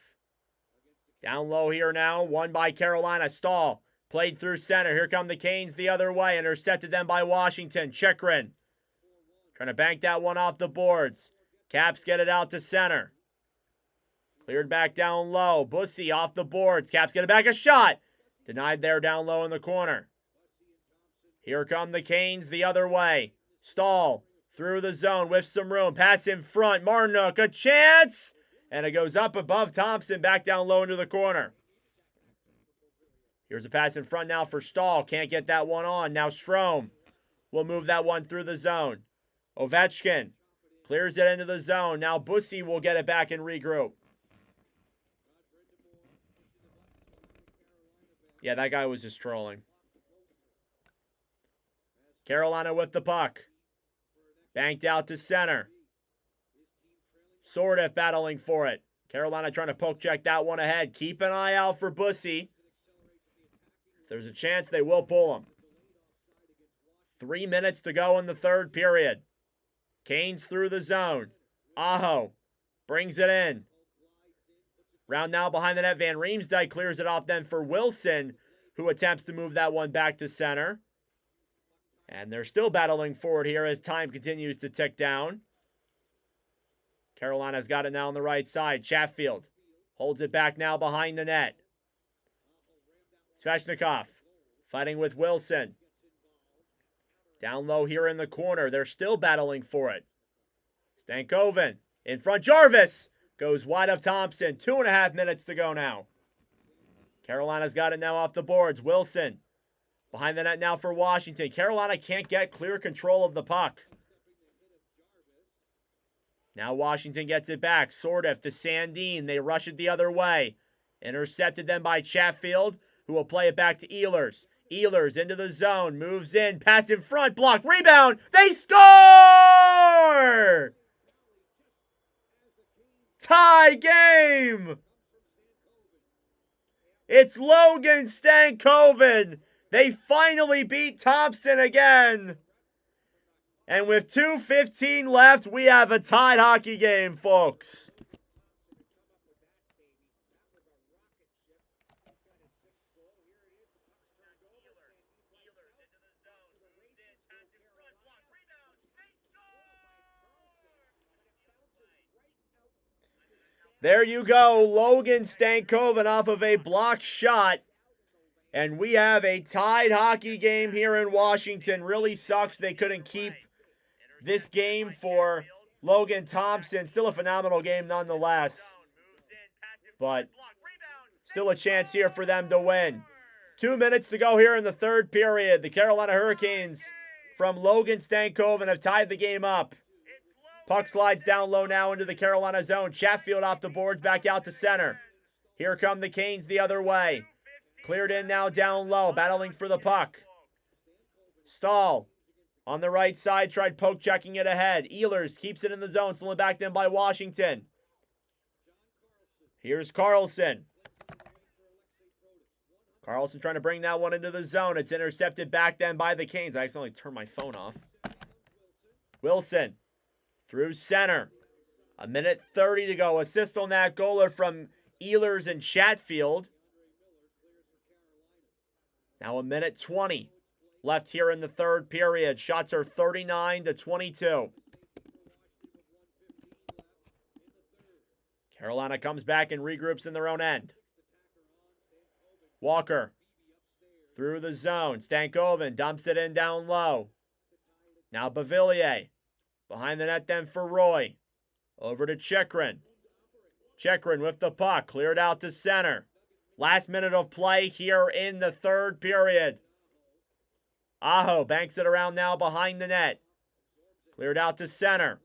[SPEAKER 4] Down low here now. Won by Carolina. Stahl. Played through center. Here come the Canes the other way. Intercepted them by Washington. Chikrin. Trying to bank that one off the boards. Caps get it out to center. Cleared back down low. Bussy off the boards. Caps get it back. A shot. Denied there down low in the corner. Here come the Canes the other way. Stahl through the zone with some room. Pass in front. Marnook, a chance. And it goes up above Thompson. Back down low into the corner. Here's a pass in front now for Stahl. Can't get that one on. Now Strome will move that one through the zone. Ovechkin clears it into the zone. Now Bussy will get it back and regroup. Yeah, that guy was just trolling. Carolina with the puck. Banked out to center. Sordev battling for it. Carolina trying to poke check that one ahead. Keep an eye out for Bussy. If there's a chance, they will pull him. 3 minutes to go in the third period. Canes through the zone. Aho brings it in. Round now behind the net. Van Riemsdyk clears it off then for Wilson, who attempts to move that one back to center. And they're still battling for it here as time continues to tick down. Carolina's got it now on the right side. Chatfield holds it back now behind the net. Svechnikov fighting with Wilson. Down low here in the corner. They're still battling for it. Stankoven in front. Jarvis goes wide of Thompson. 2.5 minutes to go now. Carolina's got it now off the boards. Wilson behind the net now for Washington. Carolina can't get clear control of the puck. Now Washington gets it back. Sordev to Sandin. They rush it the other way. Intercepted then by Chatfield, who will play it back to Ehlers. Ehlers into the zone. Moves in. Pass in front. Block. Rebound. They score! Tie game! It's Logan Stankoven. They finally beat Thompson again. And with 2:15 left, we have a tied hockey game, folks. There you go, Logan Stankoven off of a blocked shot. And we have a tied hockey game here in Washington. Really sucks they couldn't keep this game for Logan Thompson. Still a phenomenal game nonetheless. But still a chance here for them to win. 2 minutes to go here in the third period. The Carolina Hurricanes from Logan Stankoven have tied the game up. Puck slides down low now into the Carolina zone. Chatfield off the boards, back out to center. Here come the Canes the other way. Cleared in now down low, battling for the puck. Stahl on the right side, tried poke checking it ahead. Ehlers keeps it in the zone, slowly backed in by Washington. Here's Carlson. Carlson trying to bring that one into the zone. It's intercepted back then by the Canes. I accidentally turned my phone off. Wilson through center. 1:30 to go. Assist on that goaler from Ehlers and Chatfield. Now 1:20 left here in the third period. Shots are 39-22. Carolina comes back and regroups in their own end. Walker through the zone. Stankoven dumps it in down low. Now Beauvillier behind the net then for Roy. Over to Chikrin. Chikrin with the puck. Cleared out to center. Last minute of play here in the third period. Aho banks it around now behind the net. Cleared out to center.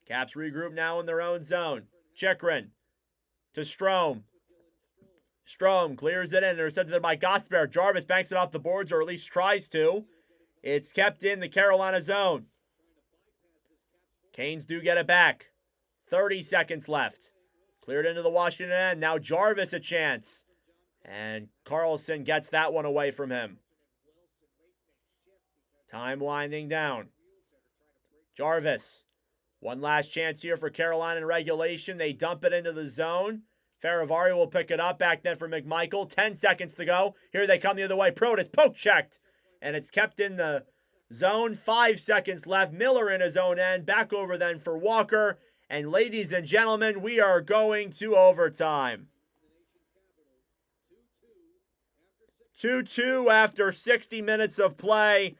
[SPEAKER 4] Caps regroup now in their own zone. Chikrin to Strome. Strome clears it in. Intercepted there by Gosper. Jarvis banks it off the boards, or at least tries to. It's kept in the Carolina zone. Canes do get it back. 30 seconds left. Cleared into the Washington end. Now Jarvis a chance. And Carlson gets that one away from him. Time winding down. Jarvis. One last chance here for Carolina in regulation. They dump it into the zone. Faravari will pick it up. Back net for McMichael. 10 seconds to go. Here they come the other way. Protas poke checked. And it's kept in the zone. 5 seconds left. Miller in his own end. Back over then for Walker. And ladies and gentlemen, we are going to overtime. 2-2 after 60 minutes of play.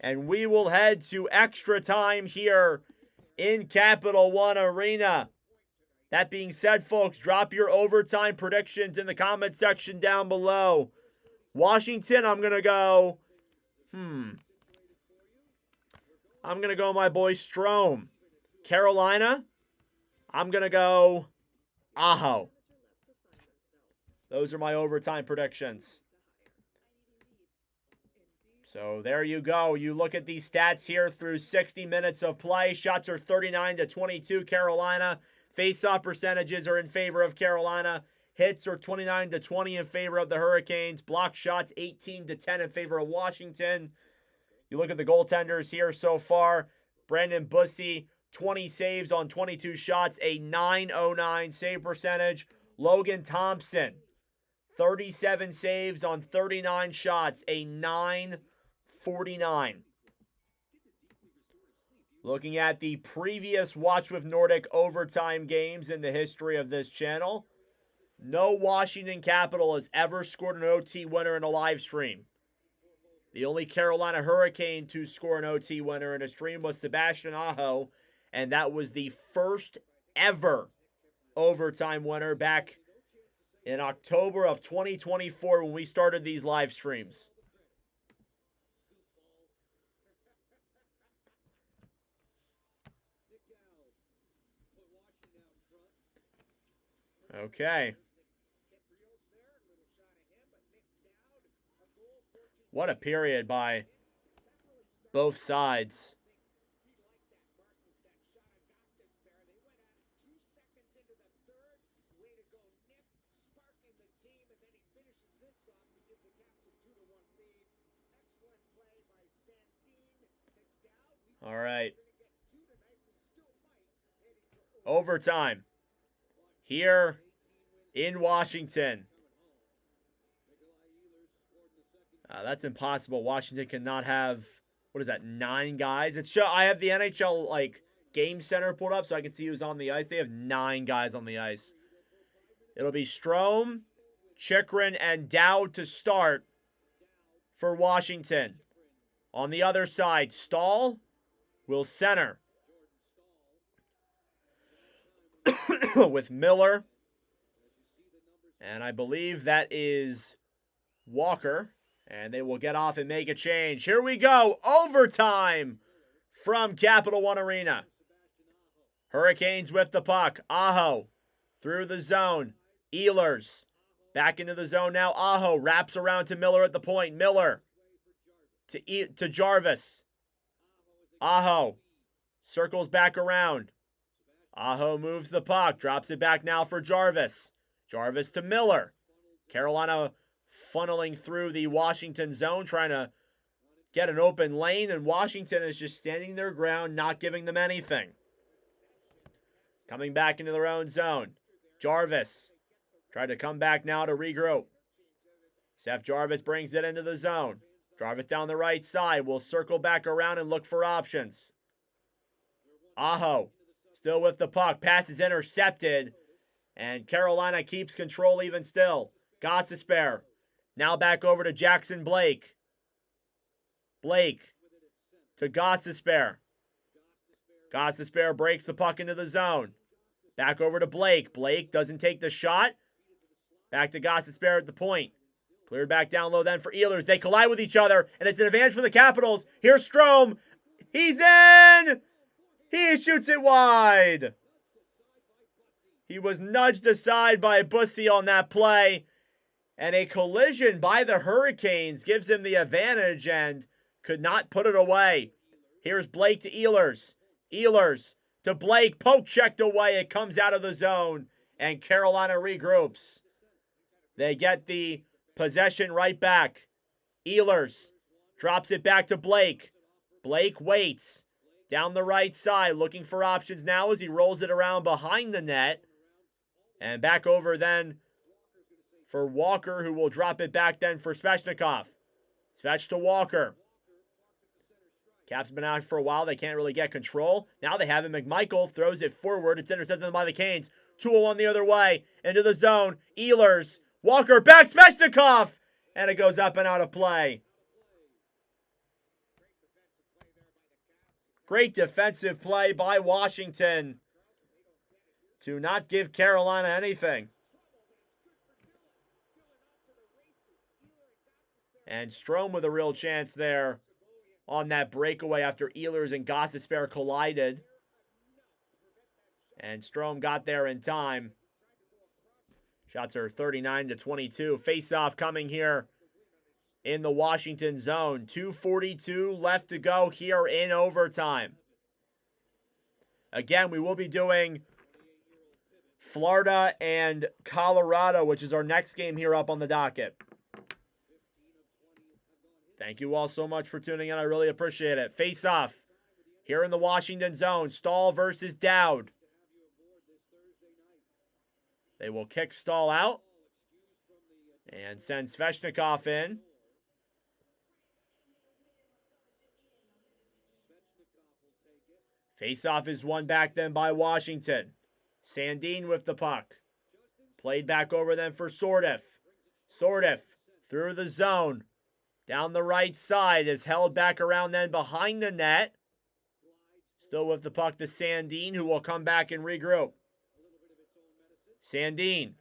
[SPEAKER 4] And we will head to extra time here in Capital One Arena. That being said, folks, drop your overtime predictions in the comment section down below. Washington, I'm going to go... I'm going to go my boy Strome. Carolina, I'm going to go Aho. Those are my overtime predictions. So there you go. You look at these stats here through 60 minutes of play. Shots are 39-22 Carolina. Face-off percentages are in favor of Carolina. Hits are 29-20 in favor of the Hurricanes. Block shots 18-10 in favor of Washington. You look at the goaltenders here so far. Brandon Bussey, 20 saves on 22 shots, a .909 save percentage. Logan Thompson, 37 saves on 39 shots, a .949. Looking at the previous Watch with Nordic overtime games in the history of this channel, no Washington Capital has ever scored an OT winner in a live stream. The only Carolina Hurricane to score an OT winner in a stream was Sebastian Aho, and that was the first ever overtime winner back in October of 2024 when we started these live streams. Okay. What a period by both sides. All right. Overtime. Here in Washington. That's impossible. Washington cannot have, what is that, 9 guys? I have the NHL game center pulled up so I can see who's on the ice. They have 9 guys on the ice. It'll be Strome, Chikrin, and Dowd to start for Washington. On the other side, Stahl will center with Miller. And I believe that is Walker. And they will get off and make a change. Here we go. Overtime from Capital One Arena. Hurricanes with the puck. Aho through the zone. Ehlers back into the zone now. Aho wraps around to Miller at the point. Miller to Jarvis. Aho circles back around. Aho moves the puck. Drops it back now for Jarvis. Jarvis to Miller. Carolina funneling through the Washington zone, trying to get an open lane, and Washington is just standing their ground, not giving them anything. Coming back into their own zone. Jarvis tried to come back now to regroup. Seth Jarvis brings it into the zone. Jarvis down the right side will circle back around and look for options. Aho still with the puck. Pass is intercepted, and Carolina keeps control even still. Gostisbehere. Now back over to Jackson Blake. Blake to Gostisbehere. Gostisbehere breaks the puck into the zone. Back over to Blake. Blake doesn't take the shot. Back to Gostisbehere at the point. Cleared back down low then for Ehlers. They collide with each other, and it's an advantage for the Capitals. Here's Strome. He's in! He shoots it wide. He was nudged aside by Bussy on that play, and a collision by the Hurricanes gives him the advantage and could not put it away. Here's Blake to Ehlers. Ehlers to Blake. Poke checked away. It comes out of the zone, and Carolina regroups. They get the possession right back. Ehlers drops it back to Blake. Blake waits. Down the right side, looking for options now as he rolls it around behind the net. And back over then for Walker, who will drop it back then for Svechnikov. Svech to Walker. Caps been out for a while. They can't really get control. Now they have it. McMichael throws it forward. It's intercepted by the Canes. 2-1 the other way. Into the zone. Ehlers. Walker back. Svechnikov. And it goes up and out of play. Great defensive play by Washington to not give Carolina anything. And Strome with a real chance there on that breakaway after Ehlers and Gostisbehere collided. And Strome got there in time. Shots are 39-22. Face-off coming here in the Washington zone. 2:42 left to go here in overtime. Again, we will be doing Florida and Colorado, which is our next game here up on the docket. Thank you all so much for tuning in. I really appreciate it. Face-off here in the Washington zone. Stahl versus Dowd. They will kick Stahl out and send Svechnikov in. Face-off is won back then by Washington. Sandin with the puck. Played back over then for Sordiff. Sordiff through the zone. Down the right side is held back around then behind the net. Still with the puck to Sandin, who will come back and regroup. Sandin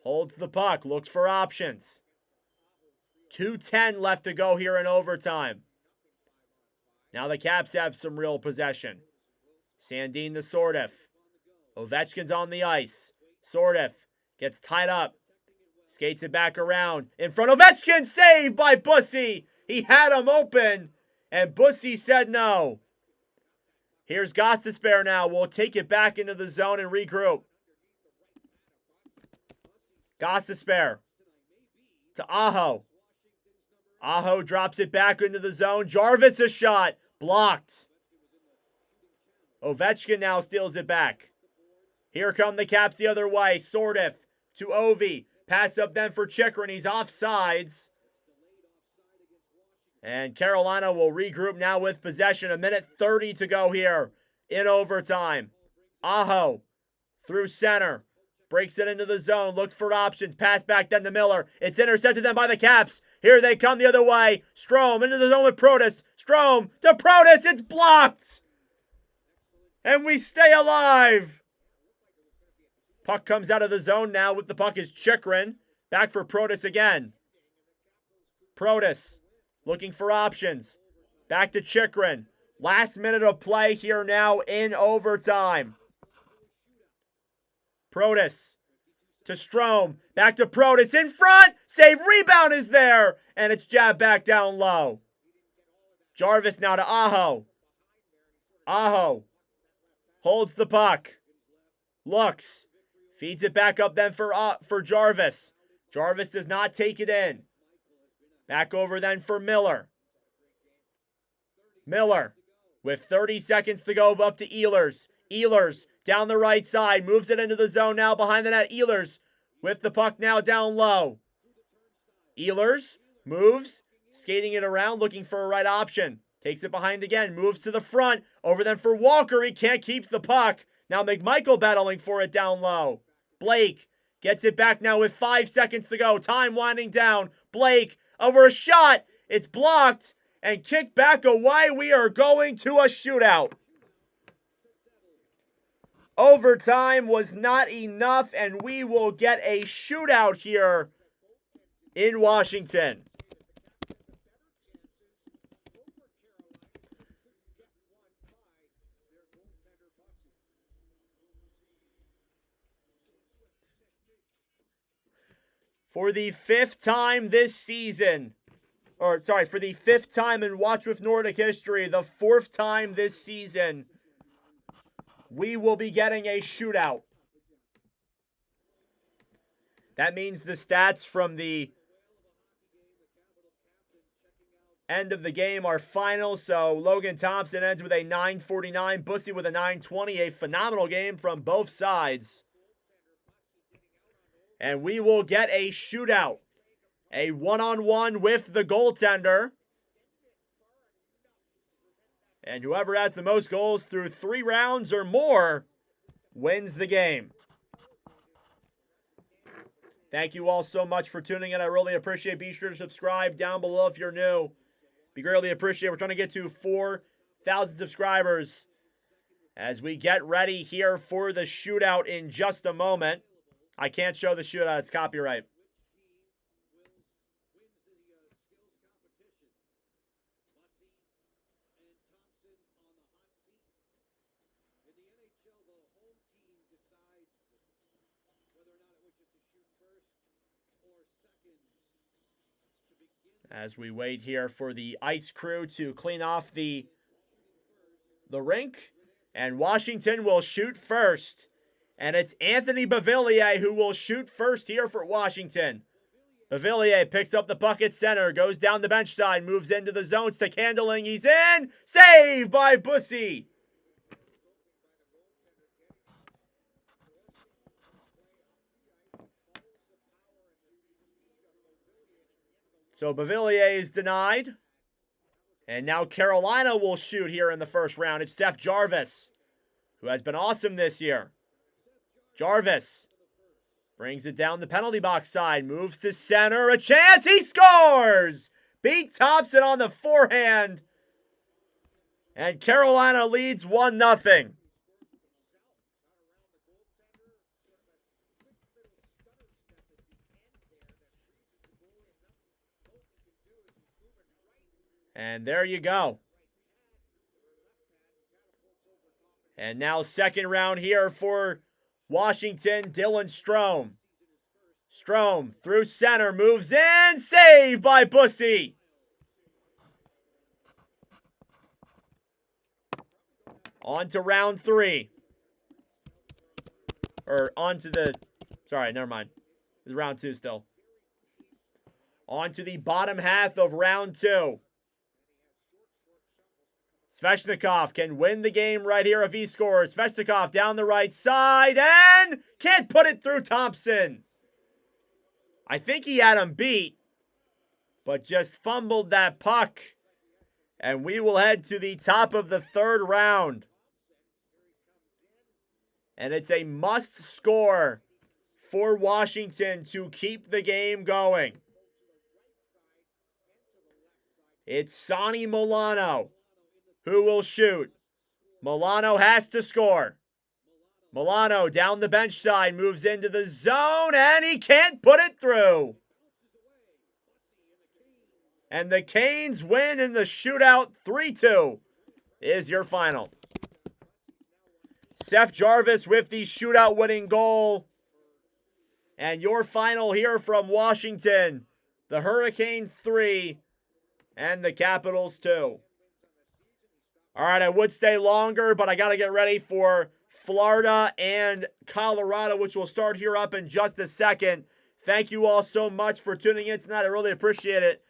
[SPEAKER 4] holds the puck, looks for options. 2:10 left to go here in overtime. Now the Caps have some real possession. Sandin to Sordiff. Ovechkin's on the ice. Sordiff gets tied up. Skates it back around. In front. Ovechkin saved by Bussy. He had him open, and Bussy said no. Here's Gostisbehere now. We'll take it back into the zone and regroup. Gostisbehere to Aho. Aho drops it back into the zone. Jarvis a shot. Blocked. Ovechkin now steals it back. Here come the Caps the other way. Sordiff to Ovi. Pass up then for Chikrin. He's offsides. And Carolina will regroup now with possession. 1:30 to go here in overtime. Aho through center. Breaks it into the zone. Looks for options. Pass back then to Miller. It's intercepted then by the Caps. Here they come the other way. Strome into the zone with Protas. Strome to Protas. It's blocked. And we stay alive. Puck comes out of the zone now. With the puck is Chikrin. Back for Protas again. Protas looking for options. Back to Chikrin. Last minute of play here now in overtime. Protas to Strome. Back to Protas in front. Save. Rebound is there. And it's jabbed back down low. Jarvis now to Aho. Aho holds the puck. Looks. Feeds it back up then for Jarvis. Jarvis does not take it in. Back over then for Miller. Miller with 30 seconds to go up to Ehlers. Ehlers down the right side. Moves it into the zone now behind the net. Ehlers with the puck now down low. Ehlers moves. Skating it around. Looking for a right option. Takes it behind again. Moves to the front. Over then for Walker. He can't keep the puck. Now McMichael battling for it down low. Blake gets it back now with 5 seconds to go. Time winding down. Blake over a shot. It's blocked and kicked back away. We are going to a shootout. Overtime was not enough, and we will get a shootout here in Washington. For the fifth time this season, for the fifth time in Watch with Nordic history, the fourth time this season, we will be getting a shootout. That means the stats from the end of the game are final. So Logan Thompson ends with a 949, Bussy with a 920, a phenomenal game from both sides. And we will get a shootout, a one-on-one with the goaltender. And whoever has the most goals through 3 rounds or more wins the game. Thank you all so much for tuning in. I really appreciate it. Be sure to subscribe down below if you're new. Be greatly appreciated. We're trying to get to 4,000 subscribers as we get ready here for the shootout in just a moment. I can't show the shootout. It's copyright. As we wait here for the ice crew to clean off the rink. And Washington will shoot first. And it's Anthony Beauvillier who will shoot first here for Washington. Beauvillier picks up the puck at center, goes down the bench side, moves into the zones to Candling. He's in! Saved by Bussy! So Beauvillier is denied. And now Carolina will shoot here in the first round. It's Seth Jarvis, who has been awesome this year. Jarvis brings it down the penalty box side, moves to center, a chance, he scores! Beat Thompson on the forehand. And Carolina leads 1-0. And there you go. And now second round here for Washington, Dylan Strome. Strome through center, moves in, saved by Bussy. On to round 3. Never mind. It's round 2 still. On to the bottom half of round 2. Svechnikov can win the game right here if he scores. Svechnikov down the right side and can't put it through Thompson. I think he had him beat, but just fumbled that puck. And we will head to the top of the third round. And it's a must score for Washington to keep the game going. It's Sonny Milano who will shoot. Milano has to score. Milano down the bench side, moves into the zone, and he can't put it through. And the Canes win in the shootout 3-2 is your final. Seth Jarvis with the shootout winning goal. And your final here from Washington. The Hurricanes 3 and the Capitals 2. All right, I would stay longer, but I got to get ready for Florida and Colorado, which will start here up in just a second. Thank you all so much for tuning in tonight. I really appreciate it.